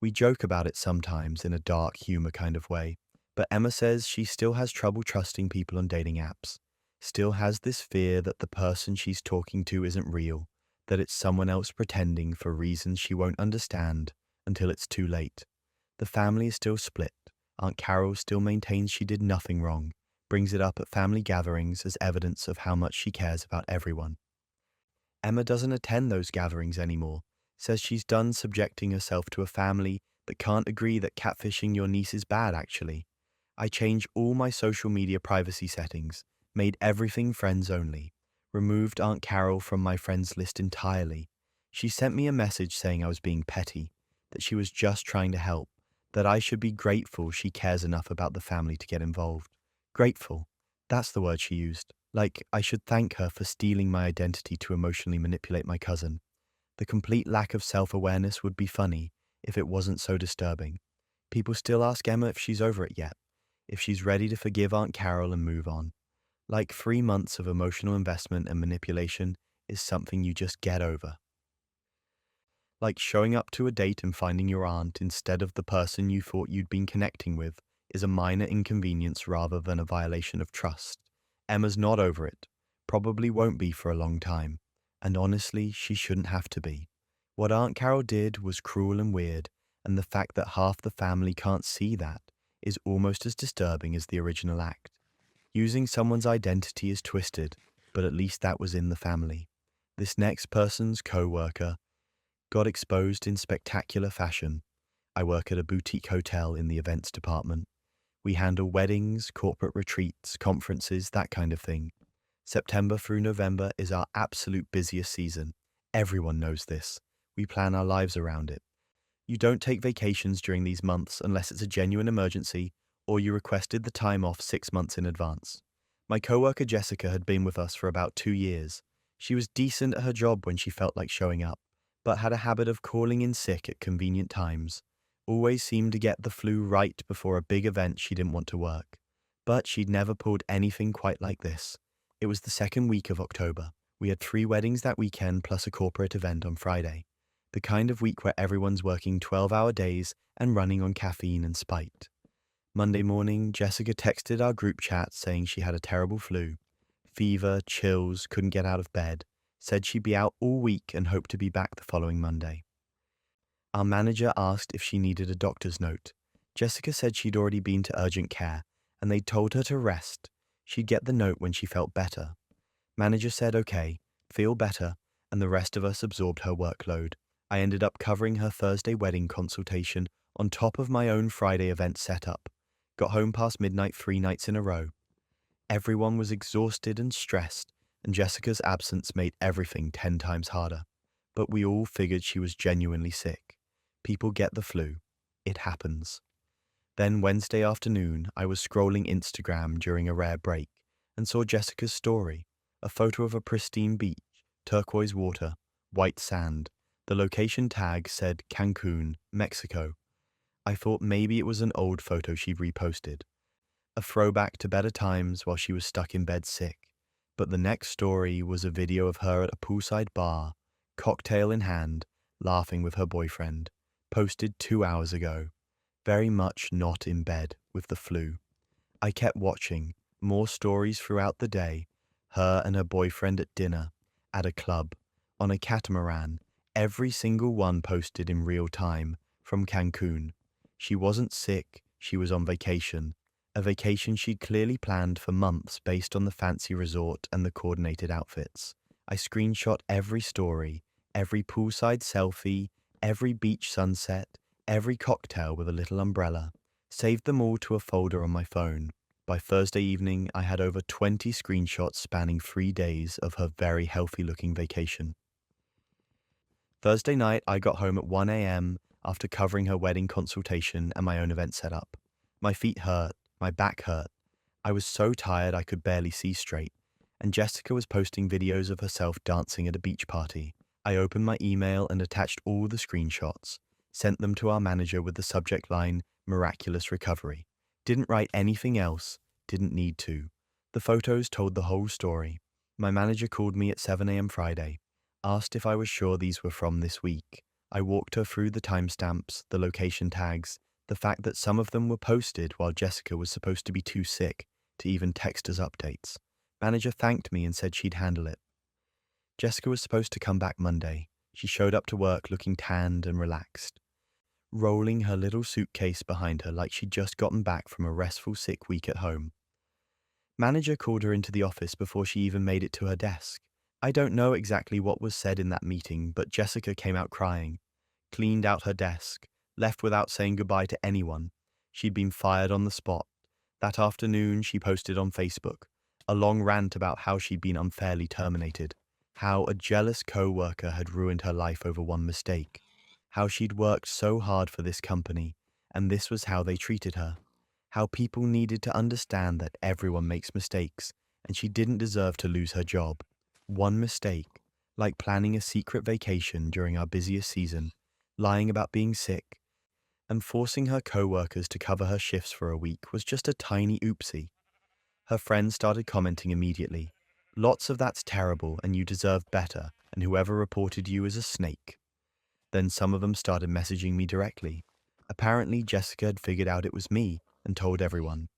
We joke about it sometimes in a dark humor kind of way, but Emma says she still has trouble trusting people on dating apps, still has this fear that the person she's talking to isn't real, that it's someone else pretending for reasons she won't understand until it's too late. The family is still split. Aunt Carol still maintains she did nothing wrong, brings it up at family gatherings as evidence of how much she cares about everyone. Emma doesn't attend those gatherings anymore, says she's done subjecting herself to a family that can't agree that catfishing your niece is bad, actually. I change all my social media privacy settings, Made everything friends only. Removed Aunt Carol from my friends list entirely. She sent me a message saying I was being petty, that she was just trying to help, that I should be grateful she cares enough about the family to get involved. Grateful. That's the word she used. Like, I should thank her for stealing my identity to emotionally manipulate my cousin. The complete lack of self-awareness would be funny if it wasn't so disturbing. People still ask Emma if she's over it yet, if she's ready to forgive Aunt Carol and move on. Like 3 months of emotional investment and manipulation is something you just get over. Like showing up to a date and finding your aunt instead of the person you thought you'd been connecting with is a minor inconvenience rather than a violation of trust. Emma's not over it, probably won't be for a long time, and honestly, she shouldn't have to be. What Aunt Carol did was cruel and weird, and the fact that half the family can't see that is almost as disturbing as the original act. Using someone's identity is twisted, but at least that was in the family. This next person's co-worker got exposed in spectacular fashion. I work at a boutique hotel in the events department. We handle weddings, corporate retreats, conferences, that kind of thing. September through November is our absolute busiest season. Everyone knows this. We plan our lives around it. You don't take vacations during these months unless it's a genuine emergency or you requested the time off 6 months in advance. My coworker Jessica had been with us for about 2 years. She was decent at her job when she felt like showing up, but had a habit of calling in sick at convenient times. Always seemed to get the flu right before a big event she didn't want to work. But she'd never pulled anything quite like this. It was the second week of October. We had 3 weddings that weekend plus a corporate event on Friday. The kind of week where everyone's working 12-hour days and running on caffeine and spite. Monday morning, Jessica texted our group chat saying she had a terrible flu. Fever, chills, couldn't get out of bed. Said she'd be out all week and hoped to be back the following Monday. Our manager asked if she needed a doctor's note. Jessica said she'd already been to urgent care, and they'd told her to rest. She'd get the note when she felt better. Manager said okay, feel better, and the rest of us absorbed her workload. I ended up covering her Thursday wedding consultation on top of my own Friday event setup. Got home past midnight 3 nights in a row. Everyone was exhausted and stressed, and Jessica's absence made everything 10 times harder. But we all figured she was genuinely sick. People get the flu. It happens. Then Wednesday afternoon, I was scrolling Instagram during a rare break and saw Jessica's story, a photo of a pristine beach, turquoise water, white sand. The location tag said Cancun, Mexico. I thought maybe it was an old photo she'd reposted, a throwback to better times while she was stuck in bed sick. But the next story was a video of her at a poolside bar, cocktail in hand, laughing with her boyfriend, posted 2 hours ago. Very much not in bed with the flu. I kept watching, more stories throughout the day, her and her boyfriend at dinner, at a club, on a catamaran, every single one posted in real time, from Cancun. She wasn't sick, she was on vacation. A vacation she'd clearly planned for months based on the fancy resort and the coordinated outfits. I screenshot every story, every poolside selfie, every beach sunset, every cocktail with a little umbrella. Saved them all to a folder on my phone. By Thursday evening, I had over 20 screenshots spanning 3 days of her very healthy-looking vacation. Thursday night, I got home at 1 a.m. after covering her wedding consultation and my own event setup. My feet hurt. My back hurt. I was so tired I could barely see straight, and Jessica was posting videos of herself dancing at a beach party. I opened my email and attached all the screenshots, sent them to our manager with the subject line, "Miraculous Recovery." Didn't write anything else, didn't need to. The photos told the whole story. My manager called me at 7 a.m. Friday, asked if I was sure these were from this week. I walked her through the timestamps, the location tags, the fact that some of them were posted while Jessica was supposed to be too sick to even text us updates. Manager thanked me and said she'd handle it. Jessica was supposed to come back Monday. She showed up to work looking tanned and relaxed, rolling her little suitcase behind her like she'd just gotten back from a restful sick week at home. Manager called her into the office before she even made it to her desk. I don't know exactly what was said in that meeting, but Jessica came out crying, cleaned out her desk, left without saying goodbye to anyone. She'd been fired on the spot. That afternoon, she posted on Facebook, A long rant about how she'd been unfairly terminated, how a jealous co-worker had ruined her life over one mistake, how she'd worked so hard for this company, and this was how they treated her, how people needed to understand that everyone makes mistakes, and she didn't deserve to lose her job. One mistake, like planning a secret vacation during our busiest season, lying about being sick, and forcing her co-workers to cover her shifts for a week was just a tiny oopsie. Her friends started commenting immediately. Lots of that's terrible and you deserve better, and whoever reported you is a snake. Then some of them started messaging me directly. Apparently, Jessica had figured out it was me and told everyone.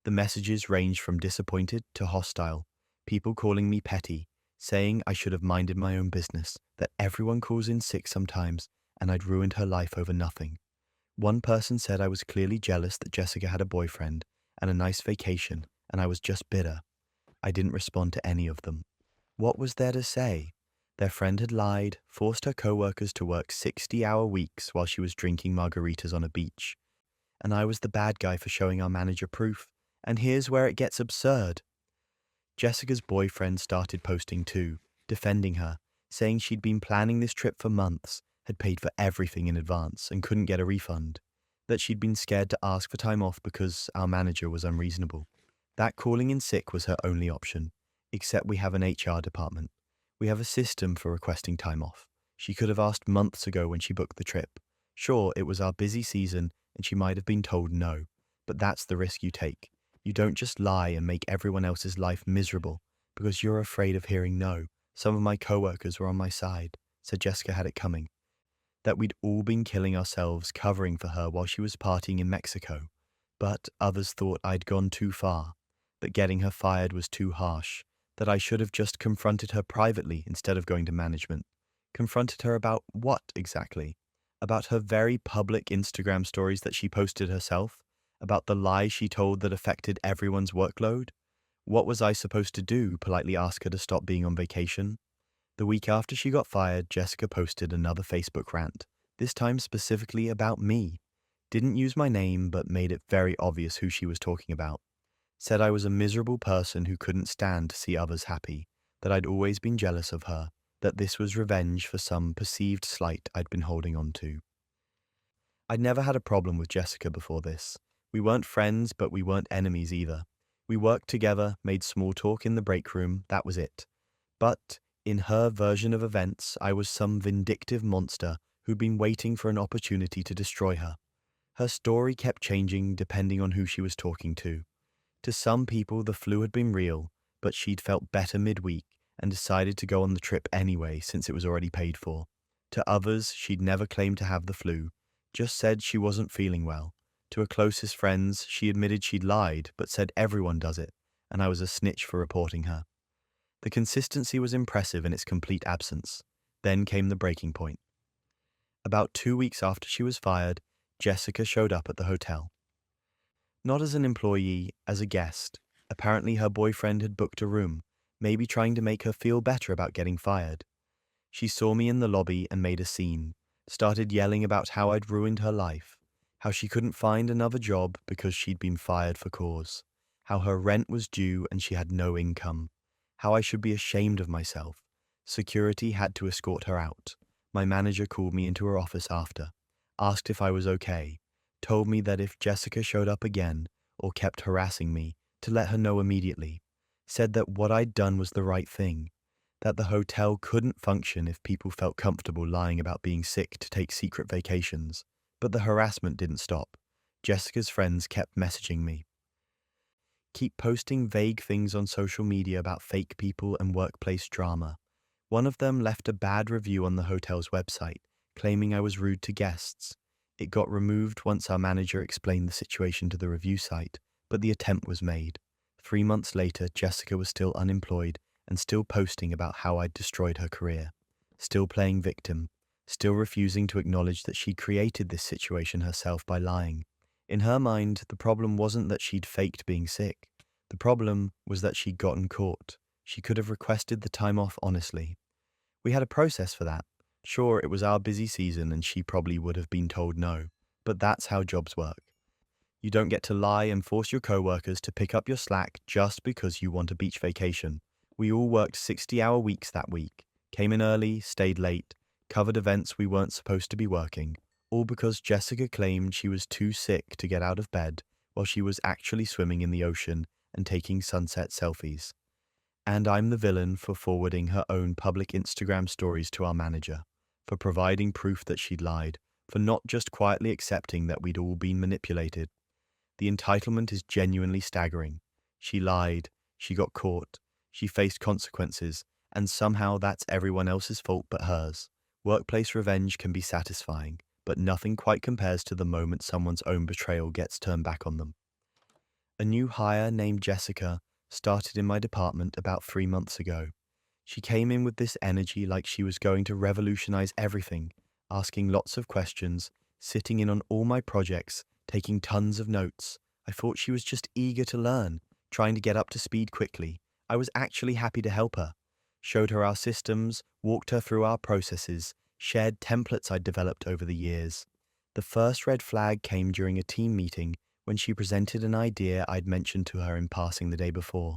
The messages ranged from disappointed to hostile, people calling me petty, saying I should have minded my own business, that everyone calls in sick sometimes, and I'd ruined her life over nothing. One person said I was clearly jealous that Jessica had a boyfriend and a nice vacation, and I was just bitter. I didn't respond to any of them. What was there to say? Their friend had lied, forced her co-workers to work 60-hour weeks while she was drinking margaritas on a beach. And I was the bad guy for showing our manager proof. And here's where it gets absurd. Jessica's boyfriend started posting too, defending her, saying she'd been planning this trip for months, had paid for everything in advance and couldn't get a refund, that she'd been scared to ask for time off because our manager was unreasonable. That calling in sick was her only option, except we have an HR department. We have a system for requesting time off. She could have asked months ago when she booked the trip. Sure, it was our busy season and she might have been told no, but that's the risk you take. You don't just lie and make everyone else's life miserable because you're afraid of hearing no. Some of my coworkers were on my side, said Jessica had it coming. That we'd all been killing ourselves covering for her while she was partying in Mexico. But others thought I'd gone too far, that getting her fired was too harsh, that I should have just confronted her privately instead of going to management. Confronted her about what exactly? About her very public Instagram stories that she posted herself? About the lie she told that affected everyone's workload? What was I supposed to do, politely ask her to stop being on vacation? The week after she got fired, Jessica posted another Facebook rant, this time specifically about me. Didn't use my name, but made it very obvious who she was talking about. Said I was a miserable person who couldn't stand to see others happy, that I'd always been jealous of her, that this was revenge for some perceived slight I'd been holding on to. I'd never had a problem with Jessica before this. We weren't friends, but we weren't enemies either. We worked together, made small talk in the break room, that was it. But in her version of events, I was some vindictive monster who'd been waiting for an opportunity to destroy her. Her story kept changing depending on who she was talking to. To some people, the flu had been real, but she'd felt better midweek and decided to go on the trip anyway since it was already paid for. To others, she'd never claimed to have the flu, just said she wasn't feeling well. To her closest friends, she admitted she'd lied, but said everyone does it, and I was a snitch for reporting her. The consistency was impressive in its complete absence. Then came the breaking point. About 2 weeks after she was fired, Jessica showed up at the hotel. Not as an employee, as a guest. Apparently her boyfriend had booked a room, maybe trying to make her feel better about getting fired. She saw me in the lobby and made a scene, started yelling about how I'd ruined her life, how she couldn't find another job because she'd been fired for cause, how her rent was due and she had no income, how I should be ashamed of myself. Security had to escort her out. My manager called me into her office after, asked if I was okay, told me that if Jessica showed up again or kept harassing me, to let her know immediately, said that what I'd done was the right thing, that the hotel couldn't function if people felt comfortable lying about being sick to take secret vacations. But the harassment didn't stop. Jessica's friends kept messaging me. Keep posting vague things on social media about fake people and workplace drama. One of them left a bad review on the hotel's website, claiming I was rude to guests. It got removed once our manager explained the situation to the review site, but the attempt was made. 3 months later, Jessica was still unemployed and still posting about how I'd destroyed her career, still playing victim, still refusing to acknowledge that she created this situation herself by lying. In her mind, the problem wasn't that she'd faked being sick. The problem was that she'd gotten caught. She could have requested the time off honestly. We had a process for that. Sure, it was our busy season and she probably would have been told no, but that's how jobs work. You don't get to lie and force your coworkers to pick up your slack just because you want a beach vacation. We all worked 60-hour weeks that week, came in early, stayed late, covered events we weren't supposed to be working, all because Jessica claimed she was too sick to get out of bed while she was actually swimming in the ocean and taking sunset selfies. And I'm the villain for forwarding her own public Instagram stories to our manager, for providing proof that she'd lied, for not just quietly accepting that we'd all been manipulated. The entitlement is genuinely staggering. She lied, she got caught, she faced consequences, and somehow that's everyone else's fault but hers. Workplace revenge can be satisfying, but nothing quite compares to the moment someone's own betrayal gets turned back on them. A new hire named Jessica started in my department about 3 months ago. She came in with this energy like she was going to revolutionize everything, asking lots of questions, sitting in on all my projects, taking tons of notes. I thought she was just eager to learn, trying to get up to speed quickly. I was actually happy to help her. Showed her our systems, walked her through our processes, shared templates I'd developed over the years. The first red flag came during a team meeting when she presented an idea I'd mentioned to her in passing the day before.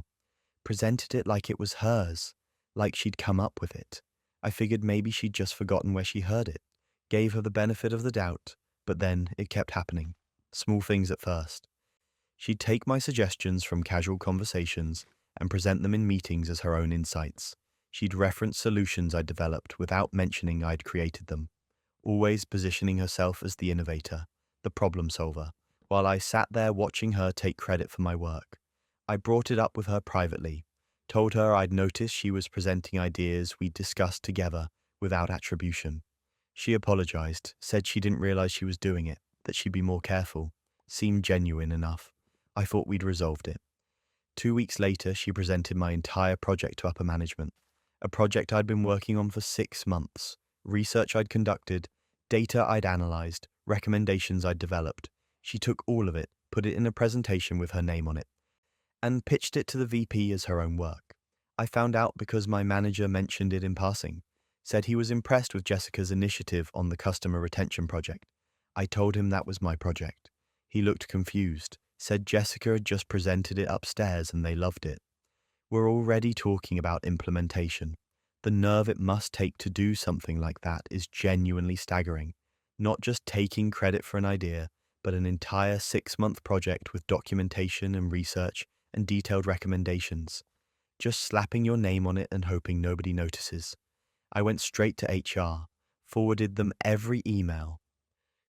Presented it like it was hers, like she'd come up with it. I figured maybe she'd just forgotten where she heard it. Gave her the benefit of the doubt, but then it kept happening. Small things at first. She'd take my suggestions from casual conversations and present them in meetings as her own insights. She'd reference solutions I'd developed without mentioning I'd created them, always positioning herself as the innovator, the problem solver, while I sat there watching her take credit for my work. I brought it up with her privately, told her I'd noticed she was presenting ideas we'd discussed together without attribution. She apologized, said she didn't realize she was doing it, that she'd be more careful. Seemed genuine enough. I thought we'd resolved it. 2 weeks later, she presented my entire project to upper management. A project I'd been working on for 6 months, research I'd conducted, data I'd analyzed, recommendations I'd developed. She took all of it, put it in a presentation with her name on it, and pitched it to the VP as her own work. I found out because my manager mentioned it in passing, said he was impressed with Jessica's initiative on the customer retention project. I told him that was my project. He looked confused, said Jessica had just presented it upstairs and they loved it. We're already talking about implementation. The nerve it must take to do something like that is genuinely staggering. Not just taking credit for an idea, but an entire 6-month project with documentation and research and detailed recommendations. Just slapping your name on it and hoping nobody notices. I went straight to HR, forwarded them every email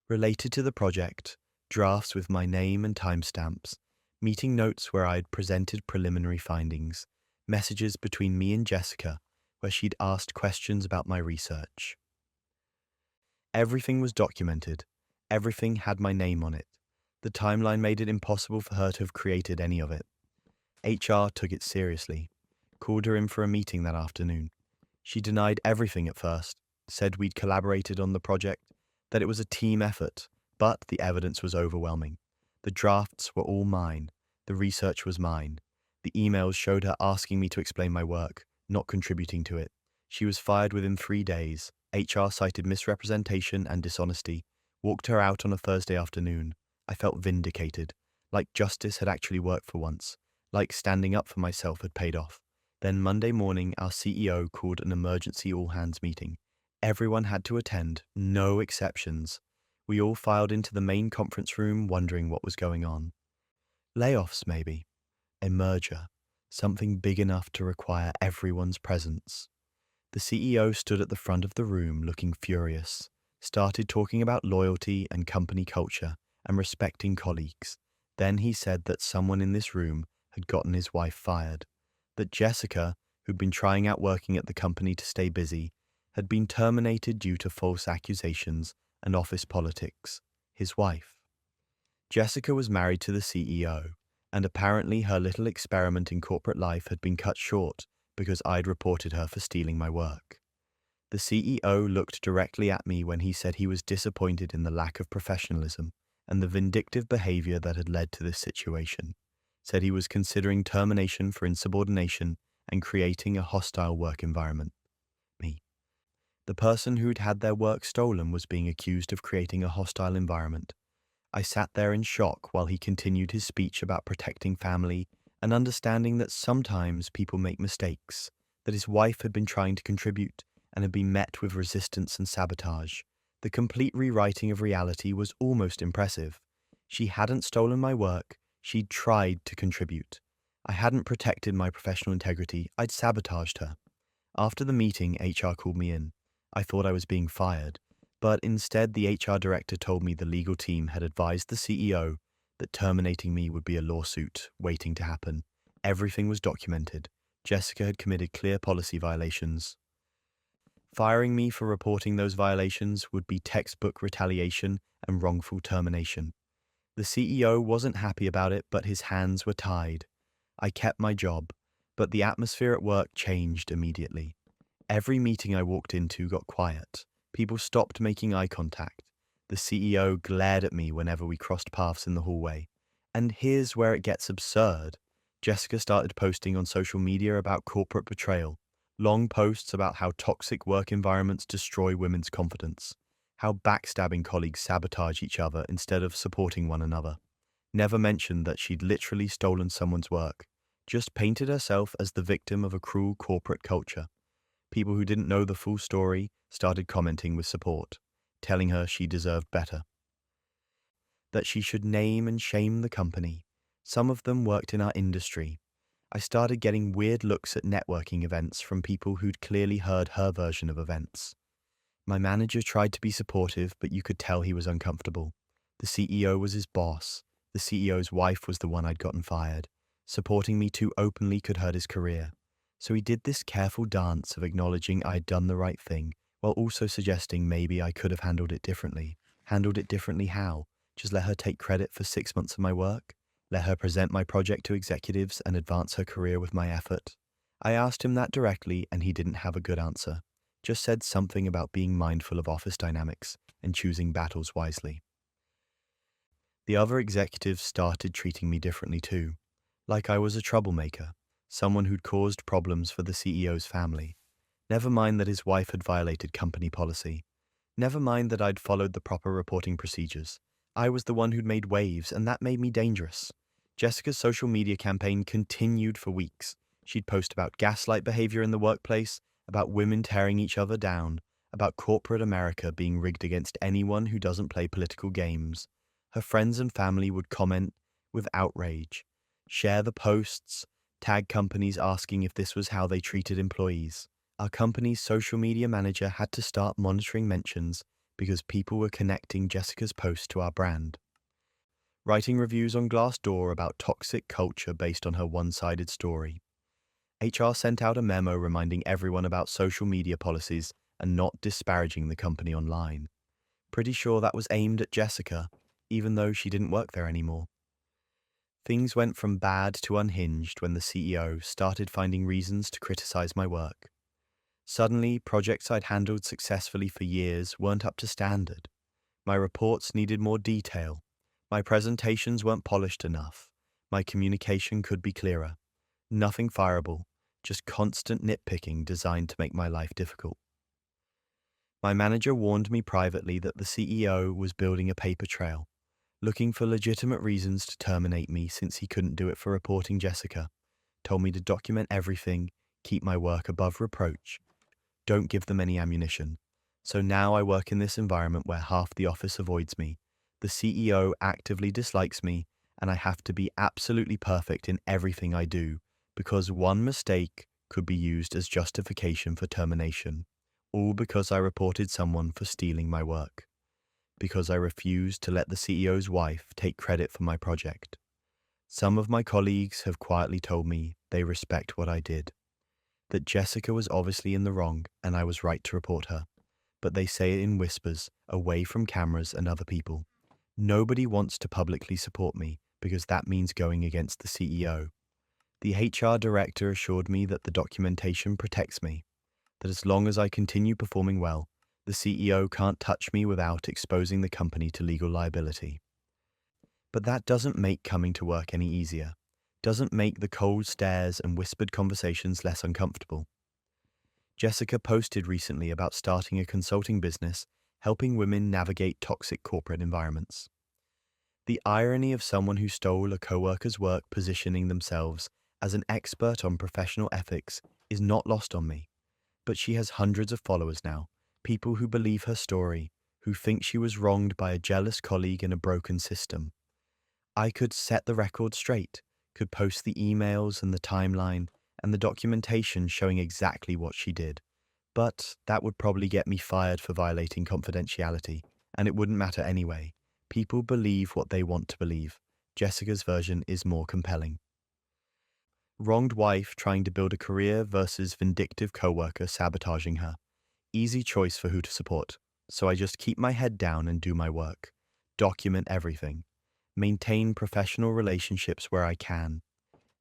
related to the project, drafts with my name and timestamps, meeting notes where I'd presented preliminary findings, messages between me and Jessica where she'd asked questions about my research. Everything was documented. Everything had my name on it. The timeline made it impossible for her to have created any of it. HR took it seriously, called her in for a meeting that afternoon. She denied everything at first, said we'd collaborated on the project, that it was a team effort, but the evidence was overwhelming. The drafts were all mine. The research was mine. The emails showed her asking me to explain my work, not contributing to it. She was fired within 3 days. HR cited misrepresentation and dishonesty, walked her out on a Thursday afternoon. I felt vindicated, like justice had actually worked for once, like standing up for myself had paid off. Then Monday morning, our CEO called an emergency all-hands meeting. Everyone had to attend, no exceptions. We all filed into the main conference room wondering what was going on. Layoffs, maybe. A merger. Something big enough to require everyone's presence. The CEO stood at the front of the room looking furious, started talking about loyalty and company culture and respecting colleagues. Then he said that someone in this room had gotten his wife fired, that Jessica, who'd been trying out working at the company to stay busy, had been terminated due to false accusations and office politics. His wife. Jessica was married to the CEO, and apparently her little experiment in corporate life had been cut short because I'd reported her for stealing my work. The CEO looked directly at me when he said he was disappointed in the lack of professionalism and the vindictive behavior that had led to this situation. Said he was considering termination for insubordination and creating a hostile work environment. Me. The person who'd had their work stolen was being accused of creating a hostile environment. I sat there in shock while he continued his speech about protecting family and understanding that sometimes people make mistakes, that his wife had been trying to contribute and had been met with resistance and sabotage. The complete rewriting of reality was almost impressive. She hadn't stolen my work, she'd tried to contribute. I hadn't protected my professional integrity, I'd sabotaged her. After the meeting, HR called me in. I thought I was being fired, but instead the HR director told me the legal team had advised the CEO that terminating me would be a lawsuit waiting to happen. Everything was documented. Jessica had committed clear policy violations. Firing me for reporting those violations would be textbook retaliation and wrongful termination. The CEO wasn't happy about it, but his hands were tied. I kept my job, but the atmosphere at work changed immediately. Every meeting I walked into got quiet. People stopped making eye contact. The CEO glared at me whenever we crossed paths in the hallway. And here's where it gets absurd. Jessica started posting on social media about corporate betrayal. Long posts about how toxic work environments destroy women's confidence, how backstabbing colleagues sabotage each other instead of supporting one another. Never mentioned that she'd literally stolen someone's work, just painted herself as the victim of a cruel corporate culture. People who didn't know the full story started commenting with support, telling her she deserved better, that she should name and shame the company. Some of them worked in our industry. I started getting weird looks at networking events from people who'd clearly heard her version of events. My manager tried to be supportive, but you could tell he was uncomfortable. The CEO was his boss. The CEO's wife was the one I'd gotten fired. Supporting me too openly could hurt his career. So he did this careful dance of acknowledging I'd done the right thing, while also suggesting maybe I could have handled it differently. Handled it differently how? Just let her take credit for 6 months of my work? Let her present my project to executives and advance her career with my effort? I asked him that directly and he didn't have a good answer. Just said something about being mindful of office dynamics and choosing battles wisely. The other executives started treating me differently too, like I was a troublemaker, someone who'd caused problems for the CEO's family. Never mind that his wife had violated company policy. Never mind that I'd followed the proper reporting procedures. I was the one who'd made waves, and that made me dangerous. Jessica's social media campaign continued for weeks. She'd post about gaslight behavior in the workplace, about women tearing each other down, about corporate America being rigged against anyone who doesn't play political games. Her friends and family would comment with outrage, share the posts, tag companies asking if this was how they treated employees. Our company's social media manager had to start monitoring mentions because people were connecting Jessica's posts to our brand. Writing reviews on Glassdoor about toxic culture based on her one-sided story. HR sent out a memo reminding everyone about social media policies and not disparaging the company online. Pretty sure that was aimed at Jessica, even though she didn't work there anymore. Things went from bad to unhinged when the CEO started finding reasons to criticize my work. Suddenly, projects I'd handled successfully for years weren't up to standard. My reports needed more detail. My presentations weren't polished enough. My communication could be clearer. Nothing fireable, just constant nitpicking designed to make my life difficult. My manager warned me privately that the CEO was building a paper trail, looking for legitimate reasons to terminate me since he couldn't do it for reporting Jessica. Told me to document everything, keep my work above reproach. Don't give them any ammunition. So now I work in this environment where half the office avoids me. The CEO actively dislikes me, and I have to be absolutely perfect in everything I do, because one mistake could be used as justification for termination. All because I reported someone for stealing my work. Because I refused to let the CEO's wife take credit for my project. Some of my colleagues have quietly told me they respect what I did. That Jessica was obviously in the wrong and I was right to report her. But they say it in whispers, away from cameras and other people. Nobody wants to publicly support me because that means going against the CEO. The HR director assured me that the documentation protects me, that as long as I continue performing well, the CEO can't touch me without exposing the company to legal liability. But that doesn't make coming to work any easier, doesn't make the cold stares and whispered conversations less uncomfortable. Jessica posted recently about starting a consulting business helping women navigate toxic corporate environments. The irony of someone who stole a coworker's work positioning themselves as an expert on professional ethics is not lost on me. But she has hundreds of followers now, people who believe her story, who think she was wronged by a jealous colleague in a broken system. I could set the record straight, could post the emails and the timeline and the documentation showing exactly what she did. But that would probably get me fired for violating confidentiality, and it wouldn't matter anyway. People believe what they want to believe. Jessica's version is more compelling. Wronged wife trying to build a career versus vindictive coworker sabotaging her. Easy choice for who to support. So I just keep my head down and do my work. Document everything. Maintain professional relationships where I can.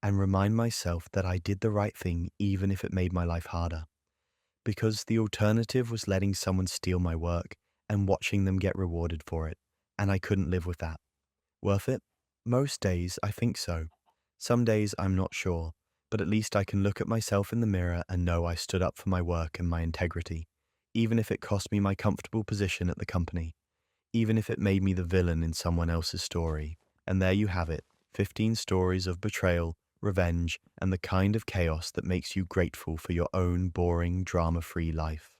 And remind myself that I did the right thing even if it made my life harder. Because the alternative was letting someone steal my work and watching them get rewarded for it. And I couldn't live with that. Worth it? Most days, I think so. Some days, I'm not sure, but at least I can look at myself in the mirror and know I stood up for my work and my integrity, even if it cost me my comfortable position at the company, even if it made me the villain in someone else's story. And there you have it, 15 stories of betrayal, revenge, and the kind of chaos that makes you grateful for your own boring, drama-free life.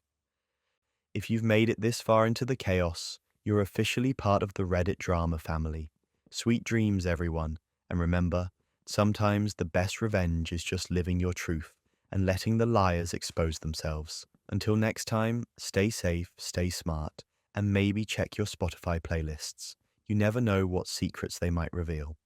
If you've made it this far into the chaos, you're officially part of the Reddit drama family. Sweet dreams, everyone, and remember, sometimes the best revenge is just living your truth and letting the liars expose themselves. Until next time, stay safe, stay smart, and maybe check your Spotify playlists. You never know what secrets they might reveal.